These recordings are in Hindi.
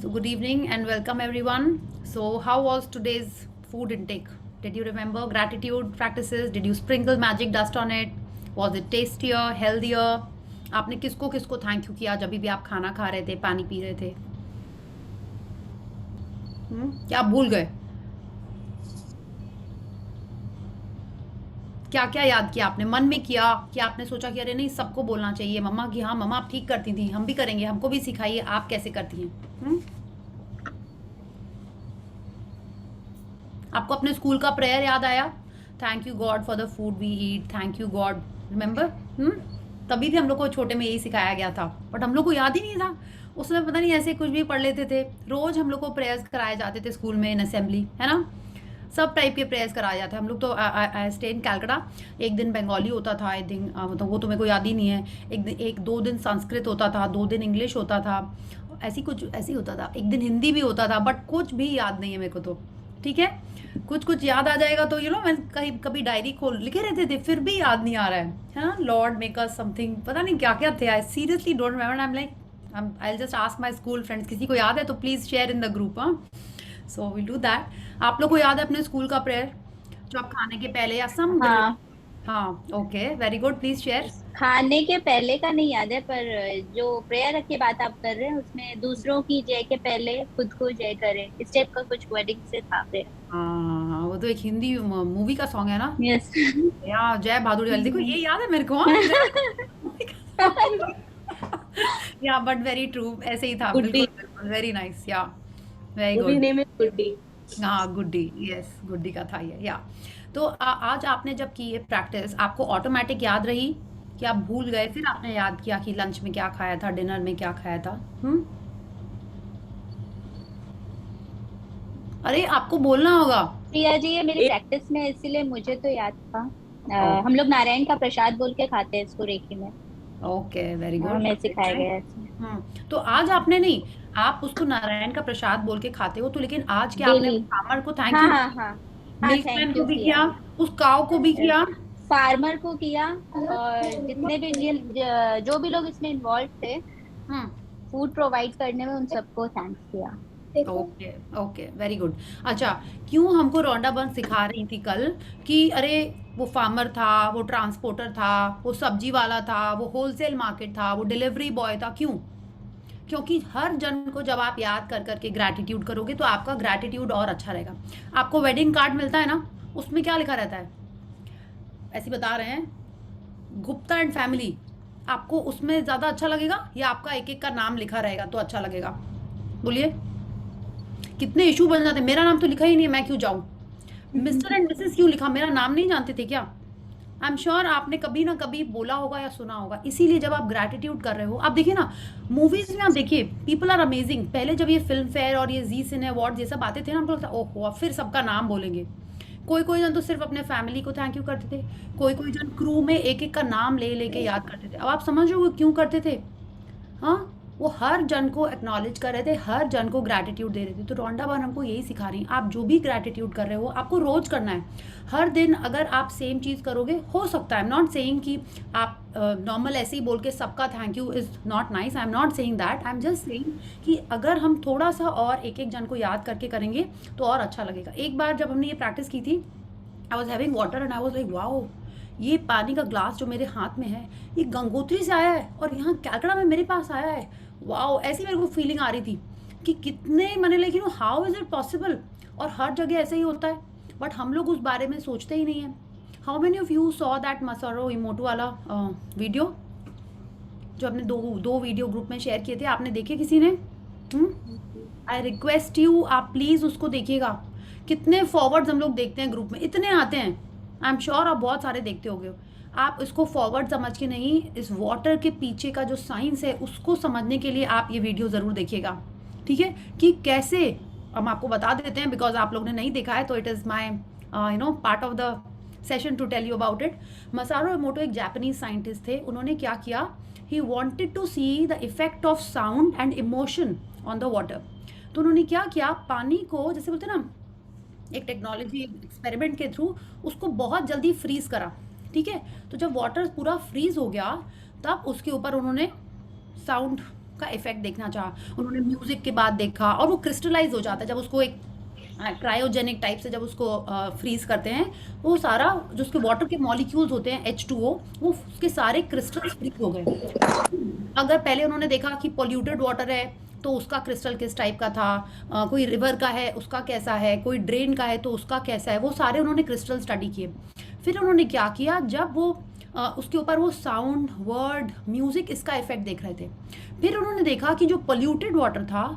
So, good evening and welcome everyone. So, how was today's food intake? Did you remember gratitude practices? Did you sprinkle magic dust on it? Was it tastier, healthier? आपने किसको किसको थैंक यू किया जब भी आप खाना खा रहे थे, पानी पी रहे थे? क्या आप भूल गए? क्या क्या याद किया आपने? मन में किया कि आपने सोचा कि अरे नहीं, सबको बोलना चाहिए मम्मा कि हाँ मम्मा आप ठीक करती थी, हम भी करेंगे, हमको भी सिखाइए आप कैसे करती हैं? आपको अपने स्कूल का प्रेयर याद आया? Thank you God for the food we eat, thank you God, remember? तभी भी हम लोग को छोटे में यही सिखाया गया था, बट हम लोग को याद ही नहीं था। उसमें पता नहीं ऐसे कुछ भी पढ़ लेते थे। रोज हम लोग को प्रेयर्स कराए जाते थे स्कूल में, इन असेंबली, है ना? सब टाइप के प्रेयर्स कराए जाते हैं। हम लोग तो आई स्टे इन कैलकाटा। एक दिन बंगाली होता था, आई थिंक, मतलब वो तो मेरे को याद ही नहीं है। एक दो दिन संस्कृत होता था, 2 दिन इंग्लिश होता था, ऐसी कुछ ऐसी होता था। एक दिन हिंदी भी होता था, बट कुछ भी याद नहीं है मेरे को तो। ठीक है, कुछ कुछ याद आ जाएगा तो मैं कहीं कभी डायरी खोल लिखे रहते थे, फिर भी याद नहीं आ रहा है ना? लॉर्ड मेक अस समथिंग, पता नहीं क्या क्या थे। I seriously don't remember. I am like I will just ask my school friends, किसी को याद है तो please share in the group. So will do that. आप लोग को याद है अपने स्कूल का प्रेयर जो आप खाने के पहले या सम? हाँ। हाँ, okay, very good, please share. खाने के पहले का नहीं याद है, पर जो प्रेयर की बात आप कर रहे हैं उसमें दूसरों की जय के पहले खुद को जय करें, इस टाइप का कुछ वर्डिंग से था प्रेयर। हाँ, वो तो एक हिंदी मूवी का सॉन्ग है ना, यस। या जय बहादुर वाली। देखो ये याद है मेरे को। हाँ, या बट वेरी ट्रू, ऐसे ही था, गुड्डी। बिल्कुल बिल्कुल, वेरी नाइस, या very movie good. Name is Guddi. हाँ, गुड्डी, यस, गुड्डी का था ये, या। तो आज आपने जब की ये प्रैक्टिस, आपको ऑटोमेटिक याद रही कि आप भूल गए, फिर आपने याद किया कि लंच में क्या खाया था, डिनर में क्या खाया था? अरे आपको बोलना होगा। प्रिया जी, ये मेरी प्रैक्टिस में है, इसीलिए मुझे तो याद था। हम लोग नारायण का प्रसाद बोल के खाते हैं इसको रेखी में। ओके, वेरी गुड, हमें सिखाया गया है इसमें। तो आज आपने नहीं, आप उसको नारायण का प्रसाद बोल के खाते हो तो, लेकिन आज क्या आपने डेली। फार्मर को थैंक हाँ यू, हाँ हाँ। हाँ, मिल्कमैन थैंक को यू भी किया। किया, उस काव को भी किया? फार्मर को किया, और जितने भी जो भी लोग इसमें इन्वॉल्व थे हम्म फूड प्रोवाइड करने में, उन सबको थैंक्स किया। देखो। Okay, okay, very good. अच्छा, क्यों हमको रोंडा बन सिखा रही थी कल कि अरे वो फार्मर था, वो ट्रांसपोर्टर था, वो सब्जी वाला था, वो होलसेल मार्केट था, वो डिलीवरी बॉय था? क्यों? क्योंकि हर जन को जब आप याद कर करके ग्रैटिट्यूड करोगे तो आपका ग्रैटिट्यूड और अच्छा रहेगा। आपको वेडिंग कार्ड मिलता है ना, उसमें क्या लिखा रहता है? ऐसे बता रहे हैं, गुप्ता एंड फैमिली। आपको उसमें ज़्यादा अच्छा लगेगा या आपका एक एक का नाम लिखा रहेगा तो अच्छा लगेगा? बोलिए। कितने इशू बन जाते हैं, मेरा नाम तो लिखा ही नहीं है, मैं क्यों जाऊं? मिस्टर एंड मिसेस क्यों लिखा, मेरा नाम नहीं जानते थे क्या? आई एम श्योर आपने कभी ना कभी बोला होगा या सुना होगा। इसीलिए जब आप ग्रैटिट्यूड कर रहे हो, आप देखिए ना, मूवीज में आप देखिए, पीपल आर अमेजिंग। पहले जब ये फिल्म फेयर और ये जी सिने अवार्ड ये सब आते थे ना, हमको लगता ओहो अब फिर सबका नाम बोलेंगे। कोई कोई जन तो सिर्फ अपने फैमिली को थैंक यू करते थे, कोई कोई जन क्रू में एक एक का नाम ले लेके याद करते थे। अब आप समझ रहे हो वो क्यों करते थे? हाँ, वो हर जन को एक्नॉलेज कर रहे थे, हर जन को ग्रैटिट्यूड दे रहे थे। तो रोंडा बहन हमको यही सिखा रही हैं, आप जो भी ग्रैटिट्यूड कर रहे हो आपको रोज करना है। हर दिन अगर आप सेम चीज़ करोगे, हो सकता है, आई एम नॉट सेइंग कि आप नॉर्मल ऐसे ही बोल के सबका thank you is not nice, I am not saying that, I am just saying कि अगर हम थोड़ा सा और एक एक जन को याद करके करेंगे तो और अच्छा लगेगा। एक बार जब हमने ये प्रैक्टिस की थी, I was having water and I was like wow, ये पानी का ग्लास जो मेरे हाथ में है ये गंगोत्री से आया है और यहाँ कैलकाटा में मेरे पास आया है। वाओ, ऐसी मेरे को फीलिंग आ रही थी कि कितने, मैंने लेकिन हाउ इज़ इट पॉसिबल? और हर जगह ऐसे ही होता है, बट हम लोग उस बारे में सोचते ही नहीं है। How many of you saw that Masaru Emoto वाला वीडियो जो आपने दो दो वीडियो ग्रुप में शेयर किए थे, आपने देखे किसी ने? आई रिक्वेस्ट यू, आप प्लीज़ उसको देखिएगा। कितने फॉरवर्ड्स हम लोग देखते हैं ग्रुप में, इतने आते हैं। आई एम श्योर आप बहुत सारे देखते होगे। आप इसको फॉरवर्ड समझ के नहीं, इस वाटर के पीछे का जो साइंस है उसको समझने के लिए आप ये वीडियो ज़रूर देखिएगा, ठीक है? कि कैसे हम आपको बता देते हैं, बिकॉज आप लोग ने नहीं देखा है तो it is my part of the session to tell you about it. Masaru Emoto एक जापानीज साइंटिस्ट थे। उन्होंने क्या किया, he wanted to see the effect of sound and emotion on the water. तो उन्होंने क्या किया, पानी को, जैसे बोलते हैं ना, एक टेक्नोलॉजी एक्सपेरिमेंट के थ्रू उसको बहुत जल्दी फ्रीज करा, ठीक है? तो जब वाटर पूरा फ्रीज हो गया तब उसके ऊपर उन्होंने साउंड का इफेक्ट देखना चाहा, उन्होंने म्यूजिक के बाद देखा, और वो क्रिस्टलाइज हो जाता है जब उसको एक क्रायोजेनिक टाइप से जब उसको फ्रीज करते हैं, वो सारा जो उसके वाटर के मॉलिक्यूल्स होते हैं H2O, वो उसके सारे क्रिस्टल्स फ्रीज हो गए। अगर पहले उन्होंने देखा कि पोल्यूटेड वाटर है तो उसका क्रिस्टल किस टाइप का था, कोई रिवर का है उसका कैसा है, कोई ड्रेन का है तो उसका कैसा है, वो सारे उन्होंने क्रिस्टल स्टडी किए। फिर उन्होंने क्या किया, जब वो उसके ऊपर वो साउंड, वर्ड, म्यूजिक, इसका इफेक्ट देख रहे थे, फिर उन्होंने देखा कि जो पोल्यूटेड वाटर था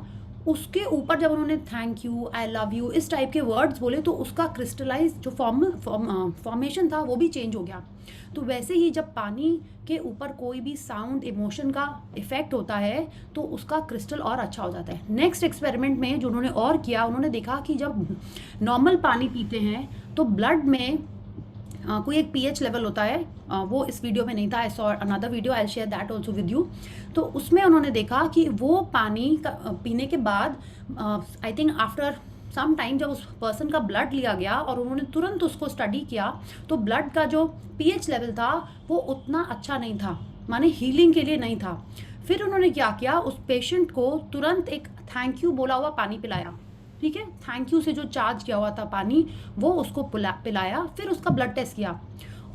उसके ऊपर जब उन्होंने thank you, I love you, इस टाइप के वर्ड्स बोले तो उसका क्रिस्टलाइज जो फॉर्मेशन था वो भी चेंज हो गया। तो वैसे ही जब पानी के ऊपर कोई भी साउंड, इमोशन का इफेक्ट होता है तो उसका क्रिस्टल और अच्छा हो जाता है। नेक्स्ट एक्सपेरिमेंट में जो उन्होंने और किया, उन्होंने देखा कि जब नॉर्मल पानी पीते हैं तो ब्लड में कोई एक पीएच लेवल होता है, वो इस वीडियो में नहीं था, I saw another video, I share that also with you. तो उसमें उन्होंने देखा कि वो पानी का पीने के बाद I think after some time जब उस पर्सन का ब्लड लिया गया और उन्होंने तुरंत उसको स्टडी किया तो ब्लड का जो पीएच लेवल था वो उतना अच्छा नहीं था, माने हीलिंग के लिए नहीं था। फिर उन्होंने क्या किया, उस पेशेंट को तुरंत एक थैंक यू बोला हुआ पानी पिलाया, ठीक है, थैंक यू से जो चार्ज किया हुआ था पानी वो उसको पिलाया। फिर उसका ब्लड टेस्ट किया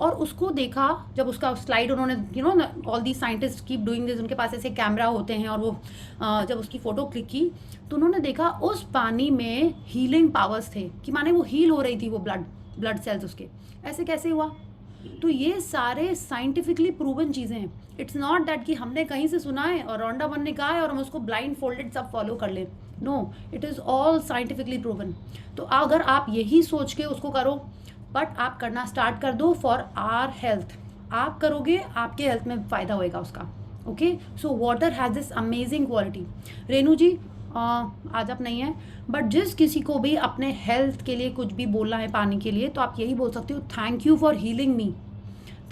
और उसको देखा, जब उसका स्लाइड उन्होंने, you know all the scientist keep doing this, उनके पास ऐसे कैमरा होते हैं, और वो जब उसकी फ़ोटो क्लिक की तो उन्होंने देखा उस पानी में हीलिंग पावर्स थे, कि माने वो हील हो रही थी वो ब्लड सेल्स उसके। ऐसे कैसे हुआ? तो ये सारे साइंटिफिकली प्रूवन चीज़ें हैं। इट्स नॉट दैट कि हमने कहीं से सुना है और रॉन्डा वन ने कहा है और हम उसको ब्लाइंड फोल्डेड सब फॉलो कर लें। No, it is all scientifically proven. तो अगर आप यही सोच के उसको करो, बट आप करना स्टार्ट कर दो फॉर आवर हेल्थ, आप करोगे आपके हेल्थ में फ़ायदा होएगा उसका। Okay, so water has this amazing quality. Renu ji आज आप नहीं है, बट जिस किसी को भी अपने हेल्थ के लिए कुछ भी बोलना है पानी के लिए, तो आप यही बोल सकते हो, thank you for healing me,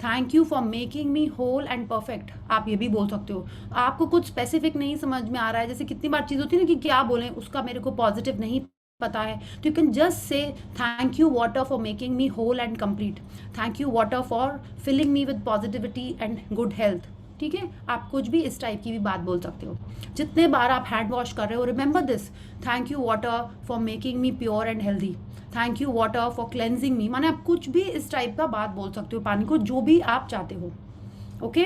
thank you for making me whole and perfect. आप ये भी बोल सकते हो। आपको कुछ स्पेसिफिक नहीं समझ में आ रहा है, जैसे कितनी बार चीज़ होती है ना कि क्या बोलें, उसका मेरे को पॉजिटिव नहीं पता है, तो you can just say thank you water for making me whole and complete, thank you water for filling me with positivity and good health. ठीक है, आप कुछ भी इस टाइप की भी बात बोल सकते हो। जितने बार आप हैंड वॉश कर रहे हो, remember this, thank you water for making me pure and healthy, thank you water for cleansing me, माने आप कुछ भी इस टाइप का बात बोल सकते हो पानी को, जो भी आप चाहते हो। ओके,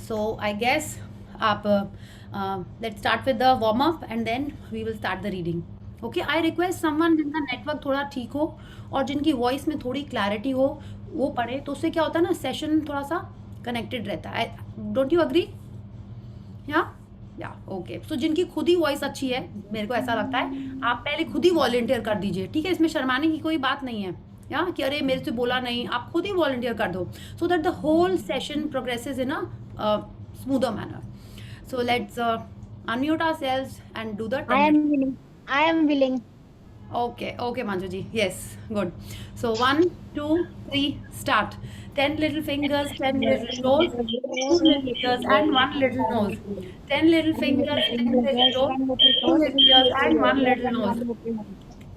सो आई गेस आप let's start with the warm up and then we will start the reading. Okay, I request someone जिनका नेटवर्क थोड़ा ठीक हो और जिनकी वॉइस में थोड़ी क्लैरिटी हो वो पढ़े, तो उससे क्या होता है ना, सेशन थोड़ा सा कनेक्टेड रहता है। Don't you agree? या ओके, सो जिनकी खुद ही वॉइस अच्छी है, मेरे को ऐसा लगता है, आप पहले खुद ही वॉलंटियर कर दीजिए, ठीक है, इसमें शर्माने की कोई बात नहीं है, या कि अरे मेरे से बोला नहीं, आप खुद ही वॉलंटियर कर दो, so that the whole session progresses in a smoother manner. So let's unmute ourselves and do the I am willing. Okay, Manju ji. Yes, good. So 1, 2, 3, start. 10 little fingers, 10 little toes, 2 little ears and 1 little nose. 10 little fingers, 10 little toes, 2 little ears and 1 little nose.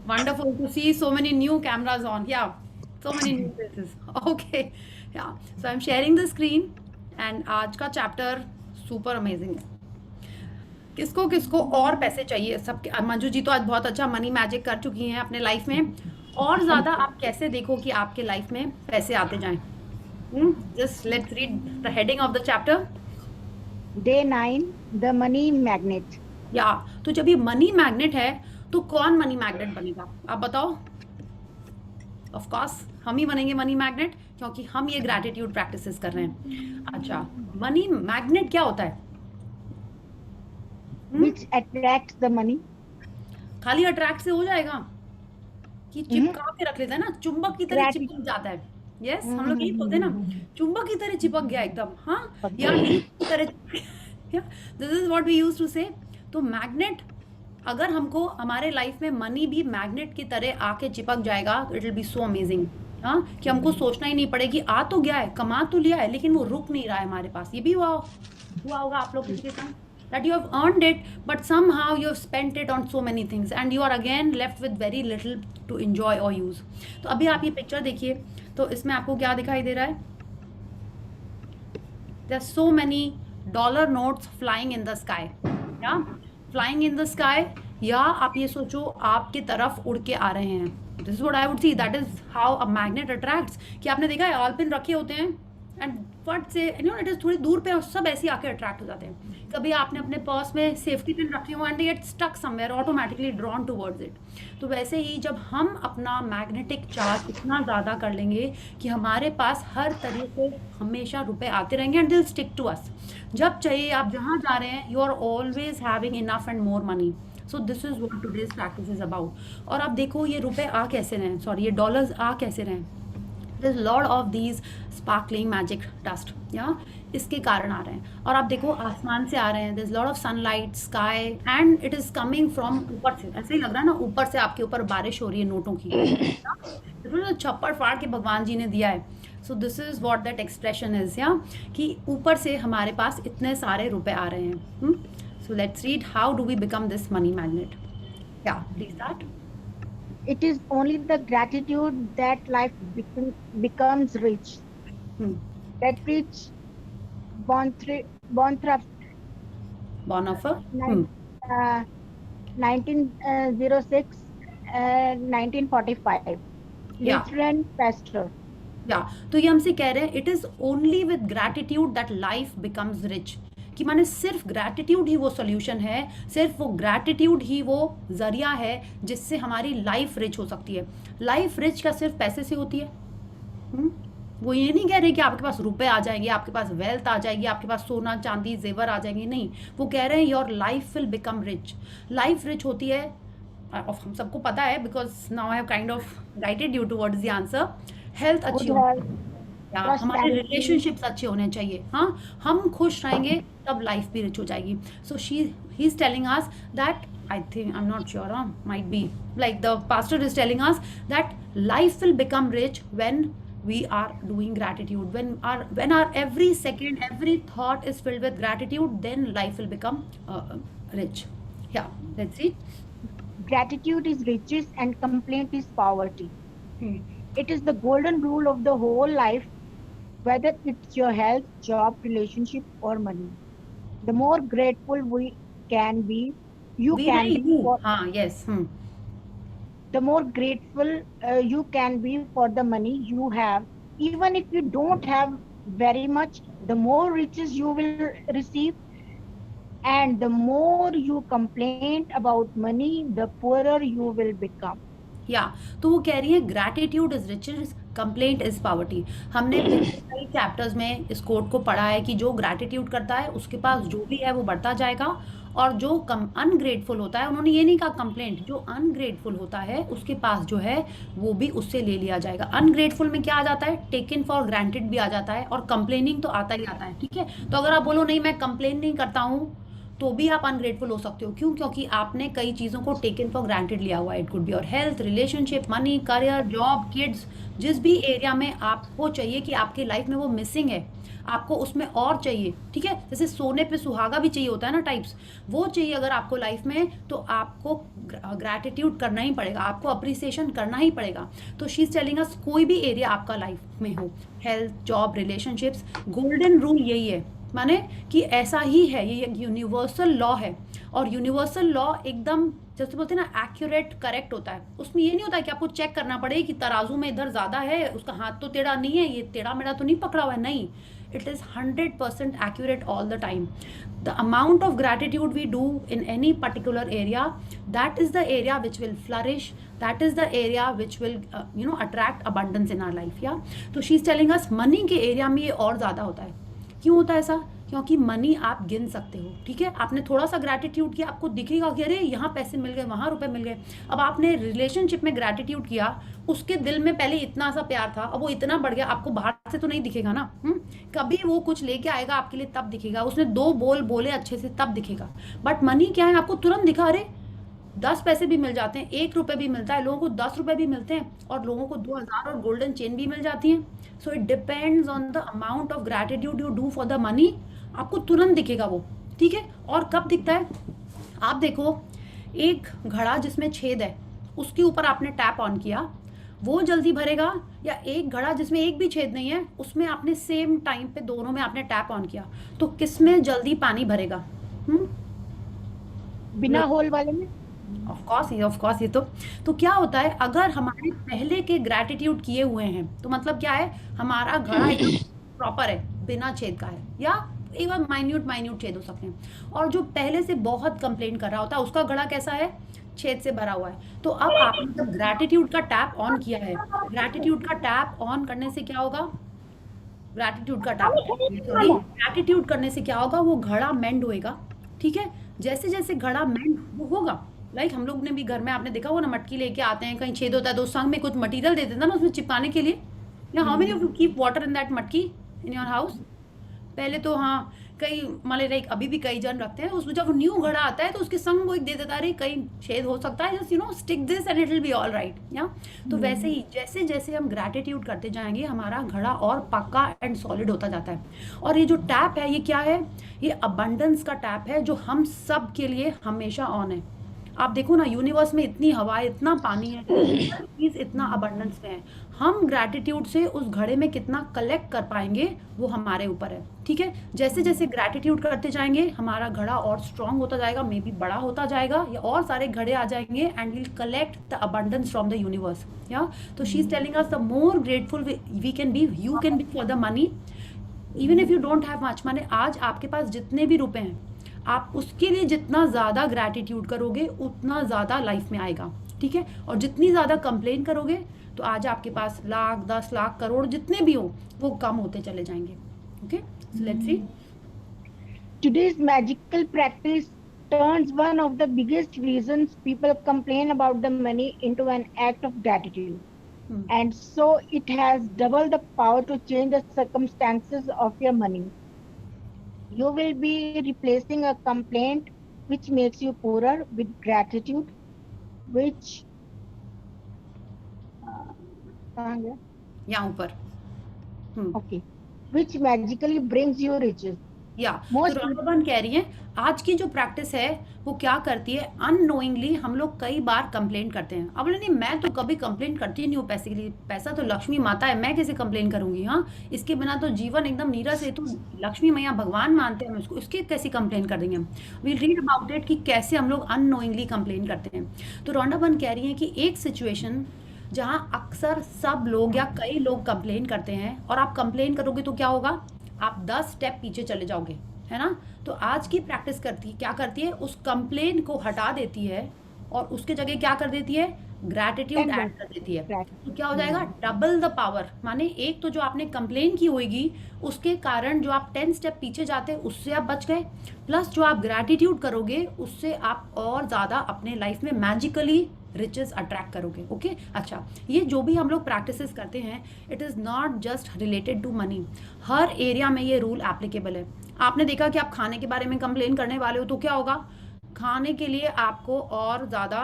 Wonderful to see so many new cameras on. Yeah, so many new faces. Okay, yeah. So I'm sharing the screen and आज का chapter super amazing है। किसको किसको और पैसे चाहिए? सबके, मंजू जी तो आज बहुत अच्छा मनी मैजिक कर चुकी हैं अपने लाइफ में, और ज़्यादा आप कैसे देखो कि आपके लाइफ में पैसे आते जाएं? Just let's read the heading of the chapter. Day 9, the money magnet. या तो जब ये मनी मैग्नेट है तो कौन मनी मैग्नेट बनेगा, आप बताओ? ऑफ कोर्स हम ही बनेंगे मनी मैग्नेट, क्योंकि हम ये ग्रैटिट्यूड प्रैक्टिसेस कर रहे हैं। अच्छा, मनी मैग्नेट क्या होता है? Which attracts the money. खाली अट्रैक्ट से हो जाएगा कि चिपका के रख लेता है ना, चुंबक की तरह चिपक जाता है। यस, हम लोग यही बोलते हैं ना, चुंबक की तरह चिपक गया एकदम, हाँ, या लीफ की तरह, this is what we used to say. तो मैग्नेट, अगर हमको हमारे लाइफ में मनी भी मैग्नेट की तरह आके चिपक जाएगा तो it will be so amazing, हाँ, कि हमको सोचना ही नहीं पड़ेगी, आ तो गया है, कमा तो लिया है, लेकिन वो रुक नहीं रहा है हमारे पास। ये भी हुआ होगा आप लोग किसी के साथ, that you have earned it but somehow you have spent it on so many things and you are again left with very little to enjoy or use. तो अभी आप ये पिक्चर देखिए, तो इसमें आपको क्या दिखाई दे रहा है? There are so many dollar notes flying in the sky, या फ्लाइंग इन द स्काई, या आप ये सोचो आपके तरफ उड़ के आ रहे हैं. This is what I would see, that is how a magnet attracts. कि आपने देखा है ऑल पिन रखे होते हैं एंड फट से इट इज थोड़ी दूर पे और सब ऐसे आके अट्रैक्ट हो जाते हैं. कभी आपने अपने पर्स में सेफ्टी पिन रखे हो and they get stuck somewhere, automatically drawn towards it. तो वैसे ही जब हम अपना मैग्नेटिक चार्ज इतना ज़्यादा कर लेंगे कि हमारे पास हर तरीके से हमेशा रुपए आते रहेंगे एंड दिल स्टिक टू अस. जब चाहिए आप जहाँ जा रहे हैं, you are always having enough and more money. So this is what today's practice is about. और आप देखो ये रुपए आ कैसे रहे हैं, सॉरी ये डॉलर्स आ कैसे रहे हैं. There's a lot of these sparkling magic dust, या इसके कारण आ रहे हैं. और आप देखो आसमान से आ रहे हैं. There's a lot of sunlight, sky, and it is coming from ऊपर से. ऐसे ही लग रहा है ना ऊपर से आपके ऊपर बारिश हो रही है नोटों की. तो छप्पर फाड़ के भगवान जी ने दिया है. सो this is what that expression is, या कि ऊपर से हमारे पास इतने सारे रुपए आ रहे हैं. So let's read how do we become this money magnet. Yeah please that. It is only the gratitude that life becomes rich. That rich Bonthraft, Bonhoeffer. 1906, 1945. Yeah. Lutheran pastor. या तो ये हमसे कह रहे हैं it is only with gratitude that life becomes rich. कि माने सिर्फ ग्रैटिट्यूड ही वो सोल्यूशन है, सिर्फ वो ग्रैटिट्यूड ही वो जरिया है जिससे हमारी लाइफ रिच हो सकती है. लाइफ रिच क्या सिर्फ पैसे से होती है? वो ये नहीं कह रहे कि आपके पास रुपए आ जाएंगे, आपके पास वेल्थ आ जाएगी, आपके पास सोना चांदी जेवर आ जाएंगे. नहीं, वो कह रहे हैं your life will become rich. Life rich होती है, हम सबको पता है because now I have kind of guided you towards the answer. Health अच्छी होती है, या हमारे रिलेशनशिप्स अच्छे होने चाहिए. हाँ, हम खुश रहेंगे तब लाइफ भी रिच हो जाएगी. So he is telling us that, I think, I'm not sure, might be like the pastor is telling us that life will become rich when we are doing gratitude. When our every second, every thought is filled with gratitude, then life will become rich. Yeah, let's see. Gratitude is riches and complaint is poverty. It is the golden rule of the whole life, whether it's your health, job, relationship, or money. The more grateful we can be, yes. The more grateful you can be for the money you have. Even if you don't have very much, the more riches you will receive. And the more you complain about money, the poorer you will become. या तो वो कह रही है gratitude is riches, complaint is poverty. हमने कई चैप्टर्स में इस कोट को पढ़ा है कि जो ग्रैटिट्यूड करता है उसके पास जो भी है वो बढ़ता जाएगा, और जो अनग्रेटफुल होता है, उन्होंने ये नहीं कहा कंप्लेंट, जो अनग्रेटफुल होता है उसके पास जो है वो भी उससे ले लिया जाएगा. अनग्रेटफुल में क्या आ जाता है? टेकन फॉर ग्रांटेड भी आ जाता है, और कंप्लेनिंग तो आता ही आता है. ठीक है, तो अगर आप बोलो नहीं मैं कंप्लेन नहीं करता हूँ, तो भी आप अनग्रेटफुल हो सकते हो. क्यों? क्योंकि आपने कई चीज़ों को टेकन फॉर ग्रांटेड लिया हुआ है. It could be your health, relationship, money, career, job, kids. जिस भी एरिया में आपको चाहिए कि आपकी लाइफ में वो मिसिंग है, आपको उसमें और चाहिए. ठीक है, जैसे सोने पे सुहागा भी चाहिए होता है ना, टाइप्स, वो चाहिए अगर आपको लाइफ में, तो आपको ग्रैटिट्यूड करना ही पड़ेगा, आपको अप्रिसिएशन करना ही पड़ेगा. तो शी इज टेलिंग अस कोई भी एरिया आपका लाइफ में हो, health, job, relationships, golden rule यही है, माने कि ऐसा ही है, ये एक यूनिवर्सल लॉ है. और यूनिवर्सल लॉ एकदम जैसे बोलते हैं ना एक्यूरेट, करेक्ट होता है. उसमें ये नहीं होता है कि आपको चेक करना पड़े कि तराजू में इधर ज़्यादा है, उसका हाथ तो टेढ़ा नहीं है, ये टेढ़ा मेढ़ा तो नहीं पकड़ा हुआ है. नहीं, it is 100% accurate all the time. The amount of gratitude we do in any particular area, that is the area which will flourish, that is the area which will attract abundance in our life. Yeah, so she is telling us money के area में ये और ज़्यादा होता है. क्यों होता है ऐसा? क्योंकि मनी आप गिन सकते हो. ठीक है, आपने थोड़ा सा ग्रैटिट्यूड किया, आपको दिखेगा कि अरे यहाँ पैसे मिल गए, वहाँ रुपए मिल गए. अब आपने रिलेशनशिप में ग्रैटिट्यूड किया, उसके दिल में पहले इतना सा प्यार था, अब वो इतना बढ़ गया, आपको बाहर से तो नहीं दिखेगा ना. कभी वो कुछ लेके आएगा आपके लिए तब दिखेगा, उसने 2 बोल बोले अच्छे से तब दिखेगा. बट मनी क्या है, आपको तुरंत दिखा, अरे 10 पैसे भी मिल जाते हैं, 1 रुपये भी मिलता है, लोगों को 10 रुपये भी मिलते हैं, और लोगों को 2000 और गोल्डन चेन भी मिल जाती हैं. So it depends on the amount of gratitude you do for the money. आपको तुरंत दिखेगा वो. ठीक है, और कब दिखता है? आप देखो एक घड़ा जिसमें छेद है, उसके ऊपर आपने टैप ऑन किया, वो जल्दी भरेगा या एक घड़ा जिसमें एक भी छेद नहीं है उसमें आपने सेम टाइम पे दोनों में आपने टैप ऑन किया, तो किसमें जल्दी पानी भरेगा? बिना होल वाले में। ऑफ कोर्स ये तो क्या होता है, अगर हमारे पहले के ग्रैटिट्यूड किए हुए हैं तो मतलब क्या है, हमारा घड़ा एकदम प्रॉपर है, बिना छेद का है, या एक बार माइन्यूट छेद हो सकते हैं, और जो पहले से बहुत कंप्लेन कर रहा होता है उसका घड़ा कैसा है, छेद से भरा हुआ है। तो अब आपने जब ग्रैटिट्यूड का टैप ऑन किया है, ग्रैटिट्यूड का टैप ऑन करने से क्या होगा, ग्रैटिट्यूड करने से क्या होगा, वो घड़ा मेंड होएगा। ठीक है, जैसे जैसे घड़ा मेंड वो होगा, लाइक हम लोग ने भी घर में आपने देखा वो ना, मटकी लेके आते हैं, कहीं छेद होता है तो संग में कुछ मटेरियल दे देता है ना उसमें चिपकाने के लिए। या how many of you keep water in that मटकी इन योर हाउस? पहले तो हाँ, कई मान लाइक अभी भी कई जन रखते हैं, उसमें जब न्यू घड़ा आता है तो उसके संग वो एक दे देता है, अरे कहीं छेद हो सकता है, just stick this and it will be all right. या तो वैसे ही जैसे जैसे हम ग्रैटिट्यूड करते जाएंगे हमारा घड़ा और पक्का एंड सॉलिड होता जाता है। और ये जो टैप है ये क्या है, ये अबंडेंस का टैप है जो हम सब के लिए हमेशा ऑन है। आप देखो ना, यूनिवर्स में इतनी हवा है, इतना पानी है, हर चीज इतना अबंडेंस में है, हम ग्रैटिट्यूड से उस घड़े में कितना कलेक्ट कर पाएंगे वो हमारे ऊपर है। ठीक है, जैसे जैसे ग्रैटिट्यूड करते जाएंगे हमारा घड़ा और स्ट्रांग होता जाएगा, मे बी बड़ा होता जाएगा, या और सारे घड़े आ जाएंगे and will collect the abundance from the universe. या तो she is telling us the more grateful we can be, you can be for the money, even if you don't have much. माने आज आपके पास जितने भी रुपए हैं, आप उसके लिए जितना ज़्यादा ग्रैटिट्यूड करोगे उतना ज़्यादा लाइफ में आएगा। ठीक है, और जितनी ज़्यादा कंप्लेन करोगे तो आज आपके पास लाख 10 लाख करोड़ जितने भी हो वो कम होते चले जाएंगे। Okay, so let's C. Today's magical practice turns one of the biggest reasons people complain about the money into an act of gratitude. And so it has double the power to change the circumstances of your money. You will be replacing a complaint which makes you poorer with gratitude, which यहाँ ऊपर okay, which magically brings you riches. या तो रोनाबन कह रही है आज की जो प्रैक्टिस है वो क्या करती है, अननोइंगली हम लोग कई बार कंप्लेन करते हैं। अब नहीं, मैं तो कभी कंप्लेन करती नहीं हूँ पैसे के लिए, पैसा तो लक्ष्मी माता है, मैं कैसे कंप्लेन करूंगी, हाँ इसके बिना तो जीवन एकदम नीरस है, तो लक्ष्मी मैया भगवान मानते हैं उसको, इसके कैसे कंप्लेन कर देंगे हम। वील रीड अबाउट इट कि कैसे हम लोग अननोइंगली कंप्लेन करते हैं। तो रोनाबन कह रही है कि एक सिचुएशन जहाँ अक्सर सब लोग या कई लोग कंप्लेन करते हैं, और आप कंप्लेन करोगे तो क्या होगा, आप 10 स्टेप पीछे चले जाओगे, है ना। तो आज की प्रैक्टिस क्या करती है, उस कंप्लेन को हटा देती है और उसके जगह क्या कर देती है, ग्रैटिट्यूड ऐड कर देती है। तो क्या हो जाएगा, डबल द पावर। माने एक तो जो आपने कंप्लेन की होगी उसके कारण जो आप 10 स्टेप पीछे जाते उससे आप बच गए, प्लस जो आप ग्रैटिट्यूड करोगे उससे आप और ज़्यादा अपने लाइफ में मैजिकली रिचेस अट्रैक्ट करोगे। ओके, अच्छा, ये जो भी हम लोग प्रैक्टिसेस करते हैं it is not just related to money, हर एरिया में ये रूल एप्लीकेबल है। आपने देखा कि आप खाने के बारे में कंप्लेन करने वाले हो तो क्या होगा, खाने के लिए आपको और ज़्यादा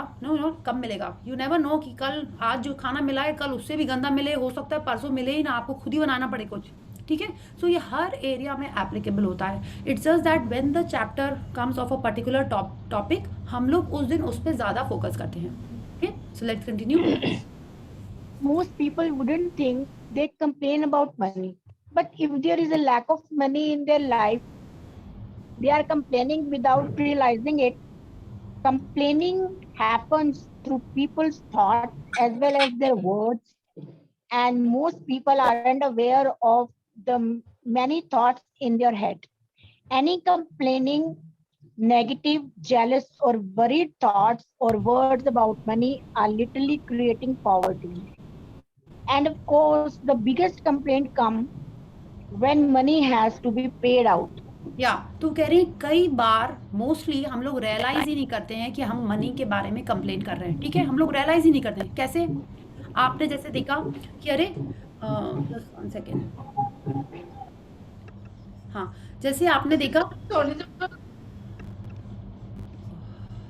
कम मिलेगा। यू नेवर नो कि कल आज जो खाना मिला है कल उससे भी गंदा मिले, हो सकता है परसों मिले ही ना, आपको खुद ही बनाना पड़े कुछ। ठीक है, सो ये हर एरिया में एप्लीकेबल होता है। It's just that when the chapter comes of a particular topic हम लोग उस दिन उस पर ज़्यादा फोकस करते हैं। Okay, so let's continue. Most people wouldn't think they complain about money, but if there is a lack of money in their life, they are complaining without realizing it. Complaining happens through people's thoughts as well as their words, and most people aren't aware of the many thoughts in their head. Any complaining, negative, jealous, or worried thoughts or words about money are literally creating poverty. And of course, the biggest complaint comes when money has to be paid out. या तो कह रही कई बार मोस्टली हम लोग रियलाइज ही नहीं करते हैं कि हम मनी के बारे में कंप्लेन कर रहे हैं। ठीक है, हम लोग रियलाइज ही नहीं करते हैं। कैसे, आपने जैसे देखा कि अरे जस्ट 1 सेकेंड, हाँ जैसे आपने देखा,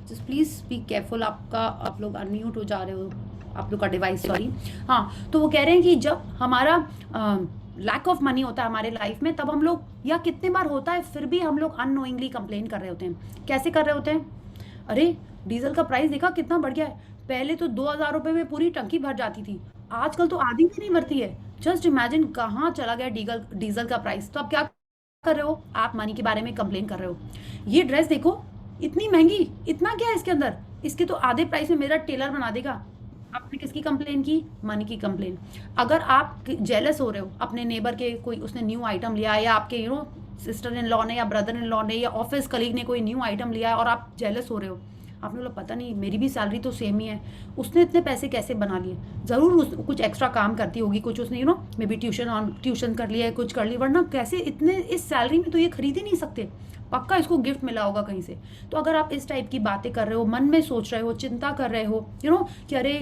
जस्ट प्लीज बी केयरफुल, आप लोग अनम्यूट हो जा रहे हो, आप लोग का डिवाइस, सॉरी। हाँ, तो वो कह रहे हैं कि जब हमारा लैक ऑफ मनी होता है हमारे लाइफ में, तब हम लोग, या कितने बार होता है फिर भी हम लोग अननोइंगली कंप्लेन कर रहे होते हैं। कैसे कर रहे होते हैं, अरे डीजल का प्राइस देखा कितना बढ़ गया है, पहले तो 2000 रुपये में पूरी टंकी भर जाती थी, आजकल तो आधी भी नहीं भरती है। जस्ट इमेजिन कहाँ चला गया डीजल डीजल का प्राइस। तो आप क्या कर रहे हो, आप मनी के बारे में कंप्लेन कर रहे हो। ये ड्रेस देखो इतनी महंगी, इतना क्या है इसके अंदर, इसके तो आधे प्राइस में मेरा टेलर बना देगा। आपने किसकी कंप्लेन की, मनी की कंप्लेन। अगर आप जेलस हो रहे हो अपने नेबर के, कोई उसने न्यू आइटम लिया है, या आपके सिस्टर इन लॉ ने या ब्रदर इन लॉ ने या ऑफिस कलीग ने कोई न्यू आइटम लिया है और आप जेलस हो रहे हो, आपने बोला पता नहीं मेरी भी सैलरी तो सेम ही है, उसने इतने पैसे कैसे बना लिए। ज़रूर उस कुछ एक्स्ट्रा काम करती होगी, कुछ उसने मे बी ट्यूशन कर लिया है, कुछ कर लिया, वरना कैसे इतने इस सैलरी में तो ये खरीद ही नहीं सकते, पक्का इसको गिफ्ट मिला होगा कहीं से। तो अगर आप इस टाइप की बातें कर रहे हो, मन में सोच रहे हो, चिंता कर रहे हो कि अरे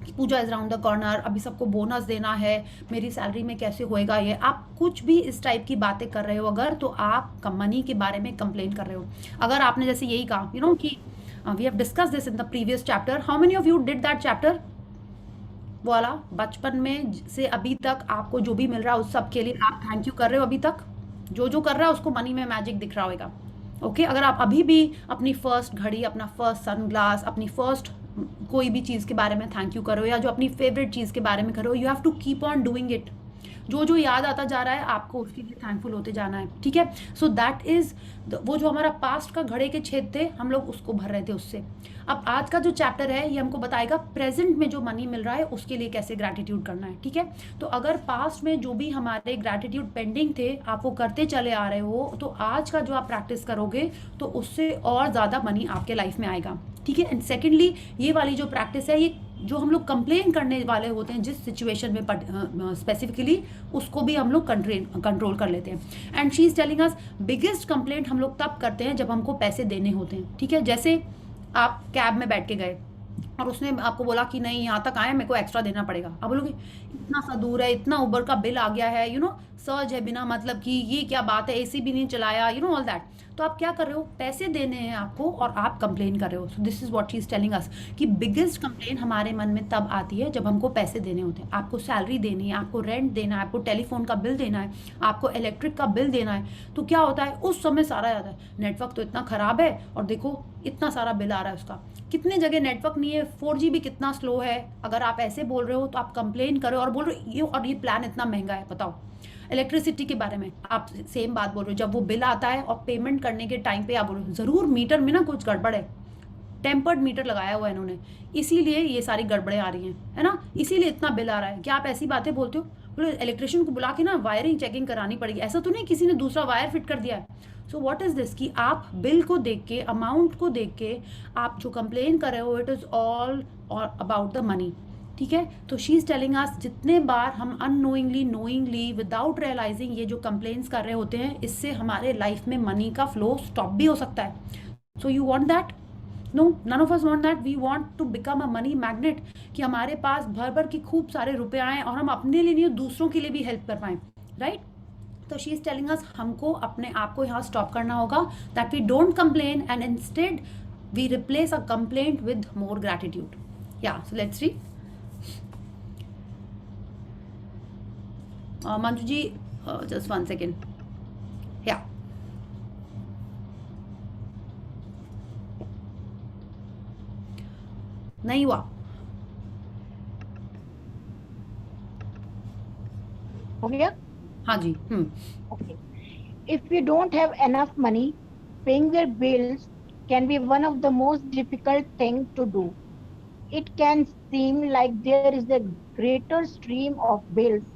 पूजा इज राउंड द कॉर्नर, अभी सबको बोनस देना है, मेरी सैलरी में कैसे होएगा ये, आप कुछ भी इस टाइप की बातें कर रहे हो अगर, तो आप मनी के बारे में कंप्लेन कर रहे हो। अगर आपने जैसे यही कहा कि we have discuss this in the previous chapter, how many of you did that chapter वाला, बचपन में से अभी तक आपको जो भी मिल रहा है उस सब के लिए आप थैंक यू कर रहे हो। अभी तक जो जो कर रहा है उसको मनी में मैजिक दिख रहा होगा। ओके, अगर आप अभी भी अपनी फर्स्ट घड़ी, अपना फर्स्ट सनग्लास, अपनी फर्स्ट कोई भी चीज़ के बारे में थैंक यू करो, या जो अपनी फेवरेट चीज़ के बारे में करो, you have to keep on doing it. जो जो याद आता जा रहा है आपको उसके लिए थैंकफुल होते जाना है, ठीक है। सो दैट इज वो जो हमारा पास्ट का घड़े के छेद थे, हम लोग उसको भर रहे थे उससे। अब आज का जो चैप्टर है ये हमको बताएगा प्रेजेंट में जो मनी मिल रहा है उसके लिए कैसे ग्रैटिट्यूड करना है, ठीक है। तो अगर पास्ट में जो भी हमारे ग्रैटिट्यूड पेंडिंग थे आप वो करते चले आ रहे हो, तो आज का जो आप प्रैक्टिस करोगे तो उससे और ज़्यादा मनी आपके लाइफ में आएगा, ठीक है। एंड सेकेंडली ये वाली जो प्रैक्टिस है, ये जो हम लोग कंप्लेन करने वाले होते हैं जिस सिचुएशन में स्पेसिफिकली, उसको भी हम लोग कंट्रोल कर लेते हैं। And she is telling us biggest complaint हम लोग तब करते हैं जब हमको पैसे देने होते हैं, ठीक है। जैसे आप कैब में बैठ के गए और उसने आपको बोला कि नहीं यहाँ तक आए, मेरे को एक्स्ट्रा देना पड़ेगा। आप बोलोगे इतना सा दूर है, इतना उबर का बिल आ गया है, सर्ज है बिना मतलब कि, ये क्या बात है, एसी भी नहीं चलाया, ऑल दैट। तो आप क्या कर रहे हो, पैसे देने हैं आपको और आप कंप्लेन कर रहे हो। सो this is what she is telling us कि बिगेस्ट कंप्लेन हमारे मन में तब आती है जब हमको पैसे देने होते हैं। आपको सैलरी देनी है, आपको रेंट देना है, आपको टेलीफोन का बिल देना है, आपको इलेक्ट्रिक का बिल देना है। तो क्या होता है उस समय सारा याद है, नेटवर्क तो इतना खराब है और देखो इतना सारा बिल आ रहा है उसका, कितने जगह नेटवर्क नहीं है, 4G भी कितना स्लो है। अगर आप ऐसे बोल रहे हो तो आप कंप्लेन करो और बोल रहे हो ये प्लान इतना महंगा है। बताओ इलेक्ट्रिसिटी के बारे में आप सेम बात बोल रहे हो, जब वो बिल आता है और पेमेंट करने के टाइम पे आप बोल रहे हो ज़रूर मीटर में ना कुछ गड़बड़ है, टेम्पर्ड मीटर लगाया हुआ है इन्होंने, इसीलिए ये सारी गड़बड़ें आ रही हैं, है ना, इसीलिए इतना बिल आ रहा है। क्या आप ऐसी बातें बोलते हो, बोले इलेक्ट्रिशियन को बुला के ना वायरिंग चेकिंग करानी पड़ेगी, ऐसा तो नहीं किसी ने दूसरा वायर फिट कर दिया है। सो व्हाट इज दिस कि आप बिल को देख के, अमाउंट को देख के आप जो कंप्लेन कर रहे हो, it is all about the money, ठीक है। तो शी इज टेलिंग अस जितने बार हम अननोइंगली, नोइंगली, विदाउट रियलाइजिंग ये जो कंप्लेन्स कर रहे होते हैं, इससे हमारे लाइफ में मनी का फ्लो स्टॉप भी हो सकता है। So you want that? No, none of us want that. We want to become a money magnet, कि हमारे पास भर भर की खूब सारे रुपए आए और हम अपने लिए नहीं दूसरों के लिए भी हेल्प कर पाएं, राइट। तो शी इज टेलिंग अस हमको अपने आप को यहाँ स्टॉप करना होगा, that we don't complain and instead we replace a complaint with more gratitude. Yeah so let's see. Manju ji just 1 second. या नहीं हुआ, हो गया? हाँ जी। Okay. If you don't have enough money, paying your bills can be one of the most difficult thing to do. It can seem like there is a greater stream of bills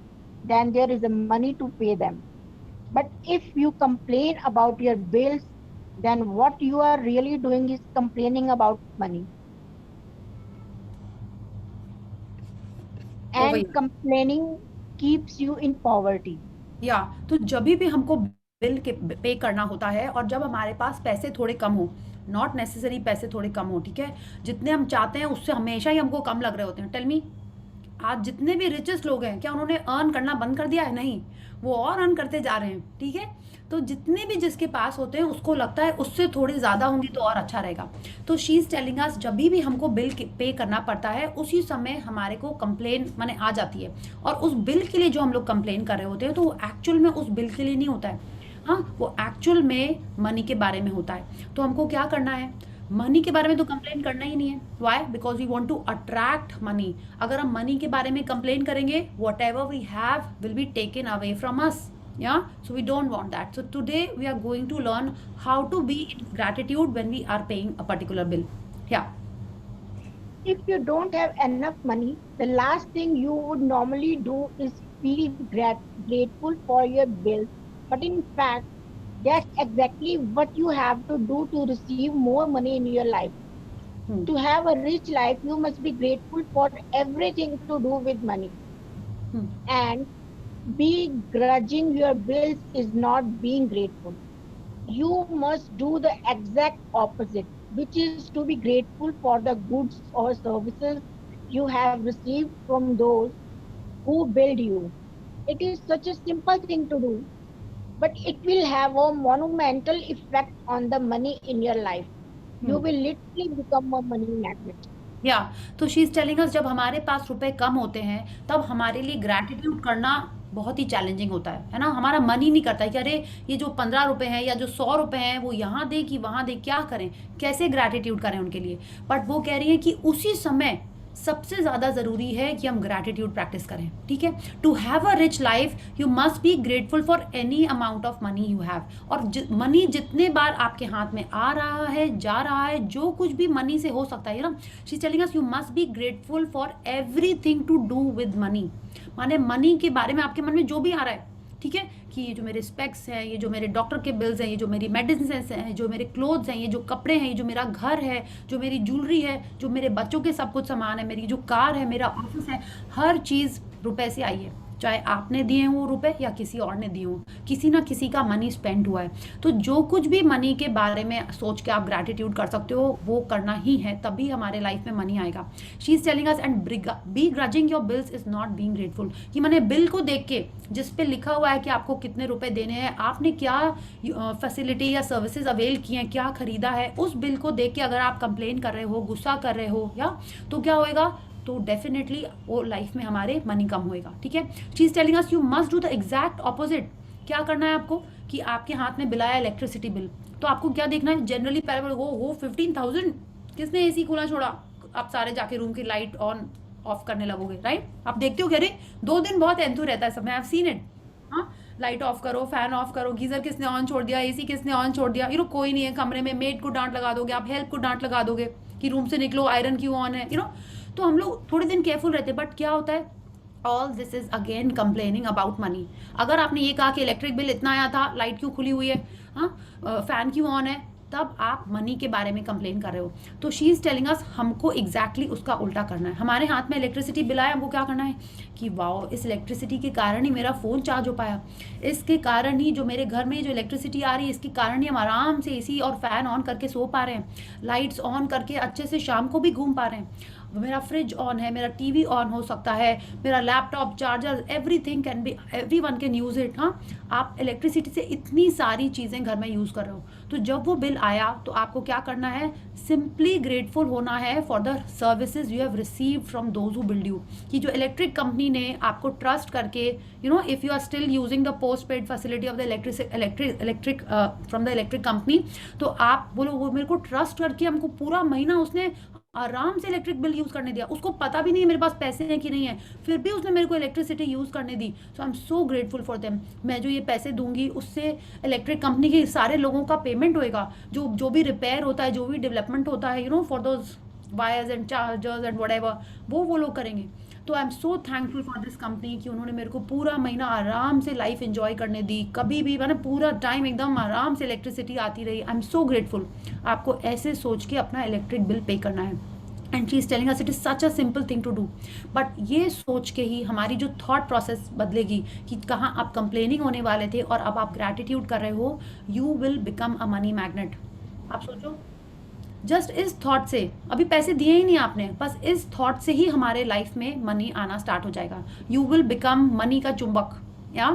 than there is a money to pay them. But if you complain about your bills, then what you are really doing is complaining about money. हो गई। And complaining keeps you in poverty. या तो जब भी हमको बिल के पे करना होता है और जब हमारे पास पैसे थोड़े कम हो, नॉट नेसेसरी पैसे थोड़े कम हो, ठीक है, जितने हम चाहते हैं उससे हमेशा ही हमको कम लग रहे होते हैं। टेल मी, आज जितने भी रिचेस्ट लोग हैं क्या उन्होंने अर्न करना बंद कर दिया है? नहीं, वो और अर्न करते जा रहे हैं, ठीक है। तो जितने भी जिसके पास होते हैं उसको लगता है उससे थोड़ी ज़्यादा होंगी तो और अच्छा रहेगा। तो शी इज़ टेलिंग अस जब भी हमको बिल पे करना पड़ता है उसी समय हमारे को कंप्लेन माने आ जाती है, और उस बिल के लिए जो हम लोग कंप्लेन कर रहे होते हैं तो वो एक्चुअल में उस बिल के लिए नहीं होता है, हाँ, वो एक्चुअल में मनी के बारे में होता है। तो हमको क्या करना है, मनी के बारे में तो कंप्लेन करना ही नहीं है. Why? Because we want to attract money. अगर हम मनी के बारे में कंप्लेन करेंगे, whatever we have will be taken away from us. Yeah, so we don't want that. So today we are going to learn how to be in gratitude when we are paying a particular bill. Yeah. If you don't have enough money, the last thing you would normally do is feel grateful for your bills. But in fact, that's exactly what you have to do to receive more money in your life. To have a rich life, you must be grateful for everything to do with money. And begrudging your bills is not being grateful. You must do the exact opposite, which is to be grateful for the goods or services you have received from those who build you. It is such a simple thing to do, but it will have a monumental effect on the money in your life. You will literally become a money magnet. या तो शी इज टेलिंग अस, जब हमारे पास रुपए कम होते हैं तब हमारे लिए ग्रैटिट्यूड करना बहुत ही चैलेंजिंग होता है ना. हमारा मन ही नहीं करता है कि अरे ये जो 15 रुपए हैं या जो 100 रुपए हैं वो यहाँ दे कि वहाँ दे, क्या करें, कैसे ग्रैटिट्यूड करें उनके लिए. बट वो कह रही है कि उसी समय सबसे ज़्यादा ज़रूरी है कि हम ग्रैटिट्यूड प्रैक्टिस करें. ठीक है. To have a rich life you must be grateful for any amount of money you have. और मनी जितने बार आपके हाथ में आ रहा है, जा रहा है, जो कुछ भी मनी से हो सकता है ना, she is telling us you must be grateful for everything to do with money. माने मनी के बारे में आपके मन में जो भी आ रहा है, ठीक है, कि ये जो मेरे स्पेक्स हैं, ये जो मेरे डॉक्टर के बिल्स हैं, ये जो मेरी मेडिसिन हैं, जो मेरे क्लोथ्स हैं, ये जो कपड़े हैं, ये जो मेरा घर है, जो मेरी ज्वेलरी है, जो मेरे बच्चों के सब कुछ सामान है, मेरी जो कार है, मेरा ऑफिस है, हर चीज़ रुपए से आई है. चाहे आपने दिए हों वो रुपए या किसी और ने दिए हों, किसी ना किसी का मनी स्पेंड हुआ है. तो जो कुछ भी मनी के बारे में सोच के आप ग्रैटिट्यूड कर सकते हो वो करना ही है, तभी हमारे लाइफ में मनी आएगा. She is telling us and begrudging your bills is not being grateful. कि मैंने बिल को देख के जिस पे लिखा हुआ है कि आपको कितने रुपए देने हैं, आपने क्या फैसिलिटी या सर्विसेज अवेल किए हैं, क्या खरीदा है, उस बिल को देख के अगर आप कंप्लेन कर रहे हो, गुस्सा कर रहे हो, या तो क्या होएगा, तो डेफिनेटली वो लाइफ में हमारे मनी कम होएगा. ठीक है. She is telling us you must do the exact opposite. क्या करना है आपको कि आपके हाथ में बिल आया इलेक्ट्रिसिटी बिल, तो आपको क्या देखना है, जनरली पहले हो 15,000, किसने एसी खुला छोड़ा, आप सारे जाके रूम की लाइट ऑन ऑफ करने लगोगे. राइट. आप देखते हो कि अरे 2 दिन बहुत एंथू रहता है सब में, आई हैव सीन इट. हाँ, लाइट ऑफ करो, फैन ऑफ करो, गीजर किसने ऑन छोड़ दिया, एसी किसने ऑन छोड़ दिया, कोई नहीं है कमरे में, मेड को डांट लगा दोगे, आप हेल्प को डांट लगा दोगे कि रूम से निकलो, आयरन क्यों ऑन है. तो हम लोग थोड़े दिन केयरफुल रहते हैं. बट क्या होता है, all this is again complaining about money. अगर आपने ये कहा कि इलेक्ट्रिक बिल इतना आया था, लाइट क्यों खुली हुई है, हाँ, फैन क्यों ऑन है, तब आप मनी के बारे में कंप्लेन कर रहे हो. तो शी इज टेलिंग अस हमको एग्जैक्टली उसका उल्टा करना है. हमारे हाथ में इलेक्ट्रिसिटी बिल आया, हमको क्या करना है कि वाओ, इस इलेक्ट्रिसिटी के कारण ही मेरा फ़ोन चार्ज हो पाया, इसके कारण ही जो मेरे घर में जो इलेक्ट्रिसिटी आ रही है इसके कारण ही हम आराम से एसी और फैन ऑन करके सो पा रहे हैं, लाइट्स ऑन करके अच्छे से शाम को भी घूम पा रहे हैं, मेरा फ्रिज ऑन है, मेरा टीवी ऑन हो सकता है, मेरा laptop, charger, everything can be, everyone can use it. हाँ, आप इलेक्ट्रिसिटी से इतनी सारी चीज़ें घर में यूज़ कर रहे हो. तो जब वो बिल आया तो आपको क्या करना है, सिंपली ग्रेटफुल होना है for the services you have receive from those who billed you. कि जो इलेक्ट्रिक कंपनी ने आपको ट्रस्ट करके, if you are still using the postpaid facility of the electric from the electric company, तो आप बोलो वो मेरे को ट्रस्ट करके हमको पूरा महीना उसने आराम से इलेक्ट्रिक बिल यूज़ करने दिया. उसको पता भी नहीं है मेरे पास पैसे हैं कि नहीं है, फिर भी उसने मेरे को इलेक्ट्रिसिटी यूज़ करने दी. So I am so grateful for them. मैं जो ये पैसे दूंगी उससे इलेक्ट्रिक कंपनी के सारे लोगों का पेमेंट होएगा, जो भी रिपेयर होता है, जो भी डेवलपमेंट होता है, for those wires and chargers and whatever, वो लोग करेंगे. तो आई am so thankful for this company कि उन्होंने मेरे को पूरा महीना आराम से लाइफ एंजॉय करने दी. कभी भी मैंने पूरा टाइम एकदम आराम से इलेक्ट्रिसिटी आती रही. आई एम सो ग्रेटफुल. आपको ऐसे सोच के अपना इलेक्ट्रिक बिल पे करना है. And she is telling us it is such a simple thing to do. But ये सोच के ही हमारी जो थॉट प्रोसेस बदलेगी कि कहाँ आप कंप्लेनिंग होने वाले थे और अब आप ग्रैटिट्यूड कर रहे हो, you will become a money magnet. आप सोचो, जस्ट इस थॉट से, अभी पैसे दिए ही नहीं आपने, बस इस थॉट से ही हमारे लाइफ में मनी आना स्टार्ट हो जाएगा. यू विल बिकम मनी का चुंबक. या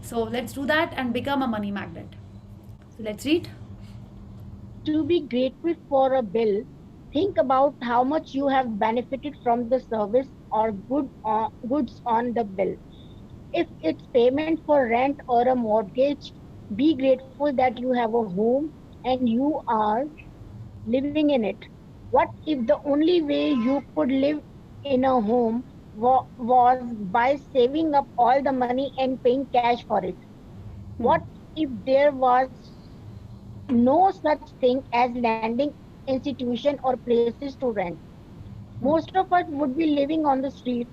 so let's do that and become a money magnet. So let's read. To be grateful for a bill, think about how much you have benefited from the service or goods on the bill. If it's payment for rent or a mortgage, be grateful that you have a home and you are living in it. What if the only way you could live in a home was by saving up all the money and paying cash for it? Hmm. What if there was no such thing as landing institution or places to rent? Hmm. Most of us would be living on the streets.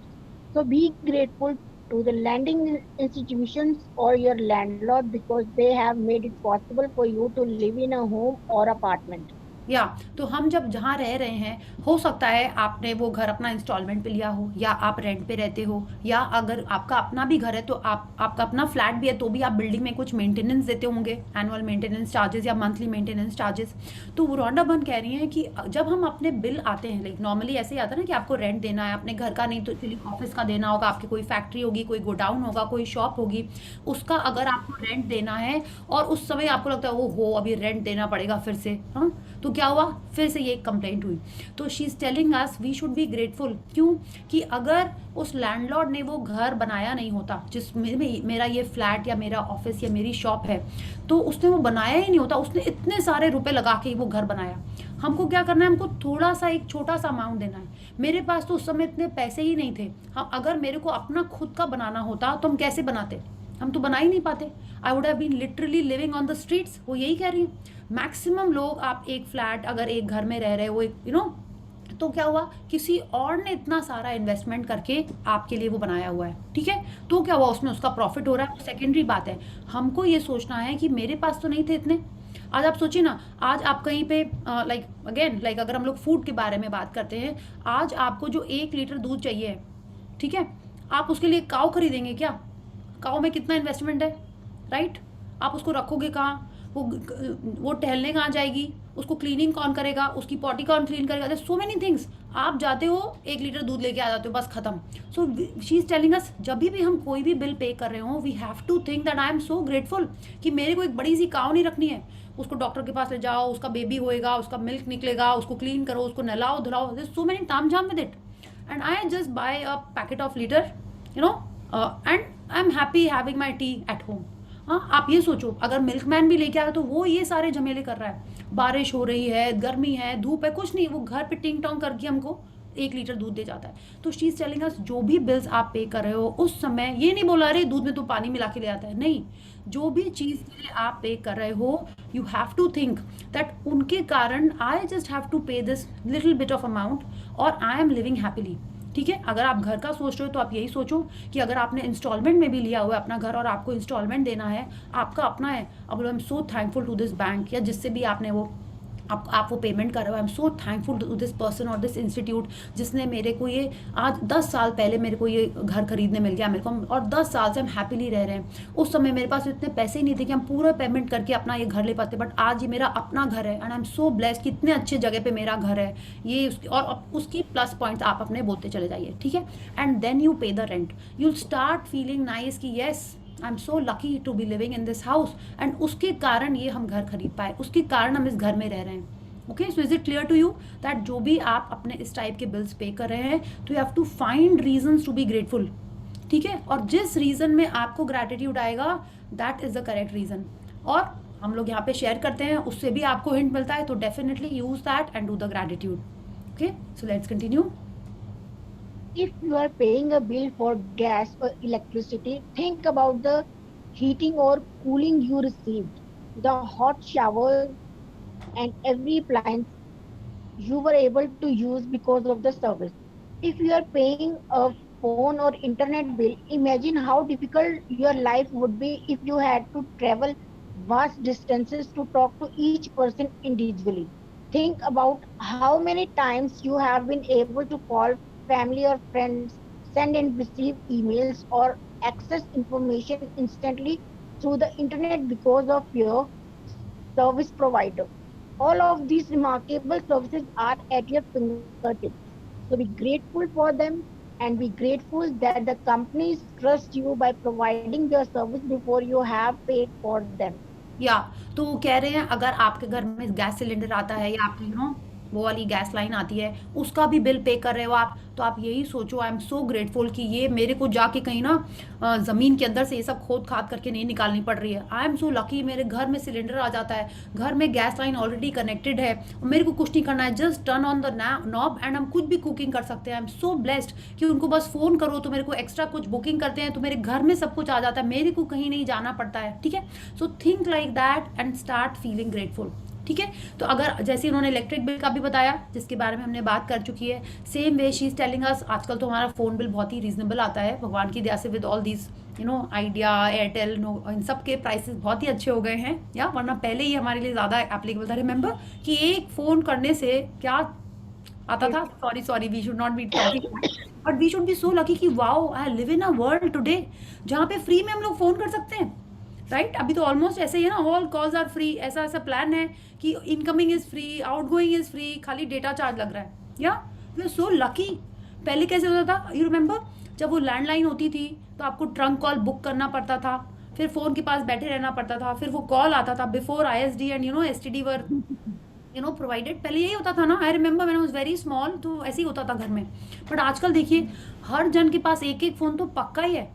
So be grateful to the lending institutions or your landlord because they have made it possible for you to live in a home or apartment. या तो हम जब जहाँ रह रहे हैं, हो सकता है आपने वो घर अपना इंस्टॉलमेंट पे लिया हो, या आप रेंट पे रहते हो, या अगर आपका अपना भी घर है तो आपका अपना फ्लैट भी है, तो भी आप बिल्डिंग में कुछ मेंटेनेंस देते होंगे, एनुअल मेंटेनेंस चार्जेस या मंथली मेंटेनेंस चार्जेस। तो वो रॉन्डा बहन कह रही हैं कि जब हम अपने बिल आते हैं, लाइक नॉर्मली ऐसे ही आता है ना कि आपको रेंट देना है अपने घर का, नहीं तो चलिए ऑफिस का देना होगा, आपकी कोई फैक्ट्री होगी, कोई गोडाउन होगा, कोई शॉप होगी, उसका अगर आपको रेंट देना है और उस समय आपको लगता है वो हो अभी रेंट देना पड़ेगा फिर से, हाँ, तो क्या हुआ, फिर से ये कंप्लेंट हुई। तो she is telling us we should be grateful. क्यों? कि अगर उस लैंडलॉर्ड ने वो घर बनाया नहीं होता जिसमें मेरा ये फ्लैट या मेरा ऑफिस या मेरी शॉप है, तो उसने वो बनाया ही नहीं होता, उसने इतने सारे रुपए लगा के वो घर बनाया। हमको क्या करना है, हमको थोड़ा सा एक छोटा सा अमाउंट देना है। मेरे पास तो उस समय इतने पैसे ही नहीं थे। हाँ, अगर मेरे को अपना खुद का बनाना होता तो हम कैसे बनाते, हम तो बना ही नहीं पाते। I would have been literally living on the streets. वो यही कह रही है। मैक्सिमम लोग, आप एक फ्लैट अगर एक घर में रह रहे हो, एक तो क्या हुआ, किसी और ने इतना सारा इन्वेस्टमेंट करके आपके लिए वो बनाया हुआ है, ठीक है, तो क्या हुआ, उसमें उसका प्रॉफिट हो रहा है, सेकेंडरी बात है। हमको ये सोचना है कि मेरे पास तो नहीं थे इतने। आज आप सोचिए ना, आज आप कहीं पे लाइक अगर हम लोग फूड के बारे में बात करते हैं, आज आपको जो 1 लीटर दूध चाहिए, ठीक है, आप उसके लिए काऊ खरीदेंगे क्या? काऊ में कितना इन्वेस्टमेंट है, राइट? आप उसको रखोगे कहाँ, वो टहलने कहाँ जाएगी, उसको क्लीनिंग कौन करेगा, उसकी पॉटी कौन क्लीन करेगा, सो मेनी थिंग्स। आप जाते हो 1 लीटर दूध लेके आ जाते हो, बस खत्म। सो शी इज टेलिंग अस, जब भी हम कोई भी बिल पे कर रहे हो, we have to think that I am so grateful कि मेरे को एक बड़ी सी काऊ नहीं रखनी है। उसको डॉक्टर के पास ले जाओ, उसका बेबी होएगा, उसका मिल्क निकलेगा, उसको क्लीन करो, उसको नहलाओ धुलाओ, सो मेनी ताम झाम with it, and I just by a packet of litre, you know, and I am happy having my T at home. हाँ, आप ये सोचो, अगर मिल्कमैन भी लेके आया तो वो ये सारे झमेले कर रहा है, बारिश हो रही है, गर्मी है, धूप है, कुछ नहीं, वो घर पे टिंग टोंग करके हमको 1 लीटर दूध दे जाता है। तो शी इज टेलिंग अस, जो भी बिल्स आप पे कर रहे हो उस समय ये नहीं बोला रहे दूध में तो पानी मिला के ले आता है, नहीं, जो भी चीज़ के लिए आप पे कर रहे हो, you have to think that उनके कारण I just have to pay this little bit of amount और आई एम लिविंग हैप्पीली। ठीक है, अगर आप घर का सोच रहे हो तो आप यही सोचो कि अगर आपने इंस्टॉलमेंट में भी लिया हुआ है अपना घर और आपको इंस्टॉलमेंट देना है, आपका अपना है, अब I am so thankful to this bank या जिससे भी आपने वो आप वो पेमेंट कर रहे हो, I am so thankful to this person और दिस इंस्टीट्यूट जिसने मेरे को ये आज 10 साल पहले मेरे को ये घर खरीदने मिल गया मेरे को, और 10 साल से हम हैप्पीली रह रहे हैं। उस समय मेरे पास इतने पैसे ही नहीं थे कि हम पूरा पेमेंट करके अपना ये घर ले पाते, बट आज ये मेरा अपना घर है and I am so blessed कि इतने अच्छे जगह पे मेरा घर है ये उसकी, और उसकी प्लस पॉइंट्स आप अपने बोलते चले जाइए, ठीक है। And then you pay the rent, you'll start feeling nice कि yes I am so lucky to be living in this house, and उसके कारण ये हम घर खरीद पाए, उसके कारण हम इस घर में रह रहे हैं। Okay, so is it clear to you that जो भी आप अपने इस टाइप के बिल्स पे कर रहे हैं तो you have to find reasons to be grateful, ठीक है, और जिस रीजन में आपको ग्रैटिट्यूड आएगा that is the correct reason, और हम लोग यहाँ पे शेयर करते हैं, उससे भी आपको हिंट मिलता है, तो definitely use that and do the gratitude. Okay, so let's continue. If you are paying a bill for gas or electricity, think about the heating or cooling you received, the hot shower, and every appliance you were able to use because of the service. If you are paying a phone or internet bill, imagine how difficult your life would be if you had to travel vast distances to talk to each person individually. Think about how many times you have been able to call family or friends, send and receive emails, or access information instantly through the internet because of your service provider. All of these remarkable services are at your fingertips. So be grateful for them and be grateful that the companies trust you by providing their service before you have paid for them. या तो वो कह रहे हैं अगर आपके घर में गैस सिलेंडर आता है या आपके वो वाली गैस लाइन आती है, उसका भी बिल पे कर रहे हो आप, तो आप यही सोचो आई एम सो ग्रेटफुल कि ये मेरे को जाके कहीं ना ज़मीन के अंदर से ये सब खोद खाद करके नहीं निकालनी पड़ रही है। आई एम सो लकी, मेरे घर में सिलेंडर आ जाता है, घर में गैस लाइन ऑलरेडी कनेक्टेड है, मेरे को कुछ नहीं करना है, just turn on the knob and हम कुछ भी कुकिंग कर सकते हैं। आई एम सो ब्लेस्ड कि उनको बस फ़ोन करो तो मेरे को एक्स्ट्रा कुछ बुकिंग करते हैं तो मेरे घर में सब कुछ आ जाता है, मेरे को कहीं नहीं जाना पड़ता है। ठीक है, so think like that and start feeling grateful. ठीक है, तो अगर जैसे उन्होंने इलेक्ट्रिक बिल का भी बताया जिसके बारे में हमने बात कर चुकी है, same way she is telling अस आजकल तो हमारा फ़ोन बिल बहुत ही रीजनेबल आता है भगवान की दया से, with all these Idea, Airtel, इन सब के प्राइसेस बहुत ही अच्छे हो गए हैं, या वरना पहले ही हमारे लिए ज़्यादा एप्लीकेबल था। रिमेंबर कि एक फ़ोन करने से क्या आता था, sorry we should not be talking, but we should be so lucky कि wow I live in a world today जहाँ पे फ्री में हम लोग फ़ोन कर सकते हैं, राइट। अभी तो ऑलमोस्ट ऐसे ही है ना, ऑल कॉल्स आर फ्री, ऐसा ऐसा प्लान है कि incoming is free, outgoing is free, खाली डेटा चार्ज लग रहा है, या वी आर सो लकी। पहले कैसे होता था, यू रिमेंबर जब वो लैंडलाइन होती थी तो आपको ट्रंक कॉल बुक करना पड़ता था, फिर फ़ोन के पास बैठे रहना पड़ता था, फिर वो कॉल आता था before ISD and STD were provided. पहले यही होता था ना, I remember when I was very small, तो ऐसे ही होता था घर में। बट आजकल देखिए हर जन के पास एक एक फ़ोन तो पक्का ही है।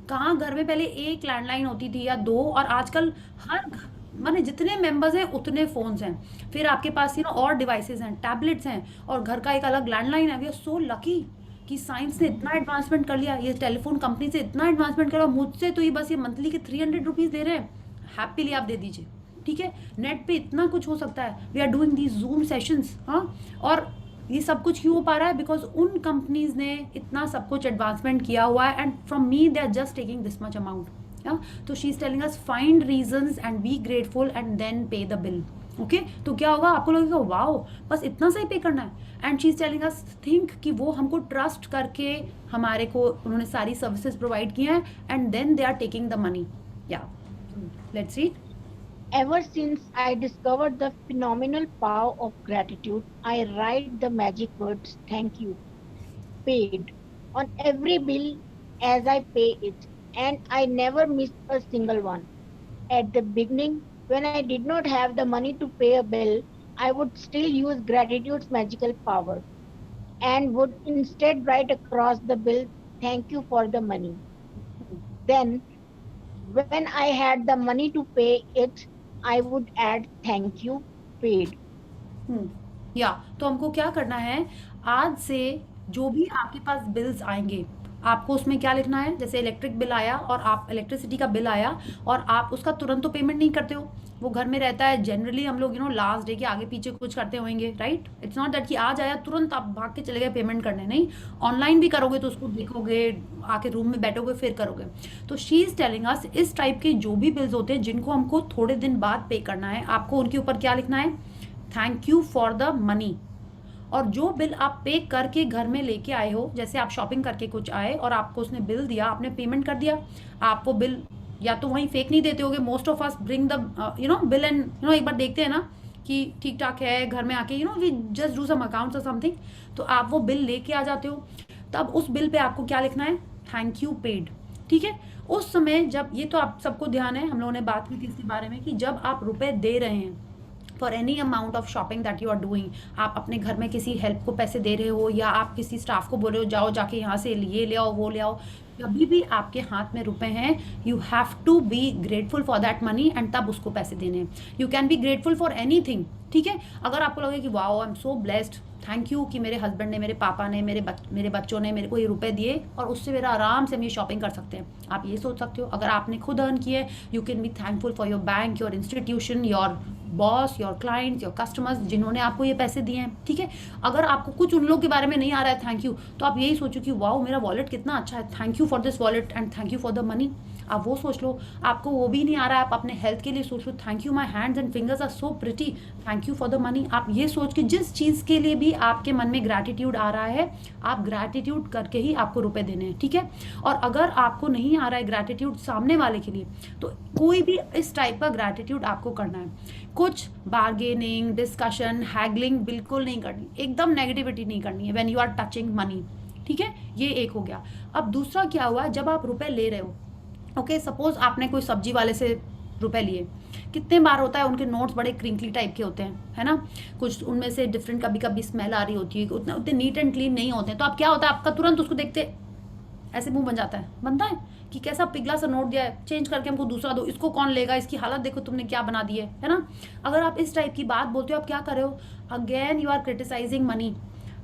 कहाँ घर में पहले एक लैंडलाइन होती थी या 2, और आजकल हर माने जितने मेंबर्स हैं उतने फ़ोन्स हैं, फिर आपके पास और डिवाइसेस हैं, टैबलेट्स हैं, और घर का एक अलग लैंडलाइन है। वी आर सो लकी कि साइंस ने इतना एडवांसमेंट कर लिया, ये टेलीफोन कंपनी से इतना एडवांसमेंट करा। मुझसे तो ये बस ये मंथली के 300 रुपीज़ दे रहे हैं, हैप्पीली आप दे दीजिए। ठीक है, नेट पे इतना कुछ हो सकता है, we are doing these Zoom sessions. हाँ, और ये सब कुछ क्यों हो पा रहा है, बिकॉज उन कंपनीज ने इतना सब कुछ एडवांसमेंट किया हुआ है, and from me they are just taking this much amount. तो she is telling us find reasons and be grateful and then pay the bill. Okay, तो क्या होगा, आपको लगेगा वाओ बस इतना सा ही पे करना है, and she is telling us think कि वो हमको ट्रस्ट करके हमारे को उन्होंने सारी सर्विसेज प्रोवाइड की हैं, and then they are taking the money. Yeah let's read. Ever since I discovered the phenomenal power of gratitude, I write the magic words thank you, paid, on every bill as I pay it, and I never miss a single one. At the beginning, when I did not have the money to pay a bill, I would still use gratitude's magical power and would instead write across the bill, thank you for the money. Then, when I had the money to pay it, I would add thank you, paid. या तो हमको क्या करना है, आज से जो भी आपके पास बिल्स आएंगे आपको उसमें क्या लिखना है, जैसे इलेक्ट्रिक बिल आया और आप इलेक्ट्रिसिटी का बिल आया और आप उसका तुरंत तो पेमेंट नहीं करते हो, वो घर में रहता है। जनरली हम लोग लास्ट डे के आगे पीछे कुछ करते होंगे, राइट। इट्स नॉट दैट कि आज आया तुरंत आप भाग के चले गए पेमेंट करने, नहीं, ऑनलाइन भी करोगे तो उसको देखोगे, आके रूम में बैठोगे फिर करोगे। तो शी इज टेलिंग अस इस टाइप के जो भी बिल्स होते हैं जिनको हमको थोड़े दिन बाद पे करना है, आपको उनके ऊपर क्या लिखना है, thank you for the money. और जो बिल आप पे करके घर में लेके आए हो, जैसे आप शॉपिंग करके कुछ आए और आपको उसने बिल दिया, आपने पेमेंट कर दिया, आप वो बिल या तो वहीं फेंक नहीं देते होगे। Most of us bring the bill and एक बार देखते हैं ना कि ठीक ठाक है, घर में आके we just do some accounts और समथिंग, तो आप वो बिल लेके आ जाते हो। तब उस बिल पे आपको क्या लिखना है, थैंक यू पेड। ठीक है, उस समय जब ये तो आप सबको ध्यान है, हम लोगों ने बात की थी इसके बारे में कि जब आप रुपए दे रहे हैं for any amount of shopping that you are doing, आप अपने घर में किसी हेल्प को पैसे दे रहे हो या आप किसी स्टाफ को बोल रहे हो जाओ जाके यहाँ से ये ले आओ वो ले आओ, कभी भी आपके हाथ में रुपए हैं, you have to be grateful for that money and तब उसको पैसे देने हैं। You can be grateful for anything. ठीक है, अगर आपको लगे कि wow I am so blessed, thank you कि मेरे हस्बैंड ने, मेरे पापा ने, मेरे बच्चों ने मेरे को ये रुपए दिए और उससे मेरा आराम से हम ये शॉपिंग कर सकते हैं, आप ये सोच सकते हो। अगर आपने खुद अर्न किए, you can be thankful for your bank, your institution, your boss, your clients, your customers जिन्होंने आपको ये पैसे दिए हैं। ठीक है, अगर आपको कुछ उन लोग के बारे में नहीं आ रहा है थैंक यू, तो आप यही सोचो कि वाओ मेरा वॉलेट कितना अच्छा है, thank you for this wallet and thank you for the money. आप वो सोच लो। आपको वो भी नहीं आ रहा है, आप अपने हेल्थ के लिए सोच लो, thank you my hands and fingers are so pretty, thank you for the money. आप ये सोच के जिस चीज़ के लिए भी आपके मन में ग्रैटिट्यूड आ रहा है, आप ग्रैटिट्यूड करके ही आपको रुपए देने हैं। ठीक है, और अगर आपको नहीं आ रहा है ग्रैटिट्यूड सामने वाले के लिए, तो कोई भी इस टाइप का ग्रैटिट्यूड आपको करना है। कुछ बार्गेनिंग, डिस्कशन, हैगलिंग बिल्कुल नहीं करनी, एकदम नेगेटिविटी नहीं करनी है when you are touching money. ठीक है, ये एक हो गया। अब दूसरा क्या हुआ, जब आप रुपए ले रहे हो, ओके, सपोज आपने कोई सब्जी वाले से रुपए लिए। कितने बार होता है उनके नोट्स बड़े क्रिंकली टाइप के होते हैं, है ना, कुछ उनमें से डिफरेंट कभी कभी स्मेल आ रही होती है, उतना उतने नीट एंड क्लीन नहीं होते हैं। तो आप क्या होता है, आपका तुरंत उसको देखते ऐसे मुंह बन जाता है, बनता है कि कैसा पिघला सा नोट दिया है, चेंज करके हमको दूसरा दो, इसको कौन लेगा, इसकी हालत देखो तुमने क्या बना दी है ना। अगर आप इस टाइप की बात बोलते हो, आप क्या कर रहे हो, again you are criticising money.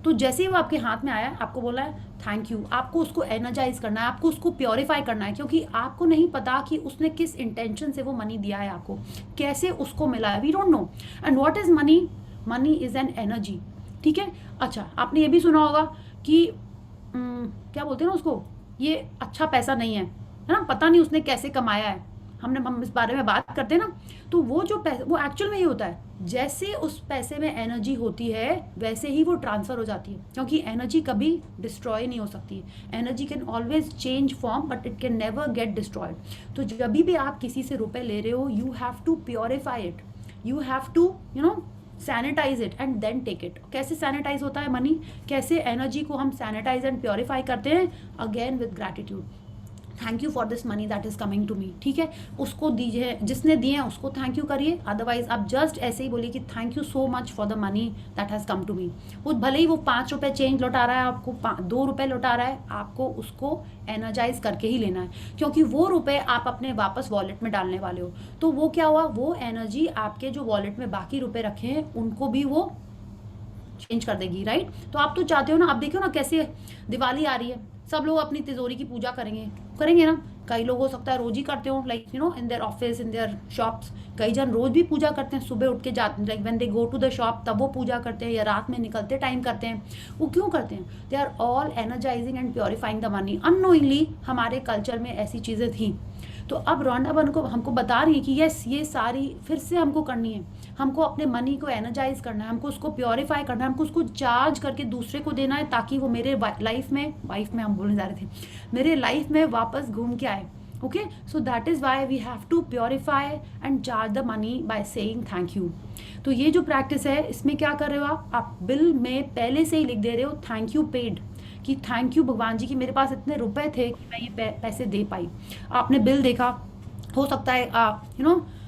तो जैसे ही वो आपके हाथ में आया, आपको बोला है थैंक यू, आपको उसको एनर्जाइज करना है, आपको उसको प्योरीफाई करना है, क्योंकि आपको नहीं पता कि उसने किस इंटेंशन से वो मनी दिया है आपको, कैसे उसको मिला है, we don't know. And what is money, money is an energy, ठीक है। अच्छा, आपने ये भी सुना होगा कि क्या बोलते हैं ना उसको, ये अच्छा पैसा नहीं है ना, पता नहीं उसने कैसे कमाया है, हम इस बारे में बात करते हैं ना। तो वो जो पैसा, वो एक्चुअल में ये होता है, जैसे उस पैसे में एनर्जी होती है वैसे ही वो ट्रांसफर हो जाती है, क्योंकि एनर्जी कभी डिस्ट्रॉय नहीं हो सकती। Energy can always change form but it can never get destroyed. तो जब भी आप किसी से रुपए ले रहे हो, you have to purify it, you have to sanitise it and then take it. कैसे सैनिटाइज होता है मनी, कैसे एनर्जी को हम सैनिटाइज एंड प्योरीफाई करते हैं, again with gratitude. Thank you for this money that is coming to me, ठीक है, उसको दीजिए, जिसने दिए हैं उसको थैंक यू करिए। अदरवाइज आप जस्ट ऐसे ही बोलिए कि thank you so much for the money that has come to me. वो भले ही वो 5 रुपए चेंज लौटा रहा है आपको, 2 रुपए लौटा रहा है, आपको उसको एनर्जाइज करके ही लेना है, क्योंकि वो रुपए आप अपने वापस वॉलेट में डालने वाले हो। तो वो क्या हुआ, वो एनर्जी आपके जो वॉलेट में बाकी रुपए रखे हैं उनको भी वो चेंज कर देगी, राइट। तो आप तो चाहते हो ना, आप देखो ना कैसे दिवाली आ रही है, सब लोग अपनी तिजोरी की पूजा करेंगे ना। कई लोग हो सकता है रोज ही करते हो, like in their office, in their shops. कई जन रोज भी पूजा करते हैं, सुबह उठ के जाते हैं, like when they go to the shop तब वो पूजा करते हैं, या रात में निकलते टाइम करते हैं। वो क्यों करते हैं, they are all energizing and purifying the money. Unknowingly हमारे कल्चर में ऐसी चीज़ें थी। तो अब रौंडा बन को हमको बता रही है कि यस, ये सारी फिर से हमको करनी है, हमको अपने मनी को एनर्जाइज करना है, हमको उसको प्योरीफाई करना है, हमको उसको चार्ज करके दूसरे को देना है, ताकि वो मेरे लाइफ में हम बोलने जा रहे थे, मेरे लाइफ में वापस घूम के आए। Okay, so that is why we have to purify and charge the money by saying thank you. तो ये जो प्रैक्टिस है, इसमें क्या कर रहे हो आप बिल में पहले से ही लिख दे रहे हो थैंक यू पेड, कि थैंक यू भगवान जी कि मेरे पास इतने रुपए थे कि मैं ये पैसे दे पाई। आपने बिल देखा, हो सकता है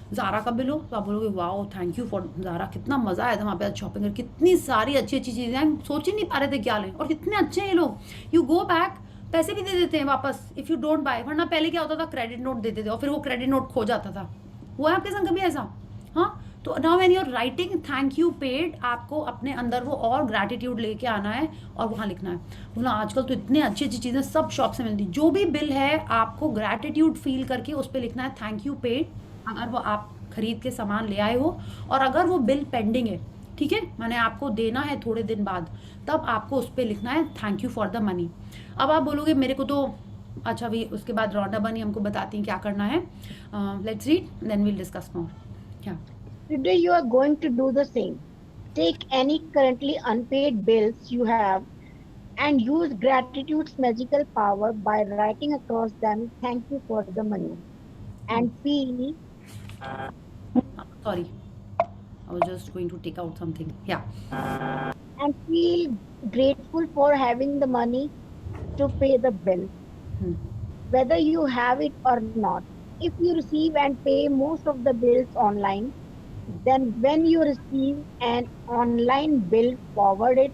ज़ारा का बिल हो, तो आप बोलोगे wow thank you for Zara, कितना मज़ा आया था वहाँ पे शॉपिंग कर, कितनी सारी अच्छी अच्छी चीज़ें हैं, सोच ही नहीं पा रहे थे क्या लें, और कितने अच्छे हैं ये लोग। यू गो बैक, पैसे भी दे देते हैं वापस इफ़ यू डोंट बाय। वरना पहले क्या होता था, क्रेडिट नोट देते थे और फिर वो क्रेडिट नोट खो जाता था। हुआ है आपके संग कभी ऐसा? हाँ, तो now when you are writing thank you paid, आपको अपने अंदर वो और ग्रैटिट्यूड लेके आना है और वहाँ लिखना है। बोला आजकल तो इतनी अच्छी अच्छी चीज़ें सब शॉप से मिलती, जो भी बिल है आपको ग्रैटिट्यूड फील करके उस पर लिखना है थैंक यू पेड, अगर वो आप खरीद के सामान ले आए हो, और अगर वो बिल पेंडिंग है, ठीक है, मैंने आपको देना है थोड़े दिन बाद, तब आपको उस पर लिखना है thank you for the money. अब आप बोलोगे मेरे को तो अच्छा भी, उसके बाद रौंडा बनी हमको बताती हैं क्या करना है। Let's read then we'll discuss more. क्या Today you are going to do the same. Take any currently unpaid bills you have and use gratitude's magical power by writing across them thank you for the money and feel sorry, I was just going to take out something. and feel grateful for having the money to pay the bill, whether you have it or not. If you receive and pay most of the bills online, then when you receive an online bill, forward it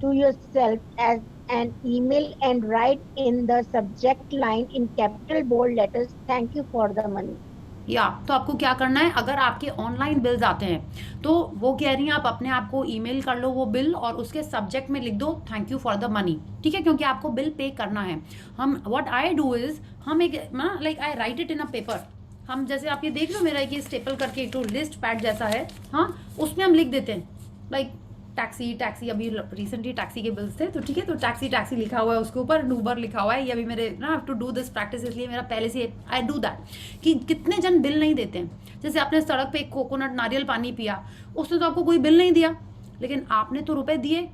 to yourself as an email and write in the subject line in capital bold letters thank you for the money. तो आपको क्या करना है, अगर आपके ऑनलाइन बिल्स आते हैं तो वो कह रही हैं आप अपने आप को ईमेल कर लो वो बिल और उसके सब्जेक्ट में लिख दो thank you for the money, ठीक है, क्योंकि आपको बिल पे करना है। हम व्हाट आई डू इज, हम एक like I right it in a paper, हम जैसे आप ये देख लो मेरा एक स्टेपल करके एक तो लिस्ट पैड जैसा है, हाँ, उसमें हम लिख देते हैं लाइक टैक्सी, अभी रिसेंटली टैक्सी के बिल्स थे तो ठीक है, तो टैक्सी लिखा हुआ है, उसके ऊपर ऊबर लिखा हुआ है। ये अभी मेरे have to do this practice, इसलिए मेरा पहले से आई डू दैट कि कितने जन बिल नहीं देते हैं। जैसे आपने सड़क पे एक कोकोनट नारियल पानी पिया, उसने तो आपको कोई बिल नहीं दिया, लेकिन आपने तो रुपए दिए।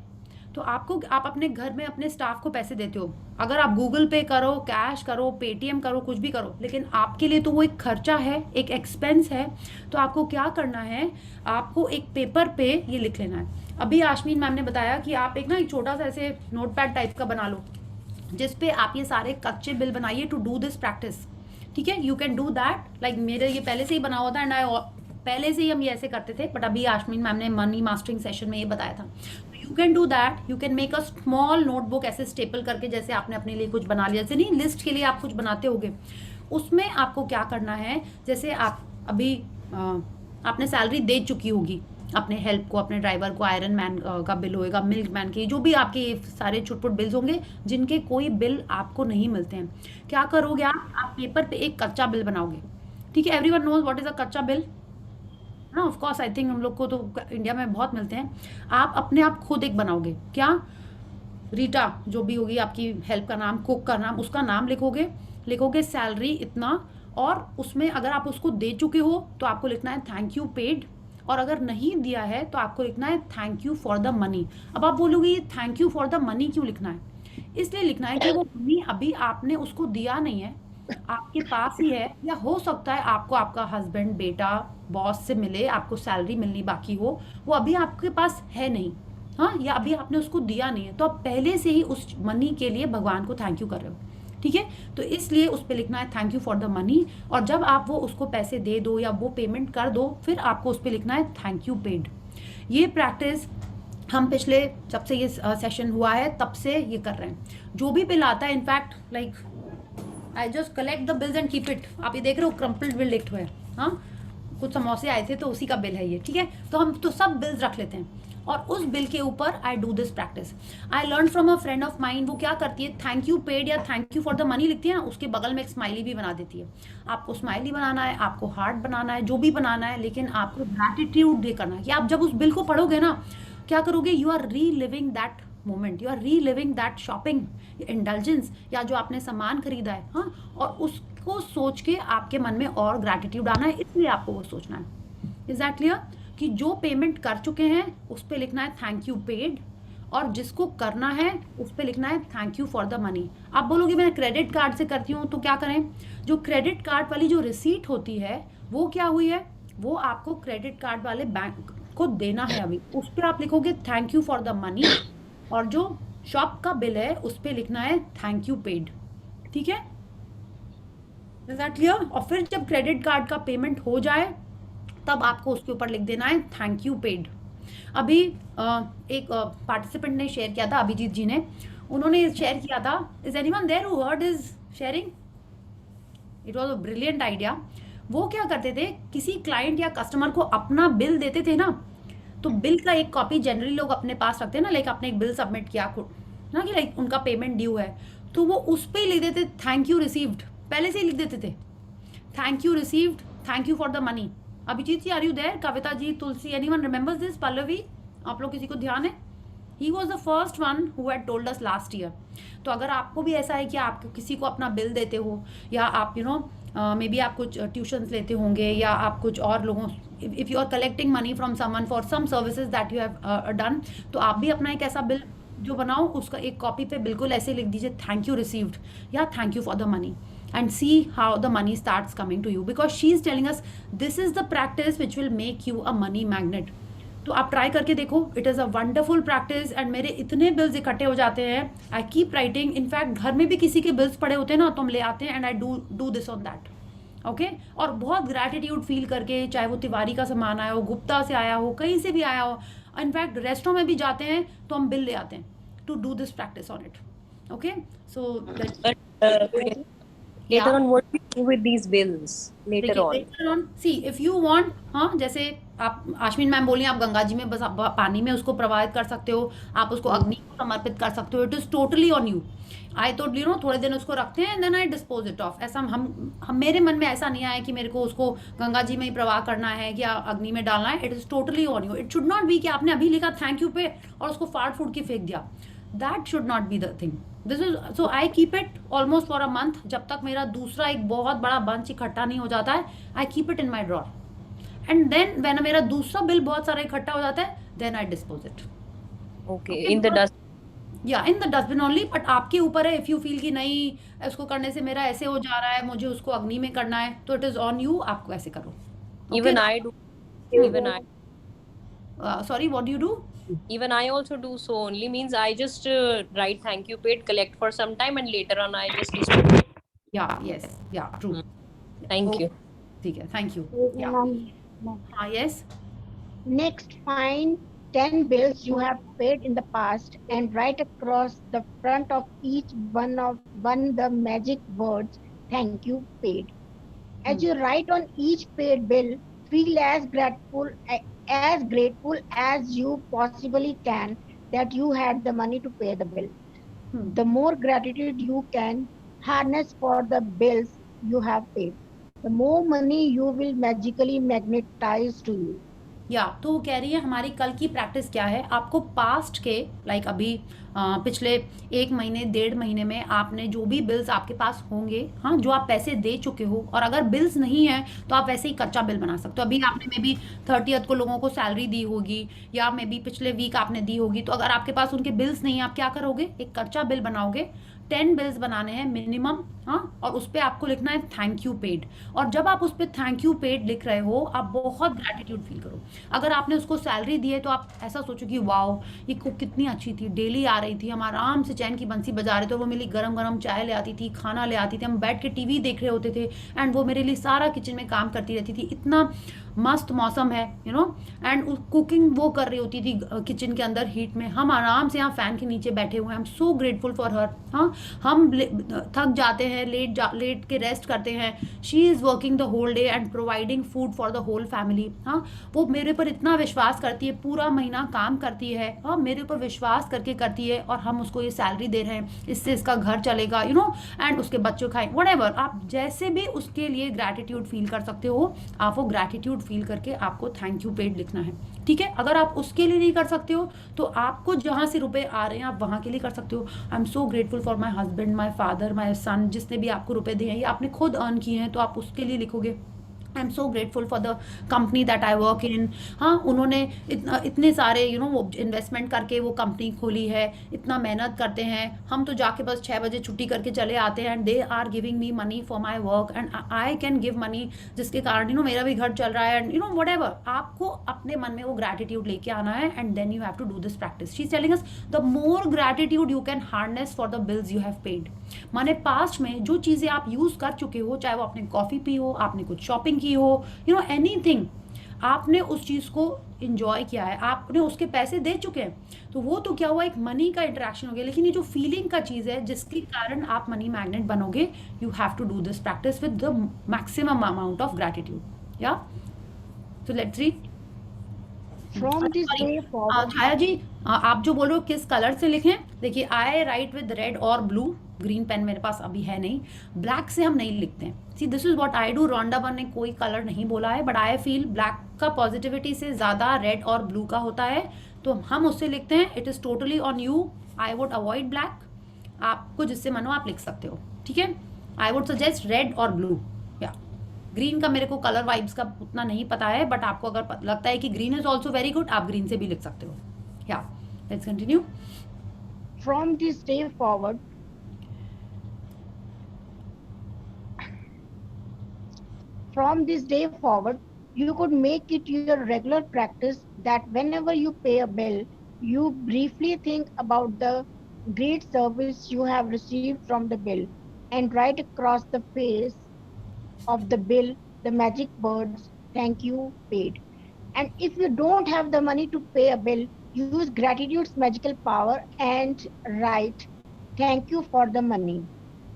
तो आप अपने घर में अपने स्टाफ को पैसे देते हो, अगर आप गूगल पे करो, कैश करो, पेटीएम करो, कुछ भी करो, लेकिन आपके लिए तो वो एक खर्चा है, एक एक्सपेंस है। तो आपको क्या करना है, आपको एक पेपर पे ये लिख लेना है। अभी आश्मीन मैम ने बताया कि आप एक छोटा सा ऐसे नोटपैड टाइप का बना लो जिस पे आप ये सारे कच्चे बिल बनाइए टू डू दिस प्रैक्टिस, ठीक है, you can do that. Like मेरे ये पहले से ही बना हुआ था एंड आई पहले से ही हम ये ऐसे करते थे, बट अभी आश्मीन मैम ने मनी मास्टरिंग सेशन में ये बताया था। You can do that, you can make a small notebook ऐसे स्टेपल करके, जैसे आपने अपने लिए कुछ बना लिया, जैसे नहीं लिस्ट के लिए आप कुछ बनाते होगे, उसमें आपको क्या करना है, जैसे आप अभी आपने सैलरी दे चुकी होगी अपने हेल्प को, अपने ड्राइवर को, आयरन मैन का बिल होएगा, मिल्क मैन के, जो भी आपके सारे छुटपुट बिल्स होंगे जिनके कोई बिल आपको नहीं मिलते हैं, क्या करोगे आप पेपर पे एक कच्चा बिल बनाओगे। ठीक है, everyone knows what is a kachcha bill ना, ऑफ कोर्स आई थिंक हम लोग को तो इंडिया में बहुत मिलते हैं। आप अपने आप खुद एक बनाओगे, क्या, रीटा जो भी होगी आपकी हेल्प का नाम, कुक का नाम, उसका नाम लिखोगे सैलरी इतना, और उसमें अगर आप उसको दे चुके हो तो आपको लिखना है थैंक यू पेड, और अगर नहीं दिया है तो आपको लिखना है thank you for the money. अब आप बोलोगे ये thank you for the money क्यों लिखना है? इसलिए लिखना है कि वो मनी अभी आपने उसको दिया नहीं है, आपके पास ही है, या हो सकता है आपको आपका हस्बैंड, बेटा, बॉस से मिले, आपको सैलरी मिलनी बाकी हो, वो अभी आपके पास है नहीं, हाँ, या अभी आपने उसको दिया नहीं है, तो आप पहले से ही उस मनी के लिए भगवान को थैंक यू कर रहे हो। ठीक है, तो इसलिए उस पर लिखना है thank you for the money, और जब आप वो उसको पैसे दे दो या वो पेमेंट कर दो, फिर आपको उस पर लिखना है थैंक यू पेड। ये प्रैक्टिस हम पिछले जब से ये सेशन हुआ है तब से ये कर रहे हैं। जो भी बिल आता है, in fact like I just collect the bills and keep it. आप ये देख रहे हो क्रम्पल्ड बिल लिखे हुए हैं, हाँ, कुछ समोसे आए थे तो उसी का बिल है ये। ठीक है, तो हम तो सब बिल्स रख लेते हैं, और उस बिल के ऊपर I do this practice. I learn from a friend of mind, वो क्या करती है, थैंक यू पेड या thank you for the money लिखती है ना, उसके बगल में एक स्माइली भी बना देती है। आपको स्माइली बनाना है, आपको हार्ट बनाना है, जो भी बनाना है, लेकिन आपको ग्रैटिट्यूड डे करना है कि आप जब उस बिल को पढ़ोगे ना, क्या करोगे, you are reliving that moment, you are reliving that shopping indulgence, या जो आपने सामान खरीदा है, हाँ, और उसको सोच के आपके मन में और ग्रैटिट्यूड आना है, इसलिए आपको वो सोचना है। Is that clear? कि जो पेमेंट कर चुके हैं उस पे लिखना है थैंक यू पेड, और जिसको करना है उस पे लिखना है thank you for the money. आप बोलोगे मैं क्रेडिट कार्ड से करती हूँ, तो क्या करें, जो क्रेडिट कार्ड वाली जो रिसीट होती है वो क्या हुई है, वो आपको क्रेडिट कार्ड वाले बैंक को देना है अभी, उस पर आप लिखोगे thank you for the money, और जो शॉप का बिल है उस पर लिखना है थैंक यू पेड। ठीक है, इज दैट क्लियर? और फिर जब क्रेडिट कार्ड का पेमेंट हो जाए तब आपको उसके ऊपर लिख देना है थैंक यू पेड। अभी एक पार्टिसिपेंट ने शेयर किया था, अभिजीत जी ने, उन्होंने शेयर किया था, is anyone there who heard his sharing? It was a brilliant idea. वो क्या करते थे, किसी क्लाइंट या कस्टमर को अपना बिल देते थे ना, तो बिल का एक कॉपी जनरली लोग अपने पास रखते हैं ना, लाइक आपने एक बिल सबमिट किया ना, कि लाइक उनका पेमेंट ड्यू है, तो वो उस पर ही लिख देते थैंक यू रिसीव्ड, पहले से ही लिख देते थे thank you received, thank you for the money. Abhijeet ji are you there? Kavita ji, Tulsi, anyone remembers this? Pallavi, आप लोग किसी को ध्यान है? He was the first one who had told us last year. तो अगर आपको भी ऐसा है कि आप किसी को अपना बिल देते हो, या आप यू नो मे बी आप कुछ ट्यूशन्स लेते होंगे, या आप कुछ और लोगों, if you are collecting money from someone for some services that you have done, तो आप भी अपना एक ऐसा बिल जो बनाओ, उसका एक कॉपी पे बिल्कुल ऐसे लिख दीजिए थैंक यू रिसीव्ड या thank you for the money, and see how the money starts coming to you, because she is telling us this is the practice which will make you a money magnet. तो आप ट्राई करके देखो, it is a wonderful practice. And मेरे इतने बिल्स इकट्ठे हो जाते हैं, आई कीप राइटिंग, इनफैक्ट घर में भी किसी के बिल्स पड़े होते हैं ना, तो हम ले आते हैं, and I do this on that, okay. और बहुत ग्रैटिट्यूड फील करके, चाहे वो तिवारी का सामान आया हो, गुप्ता से आया हो, कहीं से भी आया हो, इनफैक्ट रेस्टोरेंट में भी जाते हैं तो हम बिल ले आते हैं, to do this practice on it, okay. So later on what do you do with these bills later on? See if you want, हाँ, जैसे आप आश्विन मैम बोली, आप गंगा जी में बस पानी में उसको प्रवाहित कर सकते हो, आप उसको अग्नि को समर्पित कर सकते हो, it is totally on you. I तो यू नो थोड़े दिन उसको रखते हैं, then I dispose it off. ऐसा हम मेरे मन में ऐसा नहीं आया कि मेरे को उसको गंगा जी में ही प्रवाह करना है या अग्नि में डालना है, it is totally on you. It should not B कि आपने अभी लिखा थैंक यू पे और उसको फाड़ फूट के फेंक दिया, that should not be the thing. This is so I keep it almost for a month, जब तक मेरा दूसरा एक बहुत बड़ा बंच इकट्ठा नहीं हो जाता है, I keep it in my drawer, and then when मेरा दूसरा बिल बहुत सारा इकट्ठा हो जाता है, then I dispose it, okay, in the dust, या in the dustbin only. But आपके ऊपर है, इफ यू फील कि नहीं उसको करने से मेरा ऐसे हो जा रहा है, मुझे उसको अग्नि में करना है, तो इट इज ऑन यू, आपको ऐसे करो। even I do, even I sorry, what do you do? even I also do so, only means I just write thank you paid, collect for some time, and later on I just distribute. Yeah, yes, yeah, true. Thank you. ठीक है, थैंक यू। या Ma'am, हाँ, yes. next, find 10 bills you have paid in the past and write across the front of each one the magic words thank you paid. As you write on each paid bill, feel as grateful as you possibly can that you had the money to pay the bill. The more gratitude you can harness for the bills you have paid, the more money you will magically magnetize to you. या तो वो कह रही है हमारी कल की प्रैक्टिस क्या है, आपको पास्ट के लाइक अभी पिछले 1 महीने 1.5 महीने में आपने जो भी बिल्स आपके पास होंगे, हाँ, जो आप पैसे दे चुके हो, और अगर बिल्स नहीं है तो आप वैसे ही कच्चा बिल बना सकते हो। अभी आपने मे बी 30th को लोगों को सैलरी दी होगी, या मे बी पिछले वीक आपने दी होगी, तो अगर आपके पास उनके बिल्स नहीं है, आप क्या करोगे, एक कच्चा बिल बनाओगे। 10 बिल्स बनाने हैं मिनिमम, हाँ, और उस पर आपको लिखना है थैंक यू पेड। और जब आप उस पर थैंक यू पेड लिख रहे हो, आप बहुत ग्रैटिट्यूड फील करो। अगर आपने उसको सैलरी दी है तो आप ऐसा सोचो कि वाओ, ये कुक कितनी अच्छी थी, डेली आ रही थी, हम आराम से चैन की बंसी बजा रहे थे, वो मेरे लिए गरम गरम चाय ले आती थी, खाना ले आती थी, हम बैठ के टीवी देख रहे होते थे, एंड वो मेरे लिए सारा किचन में काम करती रहती थी, इतना मस्त मौसम है, यू नो, एंड कुकिंग वो कर रही होती थी किचन के अंदर हीट में, हम आराम से यहाँ फैन के नीचे बैठे हुए हैं। आई am so grateful for her. हाँ, हम थक जाते हैं, लेट के रेस्ट करते हैं, she is working the whole day and providing food for the whole family. हाँ, वो मेरे पर इतना विश्वास करती है, पूरा महीना काम करती है, हाँ, मेरे ऊपर विश्वास करके करती है, और हम उसको ये सैलरी दे रहे हैं, इससे इसका घर चलेगा, यू नो, एंड उसके बच्चों खाएं, व्हाटएवर। आप जैसे भी उसके लिए ग्रैटिट्यूड फील कर सकते हो, आप वो ग्रैटिट्यूड फील करके आपको थैंक यू पेड लिखना है, ठीक है। अगर आप उसके लिए नहीं कर सकते हो तो आपको जहां से रुपए आ रहे हैं आप वहां के लिए कर सकते हो। I am so grateful for my husband, my father, my son, जिसने भी आपको रुपए दिए हैं, ये आपने खुद अर्न किए हैं, तो आप उसके लिए लिखोगे। I am so grateful for the company that I work in. हाँ, उन्होंने इतने सारे यू नो वो इन्वेस्टमेंट करके वो कंपनी खोली है, इतना मेहनत करते हैं, हम तो जाके बस 6 बजे छुट्टी करके चले आते हैं, and they are giving me money for my work, and I can give money, जिसके कारण यू नो मेरा भी घर चल रहा है, एंड यू नो व्हाटएवर। आपको अपने मन में वो ग्रैटिट्यूड लेके आना है, and then you have to do this practice. She is telling us the more gratitude you can harness for the bills you have paid. माने पास्ट में जो चीज़ें आप यूज़ कर चुके हो, चाहे वो आपने कॉफ़ी पी हो, आपने कुछ शॉपिंग की हो, यू नो एनीथिंग, आपने उस चीज़ को इंजॉय किया है, आपने उसके पैसे दे चुके हैं, तो वो तो क्या हुआ, एक मनी का इंटरेक्शन हो गया। लेकिन ये जो फीलिंग का चीज़ है जिसके कारण आप मनी मैग्नेट बनोगे, you have to do this practice with the maximum amount of gratitude. Yeah so let's read. From this day forward, Chhaya ji, आप जो बोल रहे हो किस कलर से लिखें, देखिए आई राइट विद रेड और ब्लू, ग्रीन पेन मेरे पास अभी है नहीं, ब्लैक से हम नहीं लिखते हैं। See this is what I do. Rhonda वन ने कोई कलर नहीं बोला है, बट आई फील ब्लैक का पॉजिटिविटी से ज़्यादा रेड और ब्लू का होता है, तो हम उससे लिखते हैं। It is totally on you, I would avoid black, आपको जिससे मन हो आप लिख सकते हो, ठीक है। आई वुड सजेस्ट रेड और ब्लू। या ग्रीन का मेरे को कलर वाइब्स का उतना नहीं पता है, बट आपको अगर लगता है कि green is also very good, आप ग्रीन से भी लिख सकते हो। या let's continue. from this day forward, from this day forward, you could make it your regular practice that whenever you pay a bill, you briefly think about the great service you have received from the bill and write across the face of the bill the magic words thank you paid. And if you don't have the money to pay a bill, use gratitude's magical power and write thank you for the money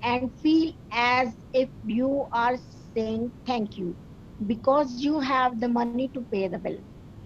and feel as if you are saying thank you because you have the money to pay the bill.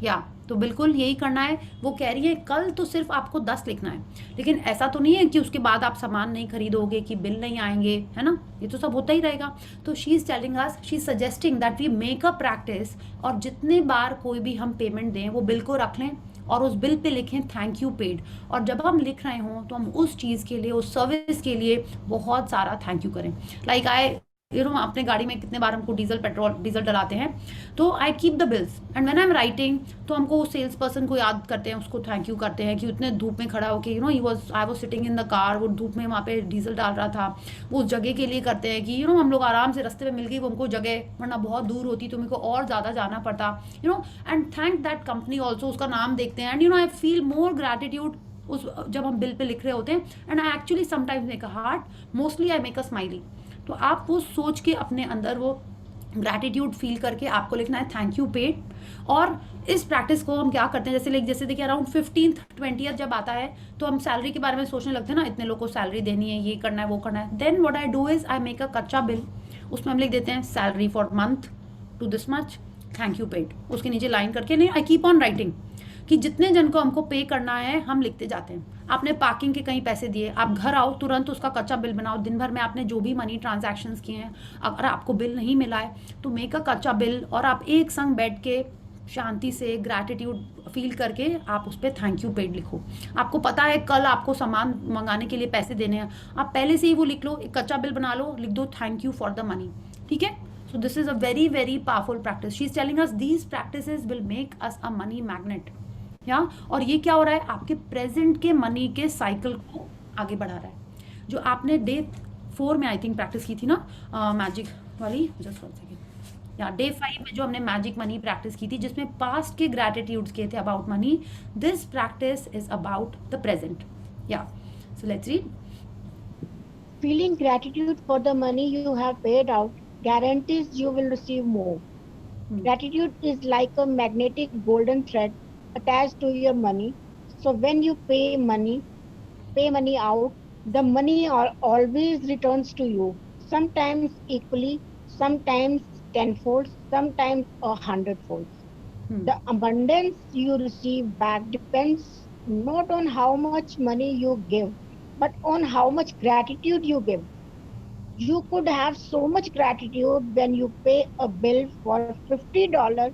या तो बिल्कुल यही करना है। वो कह रही है कल तो सिर्फ आपको 10 लिखना है, लेकिन ऐसा तो नहीं है कि उसके बाद आप सामान नहीं खरीदोगे, कि बिल नहीं आएंगे, है ना, ये तो सब होता ही रहेगा। तो she is telling us, she is suggesting that we make a practice, और जितने बार कोई भी हम पेमेंट दें वो बिल को रख लें और उस बिल पे लिखें थैंक यू पेड। और जब हम लिख रहे हों तो हम उस चीज़ के लिए, उस सर्विस के लिए बहुत सारा थैंक यू करें। लाइक आई यू नो अपने गाड़ी में कितने बार हमको डीजल डलाते हैं, तो I keep the bills and when I am writing, तो हमको सेल्स पर्सन को याद करते हैं, उसको थैंक यू करते हैं कि उतने धूप में खड़ा होकर, you know I was sitting in the car, वो धूप में वहाँ पे डीजल डाल रहा था, वो उस जगह के लिए करते हैं कि यू नो हम लोग आराम से रास्ते में मिल गई वो हमको जगह, वरना बहुत दूर होती तो मेरे को और ज़्यादा जाना पड़ता, you know, and thank that company also, उसका नाम देखते हैं, and you know I feel more gratitude उस जब हम बिल पे लिख रहे होते हैं। And I actually sometimes make a heart, mostly I make a smiley. तो आप वो सोच के अपने अंदर वो ग्रैटिट्यूड फील करके आपको लिखना है थैंक यू पेड। और इस प्रैक्टिस को हम क्या करते हैं, जैसे देखिए अराउंड 15th 20th जब आता है तो हम सैलरी के बारे में सोचने लगते हैं ना, इतने लोग को सैलरी देनी है, ये करना है, वो करना है। Then what I do is I make a kachcha bill, उसमें हम लिख देते हैं salary for month to this much, thank you paid, उसके नीचे लाइन करके नहीं, आई कीप ऑन राइटिंग कि जितने जन को हमको पे करना है हम लिखते जाते हैं। आपने पार्किंग के कहीं पैसे दिए, आप घर आओ तुरंत उसका कच्चा बिल बनाओ, दिन भर में आपने जो भी मनी ट्रांजैक्शंस किए हैं, अगर आपको बिल नहीं मिला है तो मेक अ कच्चा बिल, और आप एक संग बैठ के शांति से ग्रैटिट्यूड फील करके आप उस पर थैंक यू पेड लिखो। आपको पता है कल आपको सामान मंगाने के लिए पैसे देने हैं, आप पहले से ही वो लिख लो, एक कच्चा बिल बना लो, लिख दो thank you for the money, ठीक है। सो this is a very very powerful practice. She is telling us these practices will make us a money magnet, या और ये क्या हो रहा है, आपके प्रेजेंट के मनी के साइकिल को आगे बढ़ा रहा है। जो आपने डे 4 में आई थिंक प्रैक्टिस की थी ना मैजिक वाली, जस्ट वन सेकेंड, या डे 5 में जो हमने मैजिक मनी प्रैक्टिस की थी जिसमें पास्ट के ग्रैटिट्यूड्स किए थे about money, this practice is about the present. Yeah so let's read. Feeling gratitude for the money you have paid out guarantees you will receive more. Gratitude is like a magnetic golden thread attached to your money. So when you pay money out, the money always returns to you. Sometimes equally, sometimes tenfold, sometimes 100-fold. The abundance you receive back depends not on how much money you give, but on how much gratitude you give. You could have so much gratitude when you pay a bill for $50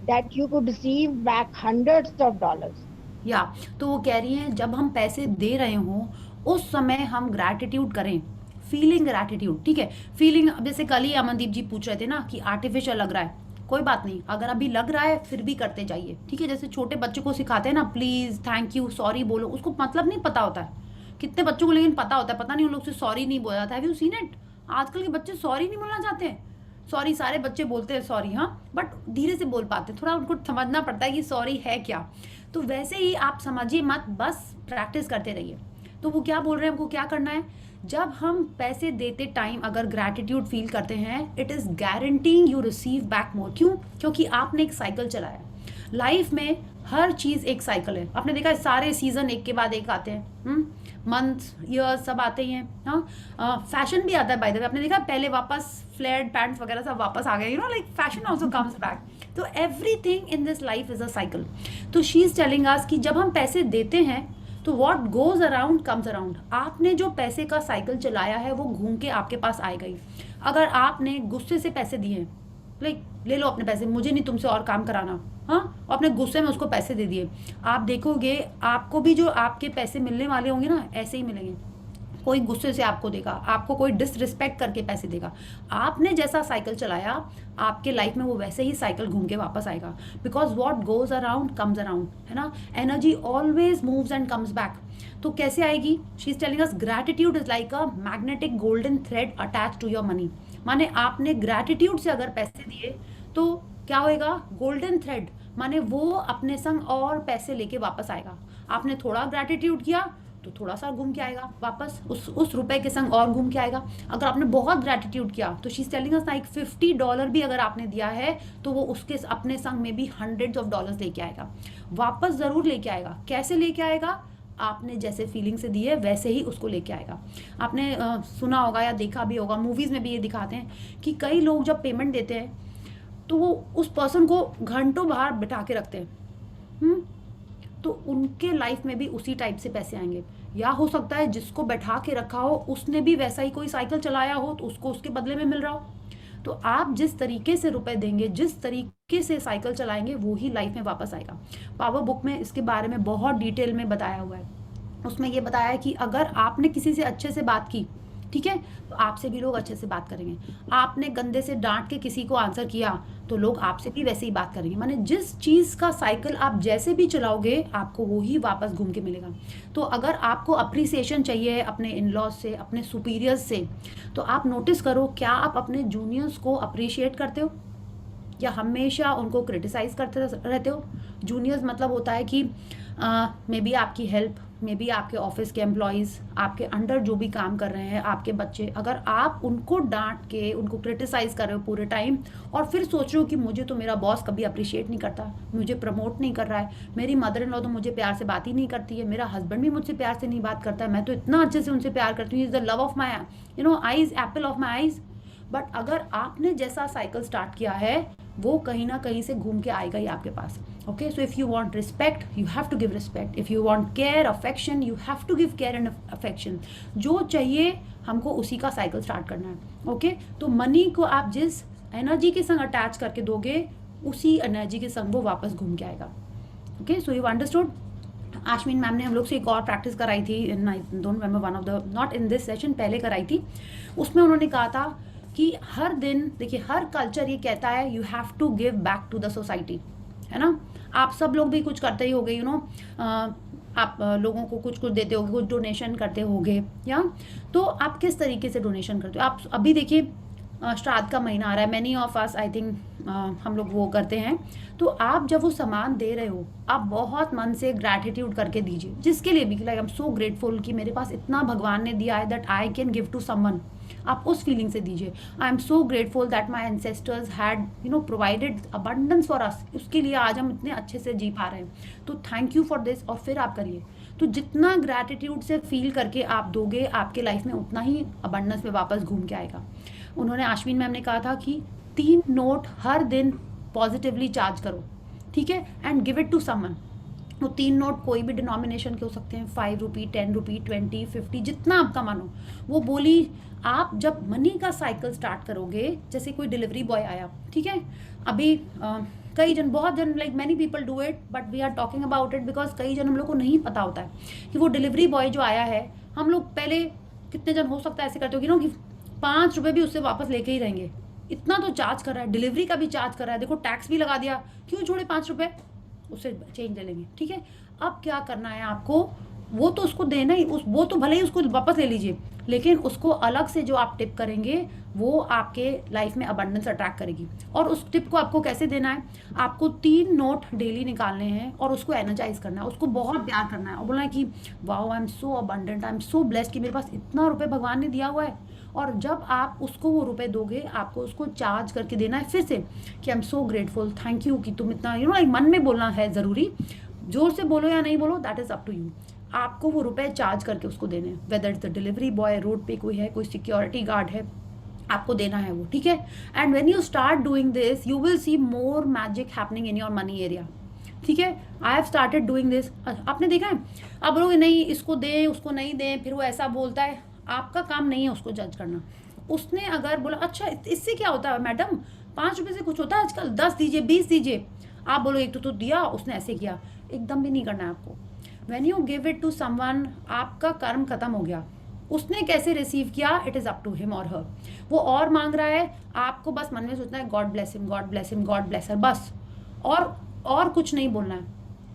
that you could receive back hundreds of dollars. या तो वो कह रही हैं जब हम पैसे दे रहे हों उस समय हम ग्रैटिट्यूड करें, फीलिंग ग्रैटिट्यूड, ठीक है। फीलिंग, अब जैसे कल ही अमनदीप जी पूछ रहे थे ना कि आर्टिफिशियल लग रहा है, कोई बात नहीं, अगर अभी लग रहा है फिर भी करते जाइए, ठीक है। जैसे छोटे बच्चे को सिखाते हैं ना, प्लीज थैंक यू सॉरी बोलो, उसको मतलब नहीं पता होता है, कितने बच्चों को लेकिन पता होता है, पता नहीं उन लोग से सॉरी नहीं बोला जाता है। Have you seen it? आजकल के बच्चे सॉरी नहीं बोलना चाहते हैं। सॉरी सारे बच्चे बोलते हैं सॉरी, हाँ, बट धीरे से बोल पाते हैं, थोड़ा उनको समझना पड़ता है कि सॉरी है क्या। तो वैसे ही आप समझिए मत, बस प्रैक्टिस करते रहिए। तो वो क्या बोल रहे हैं, हमको क्या करना है, जब हम पैसे देते टाइम अगर ग्रैटिट्यूड फील करते हैं, it is guaranteeing you receive back more. क्यों? क्योंकि आपने एक साइकिल चलाया। लाइफ में हर चीज एक साइकिल है, आपने देखा है सारे सीजन एक के बाद एक आते हैं, मंथ ईयर सब आते ही हैं, हाँ। फैशन भी आता है बाय द वे, आपने देखा पहले वापस फ्लेयर्ड पैंट्स वगैरह सब वापस आ गए, you know, like fashion also comes back. तो everything in this life is a cycle. तो शी इज टेलिंग अस कि जब हम पैसे देते हैं तो what goes around comes around. आपने जो पैसे का साइकिल चलाया है वो घूम के आपके पास आएगा ही। अगर आपने गुस्से से पैसे दिए हैं, लाइक ले लो अपने पैसे, मुझे नहीं तुमसे और काम कराना, हाँ, और अपने गुस्से में उसको पैसे दे दिए, आप देखोगे आपको भी जो आपके पैसे मिलने वाले होंगे ना ऐसे ही मिलेंगे। कोई गुस्से से आपको देगा, आपको कोई डिसरिस्पेक्ट करके पैसे देगा। आपने जैसा साइकिल चलाया आपके लाइफ में वो वैसे ही साइकिल घूम के वापस आएगा, because what goes around comes around, है ना। Energy always moves and comes back. तो कैसे आएगी? She is telling us gratitude is like a magnetic golden thread attach to your money. माने आपने ग्रैटिट्यूड से अगर पैसे दिए तो क्या होएगा, गोल्डन थ्रेड, माने वो अपने संग और पैसे लेके वापस आएगा। आपने थोड़ा ग्रैटिट्यूड किया तो थोड़ा सा घूम के आएगा वापस, उस रुपए के संग और घूम के आएगा। अगर आपने बहुत ग्रैटिट्यूड किया तो she is telling us like $50 भी अगर आपने दिया है तो वो उसके अपने संग में भी hundreds of dollars लेके आएगा, वापस जरूर लेके आएगा। कैसे लेके आएगा? आपने जैसे फीलिंग से दी है वैसे ही उसको लेके आएगा। आपने सुना होगा या देखा भी होगा, मूवीज में भी ये दिखाते हैं कि कई लोग जब पेमेंट देते हैं तो वो उस पर्सन को घंटों बाहर बिठा के रखते हैं, तो उनके लाइफ में भी उसी टाइप से पैसे आएंगे। या हो सकता है जिसको बैठा के रखा हो उसने भी वैसा ही कोई साइकिल चलाया हो तो उसको उसके बदले में मिल रहा हो। तो आप जिस तरीके से रुपए देंगे, जिस तरीके से साइकिल चलाएंगे, वो ही लाइफ में वापस आएगा। पावर बुक में इसके बारे में बहुत डिटेल में बताया हुआ है। उसमें ये बताया है कि अगर आपने किसी से अच्छे से बात की, ठीक है, तो आपसे भी लोग अच्छे से बात करेंगे। आपने गंदे से डांट के किसी को आंसर किया तो लोग आपसे भी वैसे ही बात करेंगे। माने जिस चीज़ का साइकिल आप जैसे भी चलाओगे आपको वो ही वापस घूम के मिलेगा। तो अगर आपको अप्रिसिएशन चाहिए अपने इन लॉज से, अपने सुपीरियर्स से, तो आप नोटिस करो क्या आप अपने जूनियर्स को अप्रिशिएट करते हो या हमेशा उनको क्रिटिसाइज करते रहते हो। जूनियर्स मतलब होता है कि मे बी आपकी हेल्प मे बी आपके ऑफिस के एम्प्लॉयज़, आपके अंडर जो भी काम कर रहे हैं, आपके बच्चे, अगर आप उनको डांट के उनको क्रिटिसाइज़ कर रहे हो पूरे टाइम और फिर सोच रहे हो कि मुझे तो मेरा बॉस कभी अप्रिशिएट नहीं करता, मुझे प्रमोट नहीं कर रहा है, मेरी मदर इन लॉ तो मुझे प्यार से बात ही नहीं करती है, मेरा हस्बैंड भी मुझसे प्यार से नहीं बात करता है, मैं तो इतना अच्छे से उनसे प्यार करती हूँ, is the love of my eyes, Apple of my eyes. But अगर आपने जैसा साइकिल स्टार्ट किया है वो कहीं ना कहीं से घूम के आएगा ही आपके पास। Okay, so if you want respect you have to give respect, if you want care affection you have to give care and affection. जो चाहिए हमको उसी का साइकिल स्टार्ट करना है। ओके, तो मनी को आप जिस एनर्जी के संग अटैच करके दोगे उसी एनर्जी के संग वो वापस घूम के आएगा। Okay, so you understood. Ashwin ma'am ने हम लोग से एक और प्रैक्टिस कराई थी, in I don't remember one of the, not in this session, पहले कराई थी। उसमें उन्होंने कहा था कि हर दिन, देखिए हर कल्चर ये कहता है you have to give back to the society, है ना। आप सब लोग भी कुछ करते ही होगे, आप लोगों को कुछ कुछ देते होगे, कुछ डोनेशन करते होगे, या तो आप किस तरीके से डोनेशन करते हो। आप अभी देखिए श्राद्ध का महीना आ रहा है, many of us I think हम लोग वो करते हैं। तो आप जब वो सामान दे रहे हो आप बहुत मन से ग्रैटिट्यूड करके दीजिए, जिसके लिए भी, like I am so grateful कि मेरे पास इतना भगवान ने दिया है that I can give to someone. आप उस फीलिंग से दीजिए, I am so grateful that my ancestors had provided abundance for us, उसके लिए आज हम इतने अच्छे से जी पा रहे हैं, तो थैंक यू फॉर दिस। और फिर आप करिए, तो जितना ग्रैटिट्यूड से फील करके आप दोगे आपके लाइफ में उतना ही अबंडेंस में वापस घूम के आएगा। उन्होंने, आश्विन मैम ने कहा था कि 3 नोट हर दिन पॉजिटिवली चार्ज करो, ठीक है, and give it to someone. वो 3 नोट कोई भी डिनोमिनेशन के हो सकते हैं, 5 रुपी, 10 रुपी, 20, 50, जितना आपका मन हो वो बोली। आप जब मनी का साइकिल स्टार्ट करोगे, जैसे कोई डिलीवरी बॉय आया, ठीक है, अभी कई जन, बहुत जन, like many people do it but we are talking about it because कई जन हम लोग को नहीं पता होता है कि वो डिलीवरी बॉय जो आया है, हम लोग पहले कितने जन हो सकता है ऐसे करते हो कि 5 रुपये भी उससे वापस लेके ही रहेंगे, इतना तो चार्ज कर रहा है, डिलीवरी का भी चार्ज कर रहा है, देखो टैक्स भी लगा दिया, क्यों छोड़े 5 रुपये, उससे चेंज ले लेंगे, ठीक है। अब क्या करना है आपको, वो तो उसको देना ही, वो तो भले ही उसको वापस ले लीजिए, लेकिन उसको अलग से जो आप टिप करेंगे वो आपके लाइफ में अबंडेंस अट्रैक्ट करेगी। और उस टिप को आपको कैसे देना है, आपको 3 नोट डेली निकालने हैं और उसको एनर्जाइज करना है, उसको बहुत प्यार करना है और बोलना है कि wow I am so abundant, I am so blessed कि मेरे पास इतना रुपये भगवान ने दिया हुआ है। और जब आप उसको वो रुपए दोगे आपको उसको चार्ज करके देना है फिर से कि आई am so grateful, thank you कि तुम इतना, एक मन में बोलना है ज़रूरी, जोर से बोलो या नहीं बोलो that is up to you. आपको वो रुपए चार्ज करके उसको देने हैं, whether it's the delivery boy, road पे कोई है, कोई सिक्योरिटी गार्ड है, आपको देना है वो, ठीक है। And when you start doing this you will see more magic happening in your money area, ठीक है। I have started doing this. आपने देखा है, अब लोग नहीं इसको दें उसको नहीं दें, फिर वो ऐसा बोलता है, आपका काम नहीं है उसको जज करना। उसने अगर बोला अच्छा इससे क्या होता है मैडम, 5 रुपये से कुछ होता है आजकल, 10 दीजिए 20 दीजिए, आप बोलो एक तो दिया उसने ऐसे किया, एकदम भी नहीं करना है आपको। When you give it to someone आपका कर्म खत्म हो गया, उसने कैसे रिसीव किया it is up to him और हर। वो और मांग रहा है, आपको बस मन में सोचना है God bless him, God bless him, God bless her, बस, और कुछ नहीं बोलना है,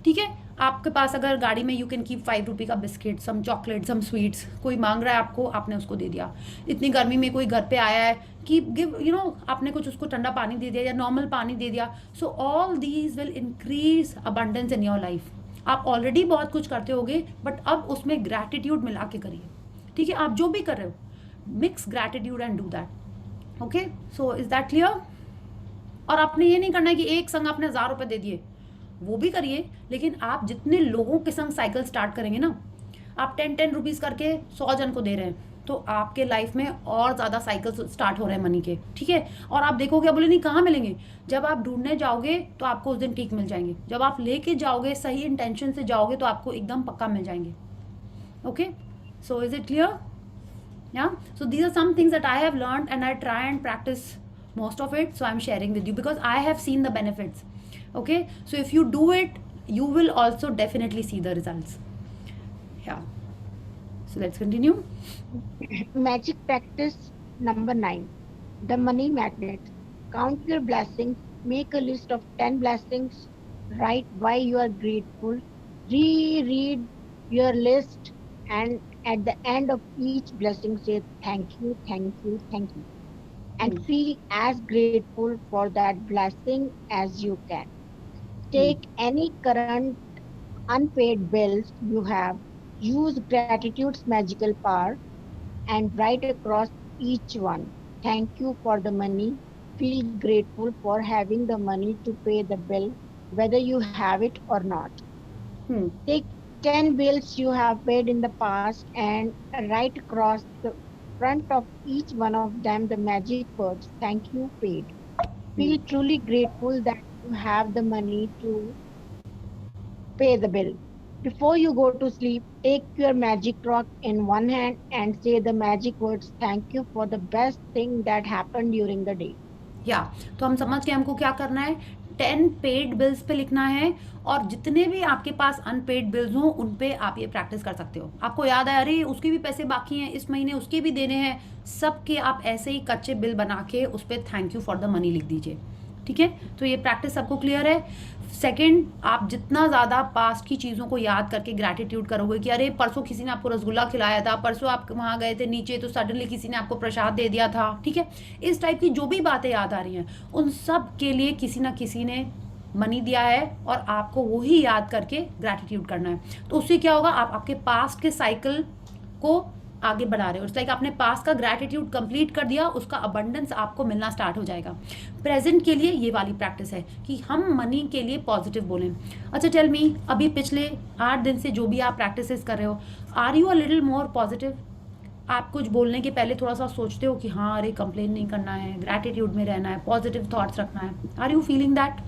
ठीक है। आपके पास अगर गाड़ी में यू कैन कीप 5 रुपये का biscuit, some chocolate, some sweets, कोई मांग रहा है आपको, आपने उसको दे दिया। इतनी गर्मी में कोई घर पे आया है कि गिव आपने कुछ उसको ठंडा पानी दे दिया या नॉर्मल पानी दे दिया। So all these will increase abundance in your life. आप ऑलरेडी बहुत कुछ करते होगे बट अब उसमें ग्रैटिट्यूड मिला के करिए, ठीक है। आप जो भी कर रहे हो mix gratitude and do that, okay. So is that clear. और आपने ये नहीं करना है कि एक संग आपने 1000 रुपये दे दिए, वो भी करिए, लेकिन आप जितने लोगों के संग साइकिल स्टार्ट करेंगे ना, आप 10 रुपीज़ करके 100 जन को दे रहे हैं तो आपके लाइफ में और ज़्यादा साइकिल स्टार्ट हो रहे हैं मनी के, ठीक है। और आप देखोगे, बोले नहीं कहाँ मिलेंगे, जब आप ढूंढने जाओगे तो आपको उस दिन ठीक मिल जाएंगे, जब आप लेके जाओगे सही इंटेंशन से जाओगे तो आपको एकदम पक्का मिल जाएंगे, okay. So is it clear, yeah. So these are some things that I have learned and I try and practice most of it, so I'm sharing with you because I have seen the benefits, okay. So if you do it you will also definitely see the results, yeah. So let's continue. Magic practice number 9, the money magnet. Count your blessings, make a list of 10 blessings, write why you are grateful, reread your list, and at the end of each blessing say thank you, thank you, thank you, and feel as grateful for that blessing as you can. Take any current unpaid bills you have, Use gratitude's magical power and write across each one. Thank you for the money. Feel grateful for having the money to pay the bill, whether you have it or not. Hmm. Take 10 bills you have paid in the past and write across the front of each one of them the magic words, thank you, paid. Hmm. Feel truly grateful that you have the money to pay the bill. Before you go to sleep, take your magic rock in one hand and say the magic words, thank you for the best thing that happened during the day. या तो हम समझ के हमको क्या करना है, 10 पेड बिल्स पे लिखना है, और जितने भी आपके पास अनपेड बिल्स हों उन पे आप ये प्रैक्टिस कर सकते हो। आपको याद है अरे उसके भी पैसे बाकी हैं, इस महीने उसके भी देने हैं, सबके आप ऐसे ही कच्चे बिल बना के उस पर thank you for the money लिख दीजिए। ठीक है, तो ये प्रैक्टिस सबको क्लियर है। सेकंड, आप जितना ज़्यादा पास्ट की चीज़ों को याद करके ग्रैटिट्यूड करोगे कि अरे परसों किसी ने आपको रसगुल्ला खिलाया था, परसों आप वहाँ गए थे नीचे तो सडनली किसी ने आपको प्रसाद दे दिया था, ठीक है, इस टाइप की जो भी बातें याद आ रही हैं उन सब के लिए किसी ना किसी ने मनी दिया है और आपको वही याद करके ग्रैटिट्यूड करना है। तो उससे क्या होगा, आप आपके पास्ट के साइकिल को आगे बढ़ा रहे हो। इट्स लाइक आपने पास्ट का ग्रैटिट्यूड कंप्लीट कर दिया, उसका अबंडेंस आपको मिलना स्टार्ट हो जाएगा। प्रेजेंट के लिए ये वाली प्रैक्टिस है कि हम मनी के लिए पॉजिटिव बोलें। अच्छा टेल मी, अभी पिछले 8 दिन से जो भी आप प्रैक्टिसेस कर रहे हो, are you a little more positive? आप कुछ बोलने के पहले थोड़ा सा सोचते हो कि हाँ अरे कंप्लेन नहीं करना है, ग्रैटिट्यूड में रहना है, पॉजिटिव थॉट्स रखना है? Are you feeling that?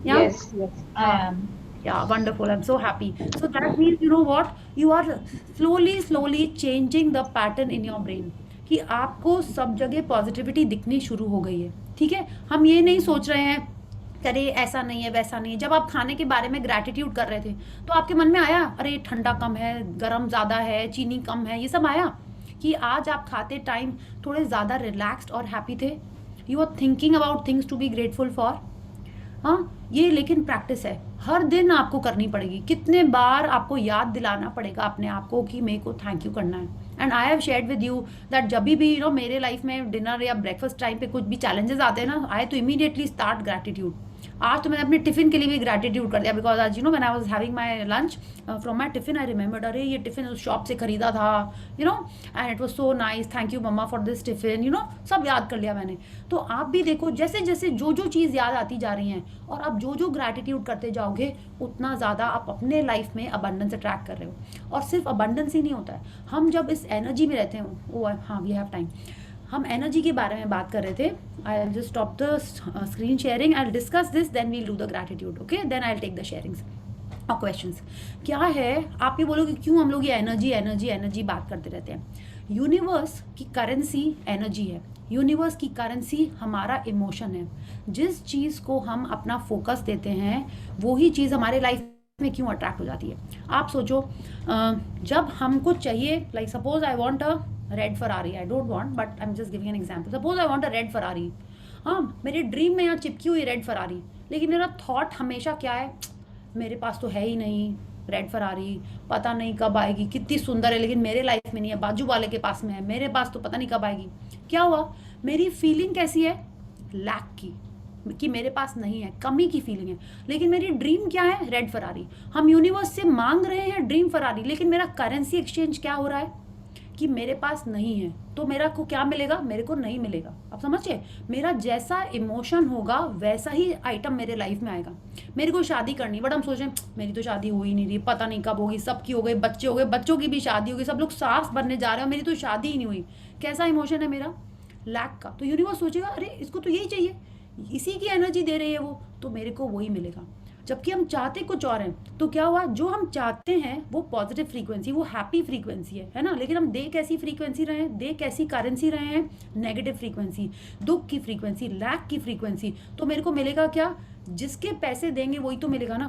Yes, yes, I am. Yeah, wonderful. I'm so happy. So that means you know what? You are slowly changing the pattern in your brain कि आपको सब जगह पॉजिटिविटी दिखनी शुरू हो गई है। ठीक है, हम ये नहीं सोच रहे हैं कि अरे ऐसा नहीं है वैसा नहीं है। जब आप खाने के बारे में ग्रैटिट्यूड कर रहे थे तो आपके मन में आया अरे ठंडा कम है, गरम ज़्यादा है, चीनी कम है, ये सब आया कि आज आप खाते टाइम थोड़े ज़्यादा रिलैक्स्ड और हैप्पी थे? You are thinking about things to be grateful for. हाँ, ये लेकिन प्रैक्टिस है, हर दिन आपको करनी पड़ेगी। कितने बार आपको याद दिलाना पड़ेगा अपने आप को कि मेरे को थैंक यू करना है। And I have shared with you that जब भी मेरे लाइफ में डिनर या ब्रेकफास्ट टाइम पे कुछ भी चैलेंजेस आते हैं ना, आई तो इमीडिएटली स्टार्ट ग्रैटिट्यूड। आज तो मैंने अपने टिफिन के लिए भी ग्रैटिट्यूड कर दिया, बिकॉज आज when I was having my lunch from my tiffin I remembered अरे ये टिफिन उस शॉप से खरीदा था, and it was so nice, thank you mamma for this tiffin, सब याद कर लिया मैंने। तो आप भी देखो जैसे जैसे जो चीज़ याद आती जा रही हैं और आप जो ग्रैटिट्यूड करते जाओगे उतना ज़्यादा आप अपने लाइफ में अबंडेंस अट्रैक्ट कर रहे हो। और सिर्फ अबंडेंस ही नहीं होता है, हम जब इस एनर्जी में रहते हैं, ओ हाँ वी हैव टाइम, हम एनर्जी के बारे में बात कर रहे थे। I will just stop the screen sharing, I will discuss this, then we'll do the gratitude, okay, then I will take the sharings और क्वेश्चंस। क्या है, आप ये बोलोगे क्यों हम लोग ये एनर्जी बात करते रहते हैं? यूनिवर्स की करेंसी एनर्जी है, यूनिवर्स की करेंसी हमारा इमोशन है। जिस चीज़ को हम अपना फोकस देते हैं वही चीज़ हमारे लाइफ में क्यों अट्रैक्ट हो जाती है। आप सोचो, जब हमको चाहिए, like suppose I want a red Ferrari, I don't want but I am just giving an example, suppose I want a red Ferrari. हाँ, मेरे ड्रीम में यहाँ चिपकी हुई रेड फरारी, लेकिन मेरा थॉट हमेशा क्या है, मेरे पास तो है ही नहीं रेड फरारी, पता नहीं कब आएगी, कितनी सुंदर है लेकिन मेरे लाइफ में नहीं है, बाजू वाले के पास में है, मेरे पास तो पता नहीं कब आएगी। क्या हुआ, मेरी फीलिंग कैसी है, लैक की, कि मेरे पास नहीं है, कमी की फीलिंग है। लेकिन मेरी ड्रीम क्या है, रेड फरारी। हम यूनिवर्स से मांग रहे हैं ड्रीम फरारी, लेकिन मेरा करेंसी एक्सचेंज क्या हो रहा है कि मेरे पास नहीं है, तो मेरा को क्या मिलेगा, मेरे को नहीं मिलेगा। आप समझिए, मेरा जैसा इमोशन होगा वैसा ही आइटम मेरे लाइफ में आएगा। मेरे को शादी करनी, बट हम सोचें मेरी तो शादी हो ही नहीं रही, पता नहीं कब होगी, सबकी हो गई, बच्चे हो गए, बच्चों की भी शादी होगी, सब लोग सास बनने जा रहे हैं, मेरी तो शादी ही नहीं हुई। कैसा इमोशन है मेरा, लैक का। तो यूनिवर्स सोचेगा अरे इसको तो यही चाहिए, इसी की एनर्जी दे रही है वो, तो मेरे को वही मिलेगा। जबकि हम चाहते कुछ और हैं। तो क्या हुआ, जो हम चाहते हैं वो पॉजिटिव फ्रीक्वेंसी, वो हैप्पी फ्रीक्वेंसी है ना, लेकिन हम दे कैसी फ्रीक्वेंसी रहे हैं, दे कैसी करेंसी रहे हैं, नेगेटिव फ्रीक्वेंसी, दुख की फ्रीक्वेंसी, लैक की फ्रीक्वेंसी। तो मेरे को मिलेगा क्या, जिसके पैसे देंगे वही तो मिलेगा ना।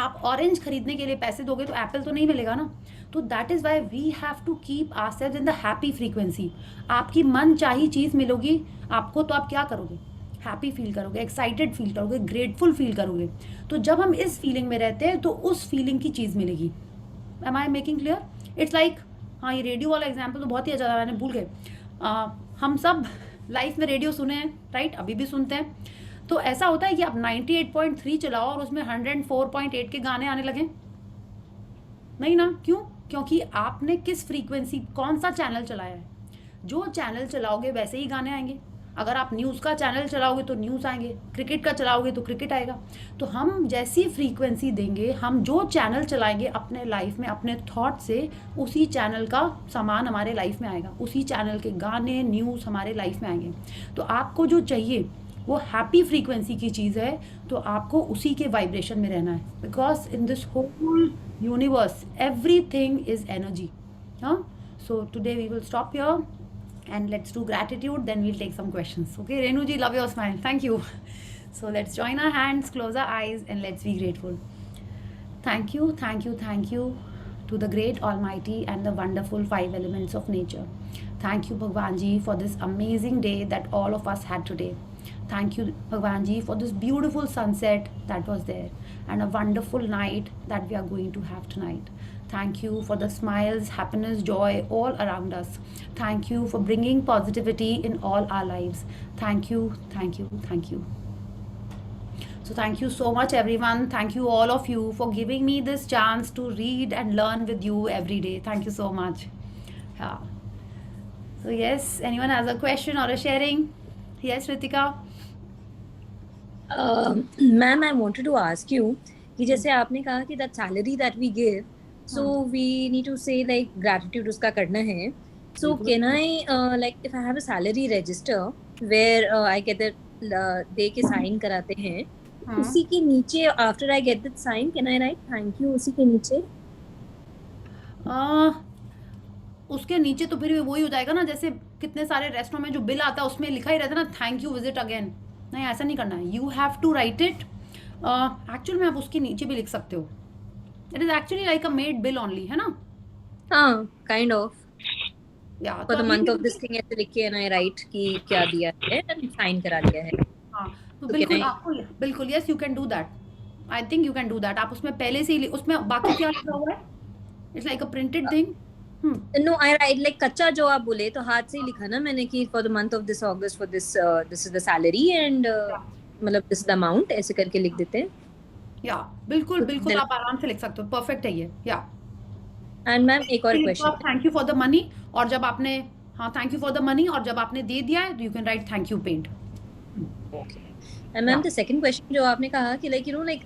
आप ऑरेंज खरीदने के लिए पैसे दोगे तो एप्पल तो नहीं मिलेगा ना। तो that is why we have to keep ourselves in the happy frequency. आपकी मन चाही चीज़ मिलेगी आपको, तो आप क्या करोगे, हैप्पी फील करोगे, एक्साइटेड फील करोगे, ग्रेटफुल फील करोगे। तो जब हम इस फीलिंग में रहते हैं तो उस फीलिंग की चीज़ मिलेगी। Am I making clear? It's like, हाँ ये रेडियो वाला एग्जाम्पल तो बहुत ही अच्छा था, मैंने भूल गए। हम सब लाइफ में रेडियो सुने हैं, राइट, अभी भी सुनते हैं। तो ऐसा होता है कि आप 98.3 चलाओ और उसमें 104.8 के गाने आने लगे, नहीं ना, क्यों? क्योंकि आपने किस फ्रीक्वेंसी, कौन सा चैनल चलाया है। जो चैनल चलाओगे वैसे ही गाने आएंगे। अगर आप न्यूज़ का चैनल चलाओगे तो न्यूज़ आएंगे, क्रिकेट का चलाओगे तो क्रिकेट आएगा। तो हम जैसी फ्रीक्वेंसी देंगे, हम जो चैनल चलाएंगे अपने लाइफ में अपने थॉट से, उसी चैनल का सामान हमारे लाइफ में आएगा, उसी चैनल के गाने न्यूज़ हमारे लाइफ में आएंगे। तो आपको जो चाहिए वो हैप्पी फ्रीक्वेंसी की चीज़ है, तो आपको उसी के वाइब्रेशन में रहना है। Because in this whole universe everything is energy. हाँ, so today we will stop here and let's do gratitude, then we'll take some questions. Okay, Renu ji, love your smile, thank you. So let's join our hands, close our eyes, and let's be grateful. Thank you, thank you, thank you to the great almighty and the wonderful 5 elements of nature. Thank you Bhagwan ji for this amazing day that all of us had today. Thank you Bhagwan ji for this beautiful sunset that was there and a wonderful night that we are going to have tonight. Thank you for the smiles, happiness, joy all around us. Thank you for bringing positivity in all our lives. Thank you, thank you, thank you. So thank you so much everyone. Thank you all of you for giving me this chance to read and learn with you every day. Thank you so much. Yeah. So yes, anyone has a question or a sharing? Yes, Ritika. Ma'am, I wanted to ask you कि जैसे आपने कहा कि that salary that we give, so we need to say like gratitude उसका करना है. So can I like if I have a salary register where I get that दे के sign कराते हैं, उसी के नीचे after I get that sign can I write thank you उसी के नीचे? उसके नीचे तो फिर वही हो जाएगा ना, जैसे कितने सारे रेस्टोरेंट में जो बिल आता है उसमें लिखा ही रहता है ना थैंक यू विजिट अगेन। नहीं, ऐसा नहीं करना है। You have to write it. Actual में आप उसके नीचे भी लिख सकते हो। It is actually like a made bill only, है ना? हाँ, काइंड ऑफ। या for the month of this thing ऐसे लिख के ना राइट कि क्या दिया है एंड साइन करा लिया है। हाँ, तो बिल्कुल आपको बिल्कुल yes you can do that. I think you can do that. आप उसमें पहले से ही उसमें बाकी क्या लिखा हुआ है? It's like a printed thing. No, I write like kachcha जो आप बोले तो हाथ से ही लिखा ना मैंने कि for the month of this August for this this is the salary and मतलब दिस द अमाउंट ऐसे करके लिख देते हैं। या बिल्कुल बिल्कुल आप आराम से लिख सकते हो। परफेक्ट है ये। या एंड मैम एक और question, thank you for the money, और जब आपने thank you for the money और जब आपने दे दिया है you can write thank you paid. Okay. And ma'am the second question जो आपने कहा कि like you know like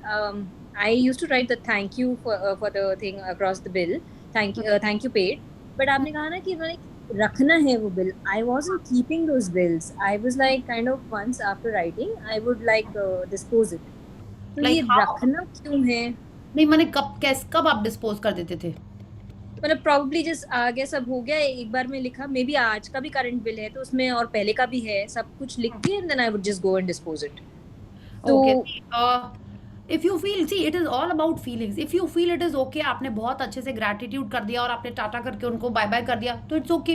I used to write the thank you for the thing across the bill, thank you paid, but आपने कहा ना कि लाइक रखना है वो bill. I wasn't keeping those bills, I was like kind of once after writing I would like dispose it. तो ये रखना क्यों है? नहीं, मैंने कब आप डिस्पोज कर देते थे? मतलब probably just आगे सब हो गया, एक बार में लिखा, मे बी आज का भी करंट बिल है तो उसमें और पहले का भी है, सब कुछ लिख के and then I would just go and dispose it. तो if you feel, see it is all about feelings. If you feel it is okay, आपने बहुत अच्छे से gratitude कर दिया और आपने टाटा करके उनको बाय बाय कर दिया तो इट्स ओके,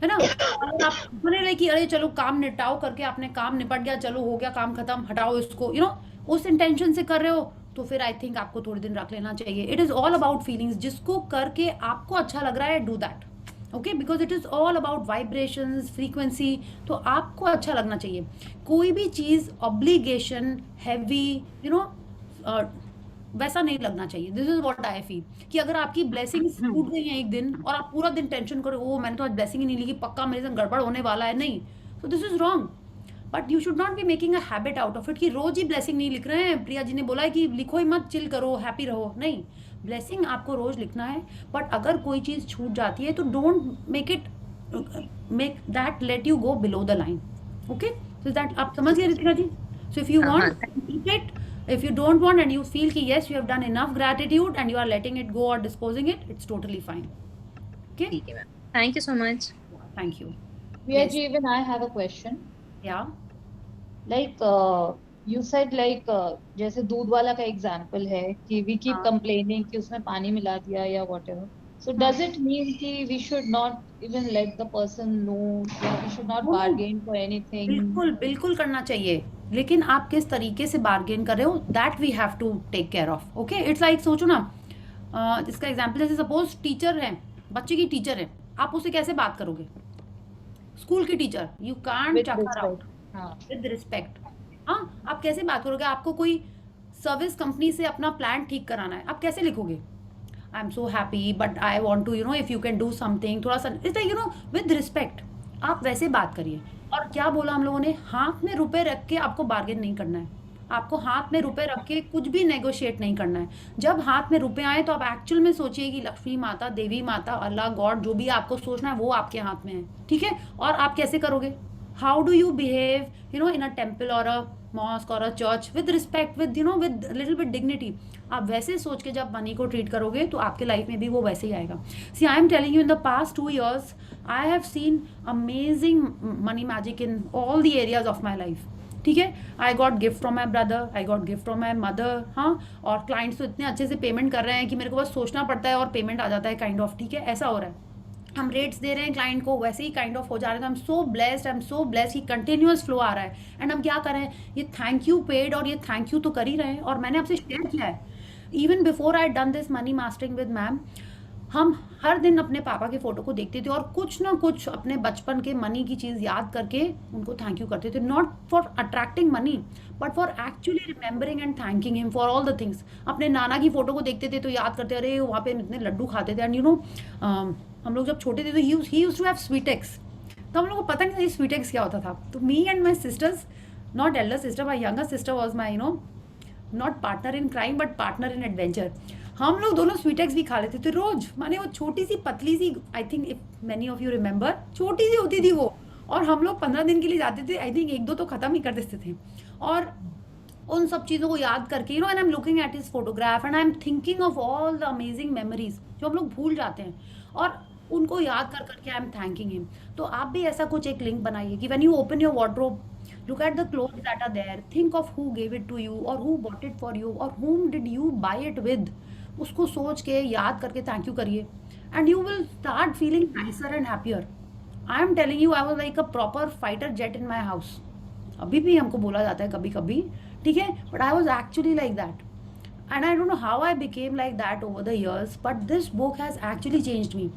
है ना? और आप बोले कि अरे चलो काम निपटाओ करके आपने काम निपट गया, चलो हो गया काम खत्म, हटाओ इसको, यू नो, उस इंटेंशन से कर रहे हो तो फिर आई थिंक आपको थोड़े दिन रख लेना चाहिए। It is all about feelings. जिसको करके आपको अच्छा लग रहा है do that, okay, because it is all about vibrations, frequency. तो आपको अच्छा लगना चाहिए। कोई भी चीज़ ऑब्लिगेशन, हैवी, यू नो, वैसा नहीं लगना चाहिए। This is what I feel कि अगर आपकी ब्लेसिंग्स टूट गई हैं एक दिन और आप पूरा दिन टेंशन करो, ओ मैंने तो आज ब्लेसिंग ही नहीं ली कि पक्का मेरे संग गड़बड़ होने वाला है, नहीं, तो this is wrong. But you should not be making a habit out of it कि रोज ही ब्लेसिंग नहीं लिख रहे हैं। प्रिया जी ने बोला है कि लिखो ही मत, चिल करो, हैप्पी रहो। नहीं, ब्लेसिंग आपको रोज लिखना है, बट अगर कोई चीज़ छूट जाती है तो don't make that let you go below the line. Okay, so that आप समझ गए Ritika ji? So if you want keep it, if you don't want and you feel कि yes you have done enough gratitude and you are letting it go or disposing it, it's totally fine. Okay, ठीक है ma'am, thank you so much. thank you. Priya ji, even I have a question. Yeah. Like you said like जैसे दूध वाला का एग्जांपल है कि we keep complaining कि उसमें पानी मिला दिया या whatever. So does it mean कि we should not even let the person know या we should not bargain for anything? बिल्कुल बिल्कुल करना चाहिए, लेकिन आप किस तरीके से बार्गेन कर रहे हो that we have to take care of. Okay, it's like सोचो ना, इसका एग्जांपल जैसे सपोज टीचर है, बच्चे की टीचर है, आप उससे कैसे बात करोगे? स्कूल की teacher, you can't chuck her out with respect. हाँ, आप कैसे बात करोगे? आपको कोई सर्विस कंपनी से अपना प्लान ठीक कराना है, आप कैसे लिखोगे? I am so happy but I want to if you can do something, थोड़ा सा इट्स लाइक विद रिस्पेक्ट आप वैसे बात करिए। और क्या बोला हम लोगों ने, हाथ में रुपए रख के आपको बार्गेन नहीं करना है, आपको हाथ में रुपए रख के कुछ भी नेगोशिएट नहीं करना है। जब हाथ में रुपए आए तो आप एक्चुअल में सोचिए कि लक्ष्मी माता, देवी माता, अल्लाह, गॉड, जो भी आपको सोचना है वो आपके हाथ में है, ठीक है। और आप कैसे करोगे, how do you behave in a temple और अ मॉस्क और अ church, with respect, with with little bit dignity. आप वैसे सोच के जब मनी को ट्रीट करोगे तो आपके लाइफ में भी वो वैसे ही आएगा। See I am telling you, in the past 2 years I have seen amazing money magic in all the areas of my life, ठीक है। I got gift from my brother, I got gift from my mother, हाँ। और क्लाइंट्स तो इतने अच्छे से पेमेंट कर रहे हैं कि मेरे को बस सोचना पड़ता है और पेमेंट आ जाता है, काइंड ऑफ, ठीक है। ऐसा हो रहा है, हम रेट्स दे रहे हैं क्लाइंट को, वैसे ही काइंड ऑफ हो जा रहे हैं। आई एम सो ब्लेस्ड कि कंटिन्यूअस फ्लो आ रहा है। एंड हम क्या कर रहे हैं, ये थैंक यू पेड और ये थैंक यू तो कर ही रहे हैं। और मैंने आपसे शेयर किया है, even before I done this money mastering with ma'am, हम हर दिन अपने पापा के फोटो को देखते थे और कुछ ना कुछ अपने बचपन के मनी की चीज़ याद करके उनको थैंक यू करते थे, not for attracting money but for actually remembering and thanking him for all the things. अपने नाना की फोटो को देखते थे तो याद करते, अरे वहाँ पे इतने लड्डू खाते थे। एंड हम लोग जब छोटे थे तो ही यूज्ड टू हैव स्वीटेक्स, तो हम लोग को पता नहीं था ये स्वीटेक्स क्या होता था। तो me and my sisters, not Elder sister, my younger sister was my not partner in crime but partner in adventure. हम लोग दोनों स्वीटेक्स भी खा लेते थे रोज। माने वो छोटी सी पतली सी, I think if many of you remember, छोटी सी होती थी वो, और हम लोग 15 दिन के लिए जाते थे, आई थिंक 1-2 तो खत्म ही कर देते थे। और उन सब चीज़ों को याद करके and I am looking at his photograph and I am thinking of all the amazing memories जो हम लोग भूल जाते हैं, और उनको याद कर करके आई एम थैंकिंग हिम। तो आप भी ऐसा कुछ एक लिंक बनाइए कि when you open your wardrobe, look at the clothes that are there, think of who gave it to you or who bought it for you or whom did you buy it with, उसको सोच के याद करके थैंक यू करिए and you will start feeling nicer and happier. I am telling you, I was like a proper fighter jet in my house. अभी भी हमको बोला जाता है कभी कभी, ठीक है, but I was actually like that and I don't know how I became like that over the years, but this book has actually changed me.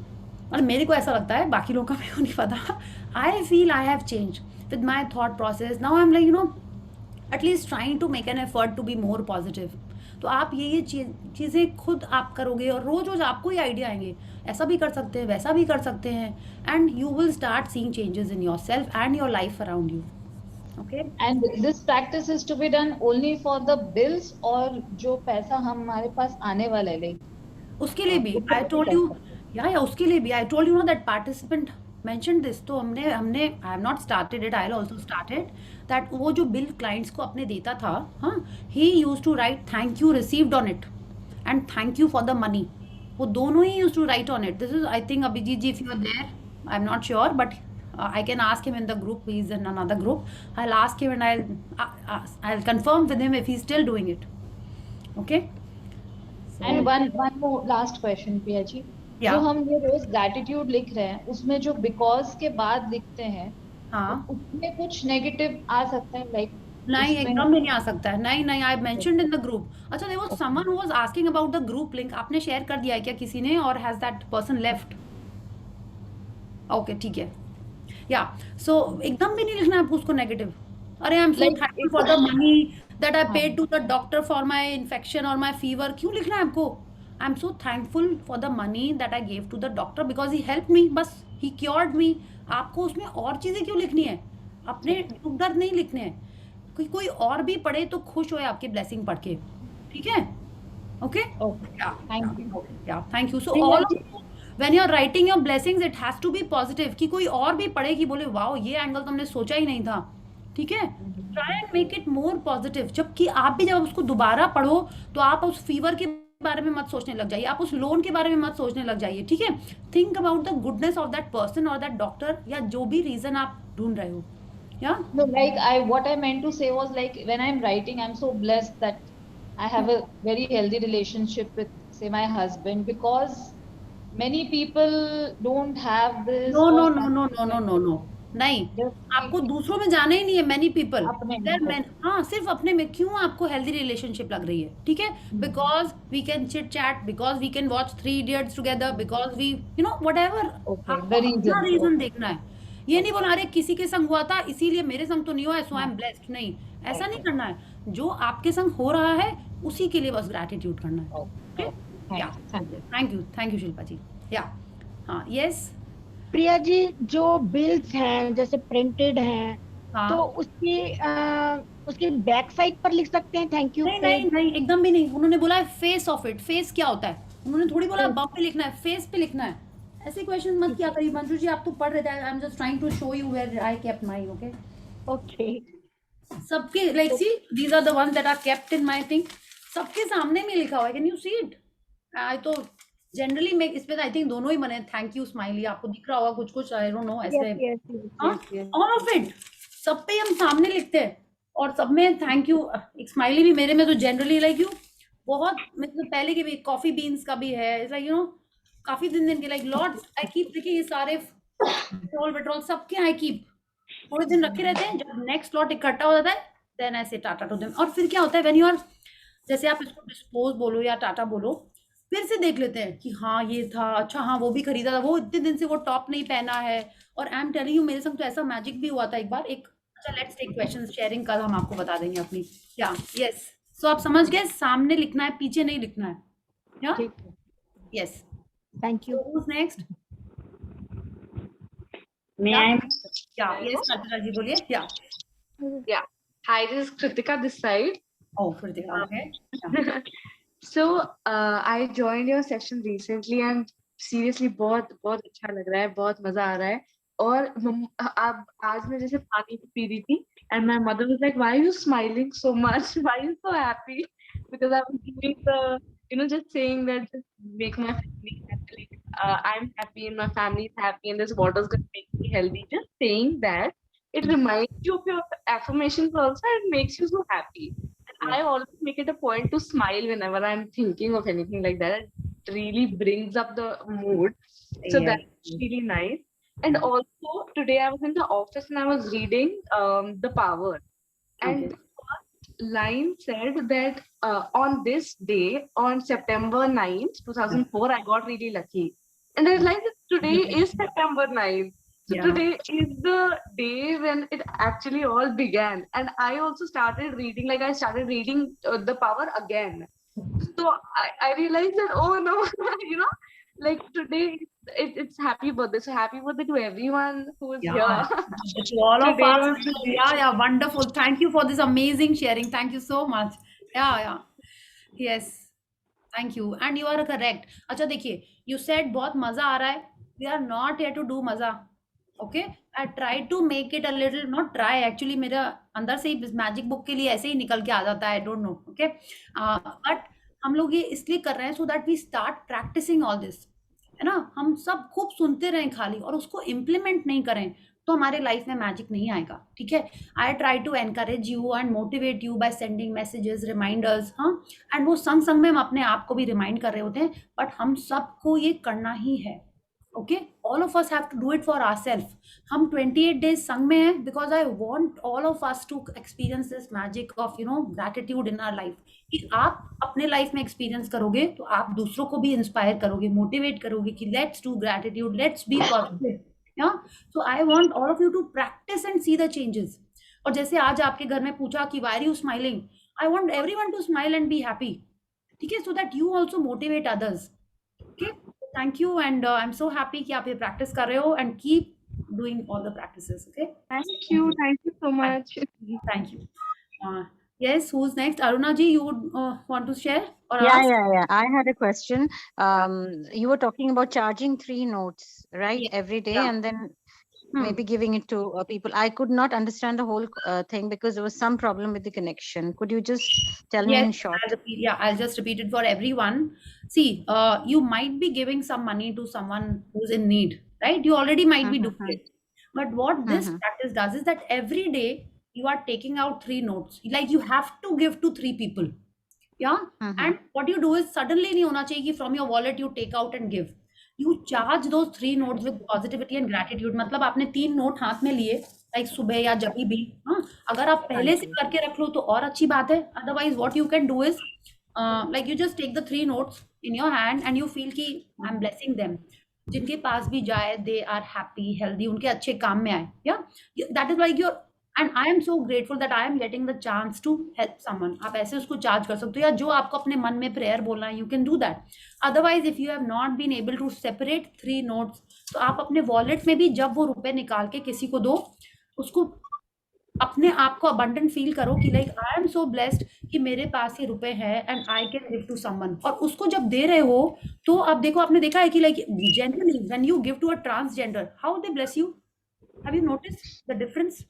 और मेरे को ऐसा लगता है, बाकी लोगों का मेरे को नहीं पता, I feel I have changed with my thought process. Now I'm like at least trying to make an effort to be more positive. तो आप ये चीज़ें खुद आप करोगे और रोज रोज आपको ही आइडिया आएंगे, ऐसा भी कर सकते हैं, वैसा भी कर सकते हैं, and you will start seeing changes in yourself and your life around you. Okay, And this practice is to be done only for the bills, और जो पैसा हमारे पास आने वाला है, like उसके लिए भी आई टोल्ड यू, या उसके लिए भी I told you that participant mentioned this, तो हमने I have not started it, I will also started that. वो जो बिल क्लाइंट्स को अपने देता था, हाँ, he used to write thank you received on it and thank you for the money, वो दोनों ही used to write on it. This is, I think, Abhijeet ji, if you are there, I am not sure but I can ask him in the group. He is in another group. I'll ask him and I'll confirm with him if he's still doing it. Okay. And one more last question, Priya ji. Yeah. जो हम ये रोज ग्रैटिट्यूड लिख रहे हैं, उसमें जो बिकॉज के बाद लिखते हैं, हाँ, उसमें कुछ नेगेटिव आ सकता है, लाइक नहीं, एकदम भी नहीं आ सकता है। नहीं, I mentioned in the group. अच्छा, there was someone who was asking about the group link, आपने शेयर कर दिया है क्या किसी ने, और has that person left? Okay, ठीक है। या सो एकदम भी नहीं लिखना है आपको उसको नेगेटिव। अरे I am so thankful for the money that I paid to the doctor for my infection और माय फीवर, क्यों लिखना है आपको? I am so thankful for the money that I gave to the doctor because he help me, बस ही क्योर्ड मी। आपको उसमें और चीजें क्यों लिखनी है? अपने दुख दर्द नहीं लिखने हैं। कोई और भी पढ़े तो खुश होए आपकी ब्लेसिंग पढ़ के, ठीक है? Okay, thank you. Yeah thank you. So all when you are writing your blessings it has to be positive, कि कोई और भी पढ़े कि बोले वाओ ये एंगल तो हमने सोचा ही नहीं था, ठीक है? Try and make it more positive. जबकि आप भी जब उसको दोबारा पढ़ो तो आप उस फीवर के बारे में मत सोचने लग जाइए, आप उस लोन के बारे में मत सोचने लग जाइए, ठीक है? Think about the goodness of that person और दैट डॉक्टर, या जो भी रीजन आप ढूंढ रहे हो। या No, like what I meant to say was, like, when I'm writing, I'm so blessed that I have a very healthy relationship with, say, my husband, because many people don't have this. No, नहीं, Just आपको दूसरों में जाना ही नहीं है। मैनी पीपल, अपने में। हाँ, सिर्फ अपने में। क्यों आपको हेल्दी रिलेशनशिप लग रही है, ठीक है? Because we can chit chat, because we can watch 3 Idiots together, because we whatever. Okay, the reason. Reason देखना है, ये नहीं बोला अरे किसी के संग हुआ था इसीलिए मेरे संग तो नहीं हुआ है सो आई एम ब्लेस्ड। नहीं, ऐसा नहीं करना है। जो आपके संग हो रहा है उसी के लिए बस ग्रैटिट्यूड करना है। Okay? Thank you. Thank you Shilpa ji. Yeah हाँ, यस. प्रिया जी, जो बिल्स हैं जैसे प्रिंटेड हैं, तो हाँ. उसकी बैक साइड पर लिख सकते हैं थैंक यू नहीं नहीं पेड। नहीं, एकदम भी नहीं. उन्होंने बोला है फेस ऑफ इट. फेस क्या होता है? उन्होंने थोड़ी बोला फेस। बम पे लिखना है, फेस पे लिखना है. ऐसे क्वेश्चन मत किया करिए मंजू जी. आप तो पढ़ रहे थे. I am just trying to show you where I kept my. Okay, okay. सबके like see these are the ones that are kept in my thing. सबके सामने में लिखा हुआ है. Can you see it? I तो जनरली मैं इस पे आई थिंक दोनों ही बने. थैंक यू स्माइली आपको दिख रहा होगा कुछ कुछ. आई डोंट नो यस ऐसे. यस हाँ, yes yes. All of it. सब पे हम सामने लिखते हैं और सब में थैंक यू. एक स्माइली भी मेरे में तो जनरली लाइक यू बहुत मतलब पहले के भी कॉफी बीन्स का भी है. इट्स लाइक यू नो काफी दिन दिन के लाइक लॉट्स आई कीप. देखिए ये सारे पेट्रोल पेट्रोल सबके आई कीप थोड़े दिन रखे रहते हैं. जब नेक्स्ट लॉट इकट्ठा हो जाता है देन ऐसे टाटा टू देम. और फिर क्या होता है व्हेन यू आर जैसे आप इसको डिस्पोज बोलो या टाटा बोलो, फिर से देख लेते हैं कि हाँ ये था. अच्छा हाँ वो भी खरीदा था. वो इतने दिन से वो टॉप नहीं पहना है. और आई एम टेलिंग यू मेरे संग तो ऐसा मैजिक भी हुआ था एक बार. एक अच्छा लेट्स टेक क्वेश्चन शेयरिंग कल हम आपको बता देंगे अपनी. या यस. सो आप समझ गए सामने लिखना है पीछे नहीं लिखना है. या ठीक, yes. Thank you. Who's next? May Yeah. I? या यस कातिला जी बोलिए. या Yeah. Hi, this is Kritika this side. ओ फिर देखा. Okay. So, I joined your session recently and seriously बहुत बहुत अच्छा लग रहा है, बहुत मजा आ रहा है. और अब आज मैं जैसे पानी पी रही थी and my mother was like, why are you smiling so much? Why are you so happy? Because I was doing the, just saying that just make my family happy. I'm happy and my family is happy and this water is going to make me healthy. Just saying that, it reminds you of your affirmations also and makes you so happy. And I always make it a point to smile whenever I'm thinking of anything like that. It really brings up the mood. So Yes. that's really nice. And also today I was in the office and I was reading The Power. And Okay. the first line said that on this day, on September 9th, 2004, I got really lucky. And I realized that today is September 9th. So Yeah. today is the day when it actually all began. And I also started reading, I started reading The Power again. So I realized that, oh no, today it's happy birthday. So happy birthday to everyone who is Yeah. here. To all of Today us. was the day. Yeah, wonderful. Thank you for this amazing sharing. Thank you so much. Yeah. Yes. Thank you. And you are correct. अच्छा देखिए, you said बहुत मजा आ रहा है. We are not here to do मजा. Okay? I try to make it a little, not try, actually मेरा अंदर से ही मैजिक बुक के लिए ऐसे ही निकल के आ जाता है. I don't know. Okay? But हम लोग ये इसलिए कर रहे हैं so that we start practicing all this. है ना? हम सब खूब सुनते रहें खाली और उसको इम्प्लीमेंट नहीं करें तो हमारे लाइफ में मैजिक नहीं आएगा. ठीक है? I try to encourage you and motivate you by sending messages, reminders. हाँ, एंड वो संग संग में हम अपने आप को भी रिमाइंड कर रहे होते हैं. बट हम सबको ये करना ही है. Okay, all of us have to do it for ourself. हम 28 डेज संग में हैं because I want all of us to experience this magic of gratitude in our life. कि आप अपने लाइफ में एक्सपीरियंस करोगे तो आप दूसरों को भी इंस्पायर करोगे, मोटिवेट करोगे कि let's do gratitude, let's be positive. Yeah so I want all of you to practice and see the changes. और जैसे आज आपके घर में पूछा कि why are you smiling, I want everyone to smile and be happy. ठीक है? So that you also motivate others. Okay, thank you and I am so happy कि आप ये प्रैक्टिस कर रहे हो and keep doing all the practices. Okay, Thank you so much. thank you. Yes, who's next? Aruna ji, you would want to share or Yeah, ask? yeah. I had a question. You were talking about charging 3 notes, right? Yes. Every day, Yeah. and then maybe giving it to people. I could not understand the whole thing because there was some problem with the connection. Could you just tell me in Yes, short? I'll just repeat it for everyone. See, you might be giving some money to someone who's in need, right? You already might be doing it. But what this practice does is that every day you are taking out 3 notes. Like you have to give to 3 people. Yeah? And what you do is suddenly नहीं होना चाहिए कि from your wallet you take out and give. You charge those 3 notes with positivity and gratitude. मतलब आपने 3 नोट हाथ में लिए, like सुबह या जब भी. हाँ, अगर आप पहले से करके रख लो तो और अच्छी बात है. Otherwise what you can do is like you just take the 3 notes in your hand and you feel कि I'm blessing them. जिनके पास भी जाए they are happy, healthy, उनके अच्छे काम में आए. Yeah, that is like your and I am so grateful that I am getting the chance to help someone. आप ऐसे उसको चार्ज कर सकते हो, या जो आपको अपने मन में प्रेयर बोलना है, you can do that. Otherwise if you have not been able to separate 3 notes, तो आप अपने वॉलेट में भी जब वो रुपए निकाल के किसी को दो, उसको अपने आप को अबंडेंट फील करो कि like I am so blessed कि मेरे पास ये रुपए है and I can give to someone. और उसको जब दे रहे हो तो आप देखो, आपने देखा है कि like generally when you give to a transgender, how they bless you, have you notice the difference?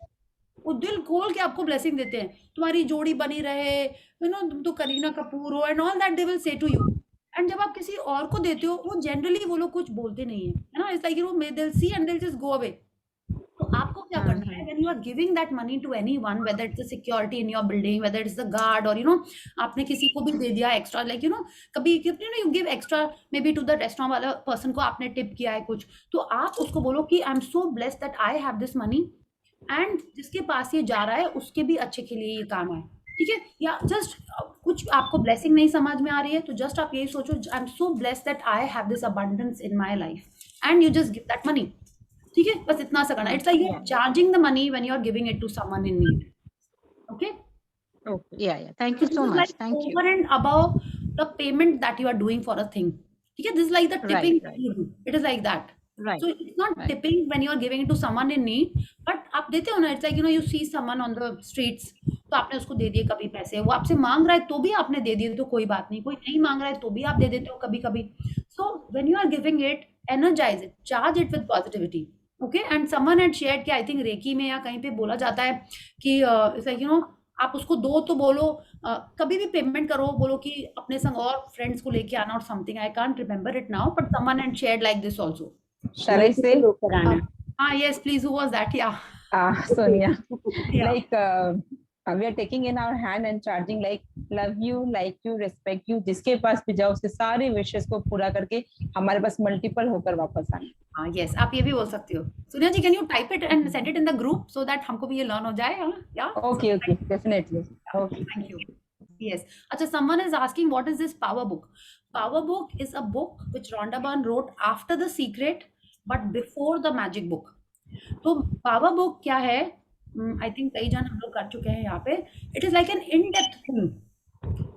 वो दिल खोल के आपको ब्लेसिंग देते हैं, तुम्हारी जोड़ी बनी रहे, यू नो, तुम तो करीना कपूर हो and all that they will say to you. And जब आप किसी और को देते हो, वो जनरली वो लोग कुछ बोलते नहीं है ना, it's like you know they will see and they will just go away. तो आपको क्या करना है, when you are giving that money to anyone, whether it's the security in your building, whether it's the guard, और यू नो आपने किसी को भी दे दिया एक्स्ट्रा, लाइक यू नो कभी you know you give extra maybe to the restaurant वाला पर्सन को आपने टिप किया है कुछ, तो आप उसको बोलो कि आई am so blessed that I have this money, and जिसके पास ये जा रहा है उसके भी अच्छे के लिए ये काम है, ठीक है? या जस्ट कुछ आपको ब्लेसिंग नहीं समझ में आ रही है, तो जस्ट आप यही सोचो, I am so blessed that I have this abundance in my life, and you just give that money, ठीक है? बस इतना सा करना। It's like charging the money when you are giving it to someone in need. Okay, Yeah. Thank you so much. Thank you. over and above the payment that you are doing for a thing, ठीक है? This is like the tipping that you do. It is like that. Right. So it's not Right. tipping when you are giving it to someone in need, but आप देते हो ना, it's like you know you see someone on the streets, तो आपने उसको दे दिए कभी पैसे, वो आपसे मांग रहा है तो भी आपने दे दिए तो कोई बात नहीं, कोई नहीं मांग रहा है तो भी आप दे देते हो कभी कभी। So when you are giving it, energize it, charge it with positivity. Okay, and someone had shared कि I think रेकी में या कहीं पे बोला जाता है कि it's like you know आप उसको दो तो बोलो कभी भी पेमेंट करो, बोलो कि अपने संग और फ्रेंड्स को लेके आना और something, I can't remember it now, but someone had shared like this also. Shall I say? हाँ, yes, please, who was that? Yeah. Sonia. Yeah. Like we are taking in our hand and charging like love you, like you, respect you. जिसके पास भी जाओ उसके सारे विशेष को पूरा करके हमारे पास मल्टीपल होकर वापस आए। हाँ, yes, आप ये भी बोल सकते हो। सोनिया जी, can you type it and send it in the group so that हमको भी ये learn हो जाए, हाँ? Yeah. Okay, okay, definitely. Okay. Thank you. Yes. अच्छा, someone is asking what is this power book? Power book is a book which Rhonda Byrne wrote after The Secret, but before the magic book. तो पावर बुक क्या है, आई थिंक कई जन हम लोग कर चुके हैं यहाँ पे। It is like an in depth thing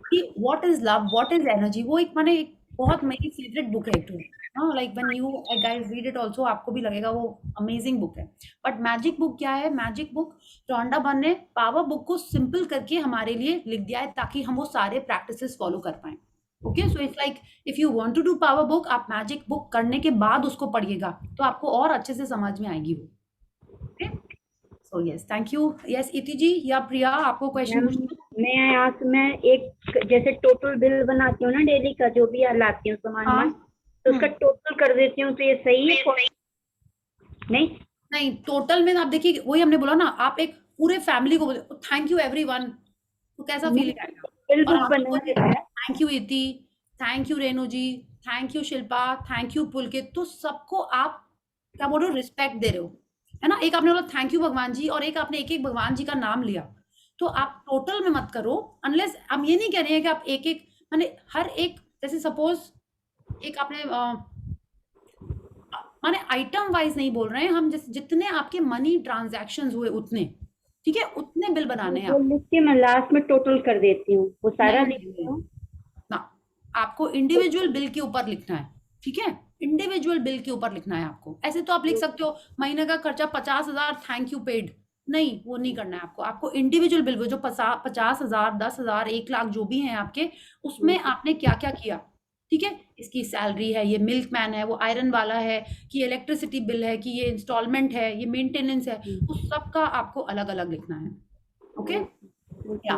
कि what is love, what is energy. वो एक माने एक बहुत मेरी फेवरेट बुक है टू, हाँ, like when you guys read it also आपको भी लगेगा वो अमेजिंग बुक है। बट मैजिक बुक क्या है? मैजिक बुक रॉन्डा बर्न ने पावर बुक को सिंपल करके हमारे लिए लिख दिया है ताकि हम वो सारे प्रैक्टिसेस फॉलो कर पाए। Okay, so it's like if you want to do power book, आप मैजिक बुक करने के बाद उसको पढ़िएगा तो आपको और अच्छे से समझ में आएगी वो। Okay, so yes, thank you. Yes, इति जी या प्रिया, आपको क्वेश्चन पूछना? मैं आज मैं एक जैसे टोटल बिल बनाती हूँ ना डेली का, जो भी लाती हूँ सामान, हाँ, तो उसका टोटल कर देती हूँ, तो ये सही है? नहीं नहीं, टोटल में आप देखिए, वही हमने बोला ना, आप एक पूरे फैमिली को बोले थैंक यू एवरीवन, तो कैसा फीलिंग आएगा? बिल और बुक आपको बना बोले, thank you Iti, thank you Renu ji, thank you Shilpa, thank you Pulkit, तो सबको आप क्या बोल रहे हो, रिस्पेक्ट दे रहे हो, है ना? एक आपने बोला थैंक यू भगवान जी, और एक आपने एक एक भगवान जी का नाम लिया, तो आप टोटल में मत करो। अनलेस हम ये नहीं कह रहे हैं कि आप एक एक माने हर एक, जैसे सपोज एक आपने माने आइटम वाइज नहीं बोल रहे हैं हम, जैसे जितने आपके मनी ट्रांजैक्शंस हुए उतने, ठीक है, उतने बिल बनाने हैं वो लिख के मैं लास्ट में टोटल कर देती हूँ, वो सारा नहीं, लिखती हूँ ना, आपको इंडिविजुअल बिल के ऊपर लिखना है, ठीक है? इंडिविजुअल बिल के ऊपर लिखना है आपको। ऐसे तो आप लिख सकते हो महीने का खर्चा 50,000 थैंक यू पेड, नहीं, वो नहीं करना है आपको। आपको इंडिविजुअल बिल, वो जो 50,000 10,000 1 लाख जो भी हैं आपके, उसमें आपने क्या क्या किया, ठीक है? इसकी सैलरी है, ये मिल्कमैन है, वो आयरन वाला है, कि इलेक्ट्रिसिटी बिल है, कि ये इंस्टॉलमेंट है, ये मेंटेनेंस है, उस सब का आपको अलग अलग लिखना है। Okay, yeah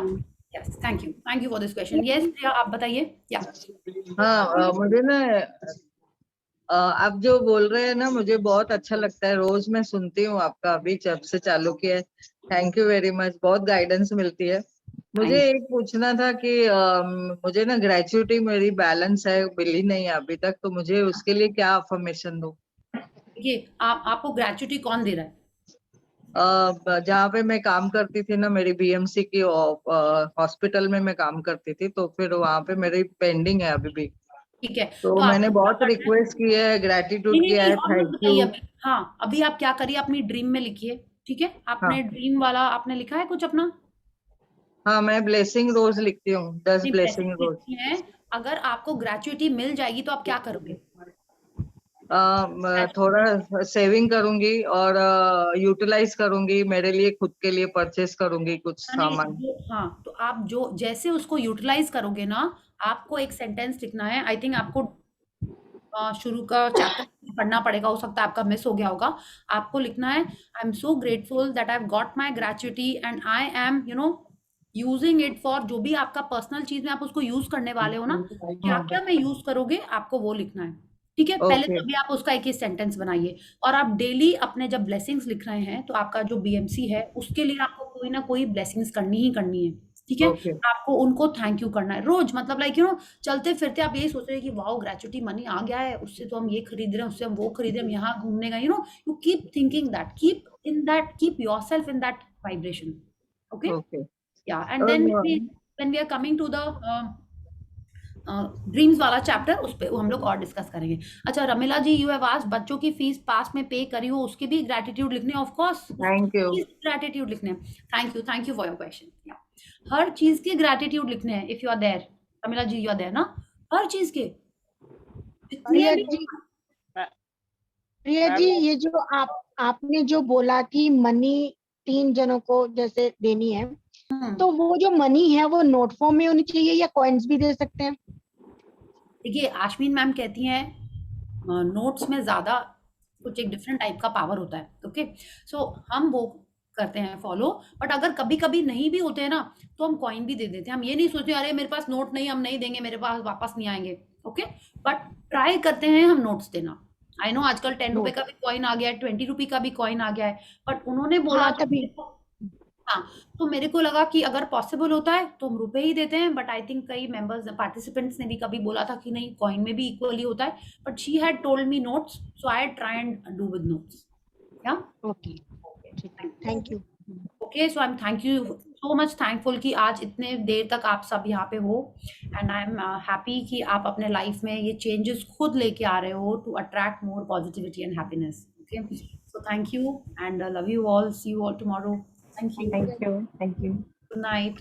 yes, thank you for this question. Yes Priya, आप बताइए। या हाँ, मुझे ना आप जो बोल रहे हैं ना, मुझे बहुत अच्छा लगता है, रोज मैं सुनती हूँ आपका, अभी जब से चालू किया है। थैंक यू वेरी मच, बहुत गाइडेंस मिलती है। मुझे एक पूछना था कि मुझे ना ग्रेचुइटी मेरी बैलेंस है, मिली नहीं है अभी तक, तो मुझे उसके लिए क्या अफर्मेशन दूं? ये आपको ग्रेचुइटी कौन दे रहा है? जहाँ पे मैं काम करती थी ना, मेरी बीएमसी की हॉस्पिटल में मैं काम करती थी, तो फिर वहाँ पे मेरी पेंडिंग है अभी भी। ठीक है, तो मैंने बहुत रिक्वेस्ट की है, ग्रेटिट्यूड किया है, थैंक यू। हाँ, अभी आप क्या करिए, अपनी ड्रीम में लिखिए, ठीक है, आपने ड्रीम वाला आपने लिखा है कुछ अपना? हाँ, मैं ब्लेसिंग रोज लिखती हूँ, 10 नहीं, ब्लेसिंग blessing रोज। लिखनी है। अगर आपको ग्रेचुइटी मिल जाएगी तो आप क्या करोगे? थोड़ा सेविंग करूंगी और यूटिलाइज करूंगी, मेरे लिए खुद के लिए परचेस करूंगी कुछ सामान। हाँ, तो आप जो जैसे उसको यूटिलाइज करोगे ना, आपको एक सेंटेंस लिखना है। आई थिंक आपको शुरू का चैप्टर पढ़ना पड़ेगा, हो सकता है आपका मिस हो गया होगा। आपको लिखना है, आई am so grateful that I have got my gratuity and I am using it for, जो भी आपका पर्सनल चीज में आप उसको यूज करने वाले हो ना, क्या क्या मैं यूज करोगे, आपको वो लिखना है। ठीक है, पहले तो अभी आप उसका एक सेंटेंस बनाइए, और आप डेली अपने जब ब्लेसिंग्स लिख रहे हैं तो आपका जो बीएमसी है उसके लिए आपको कोई ना कोई ब्लेसिंग्स करनी ही करनी है। ठीक है, आपको उनको थैंक यू करना है रोज, मतलब लाइक चलते फिरते आप यही सोच रहे हैं कि वाओ ग्रेचुइटी मनी आ गया है, उससे तो हम ये खरीद रहे हैं, उससे हम वो खरीद रहे हैं, हम यहाँ घूमने गए, you keep thinking that, keep yourself in that vibration. Okay, yeah and then when we are coming to the dreams वाला चैप्टर, उस पे हम लोग और डिस्कस करेंगे। अच्छा Ramila ji, you have asked बच्चों की फीस पास में पे करी हो उसके भी ग्रेटिट्यूड लिखने, of course thank you, gratitude लिखने। Thank you for your question. हर चीज के ग्रेटिट्यूड लिखने हैं, if you are there. Ramila ji, you are there ना? हर चीज के। प्रिया जी, ये जो आपने जो बोला कि मनी 3 जनों को जैसे देनी है, तो वो जो मनी है वो नोट फॉर्म में होनी चाहिए या कॉइन्स भी दे सकते हैं? देखिए, आश्मीन मैम कहती हैं नोट्स में ज्यादा कुछ एक डिफरेंट टाइप का पावर होता है। ओके, सो हम वो करते हैं फॉलो, बट अगर कभी कभी नहीं भी होते हैं ना, तो हम कॉइन भी दे देते हैं। हम ये नहीं सोचते अरे मेरे पास नोट नहीं, हम नहीं देंगे, मेरे पास वापस नहीं आएंगे। ओके, बट ट्राई करते हैं हम नोट्स देना। आई नो आजकल 10 रुपए का भी कॉइन आ गया है, 20 रुपए का भी कॉइन आ गया है, बट उन्होंने बोला तभी हाँ, तो मेरे को लगा कि अगर पॉसिबल होता है तो हम रुपए ही देते हैं, बट आई थिंक कई मेंबर्स पार्टिसिपेंट्स ने भी कभी बोला था कि नहीं कॉइन में भी इक्वली होता है, but she had told me notes, so I try and do with notes. Yeah okay, thank you. Okay, so I am thank you so much thankful कि आज इतने देर तक आप सब यहाँ पे हो, एंड आई एम हैप्पी कि आप अपने लाइफ में ये चेंजेस खुद लेके आ रहे हो to attract more positivity and happiness. Okay, so thank you and love you all, see you all tomorrow. Thank you. Thank you. Good night.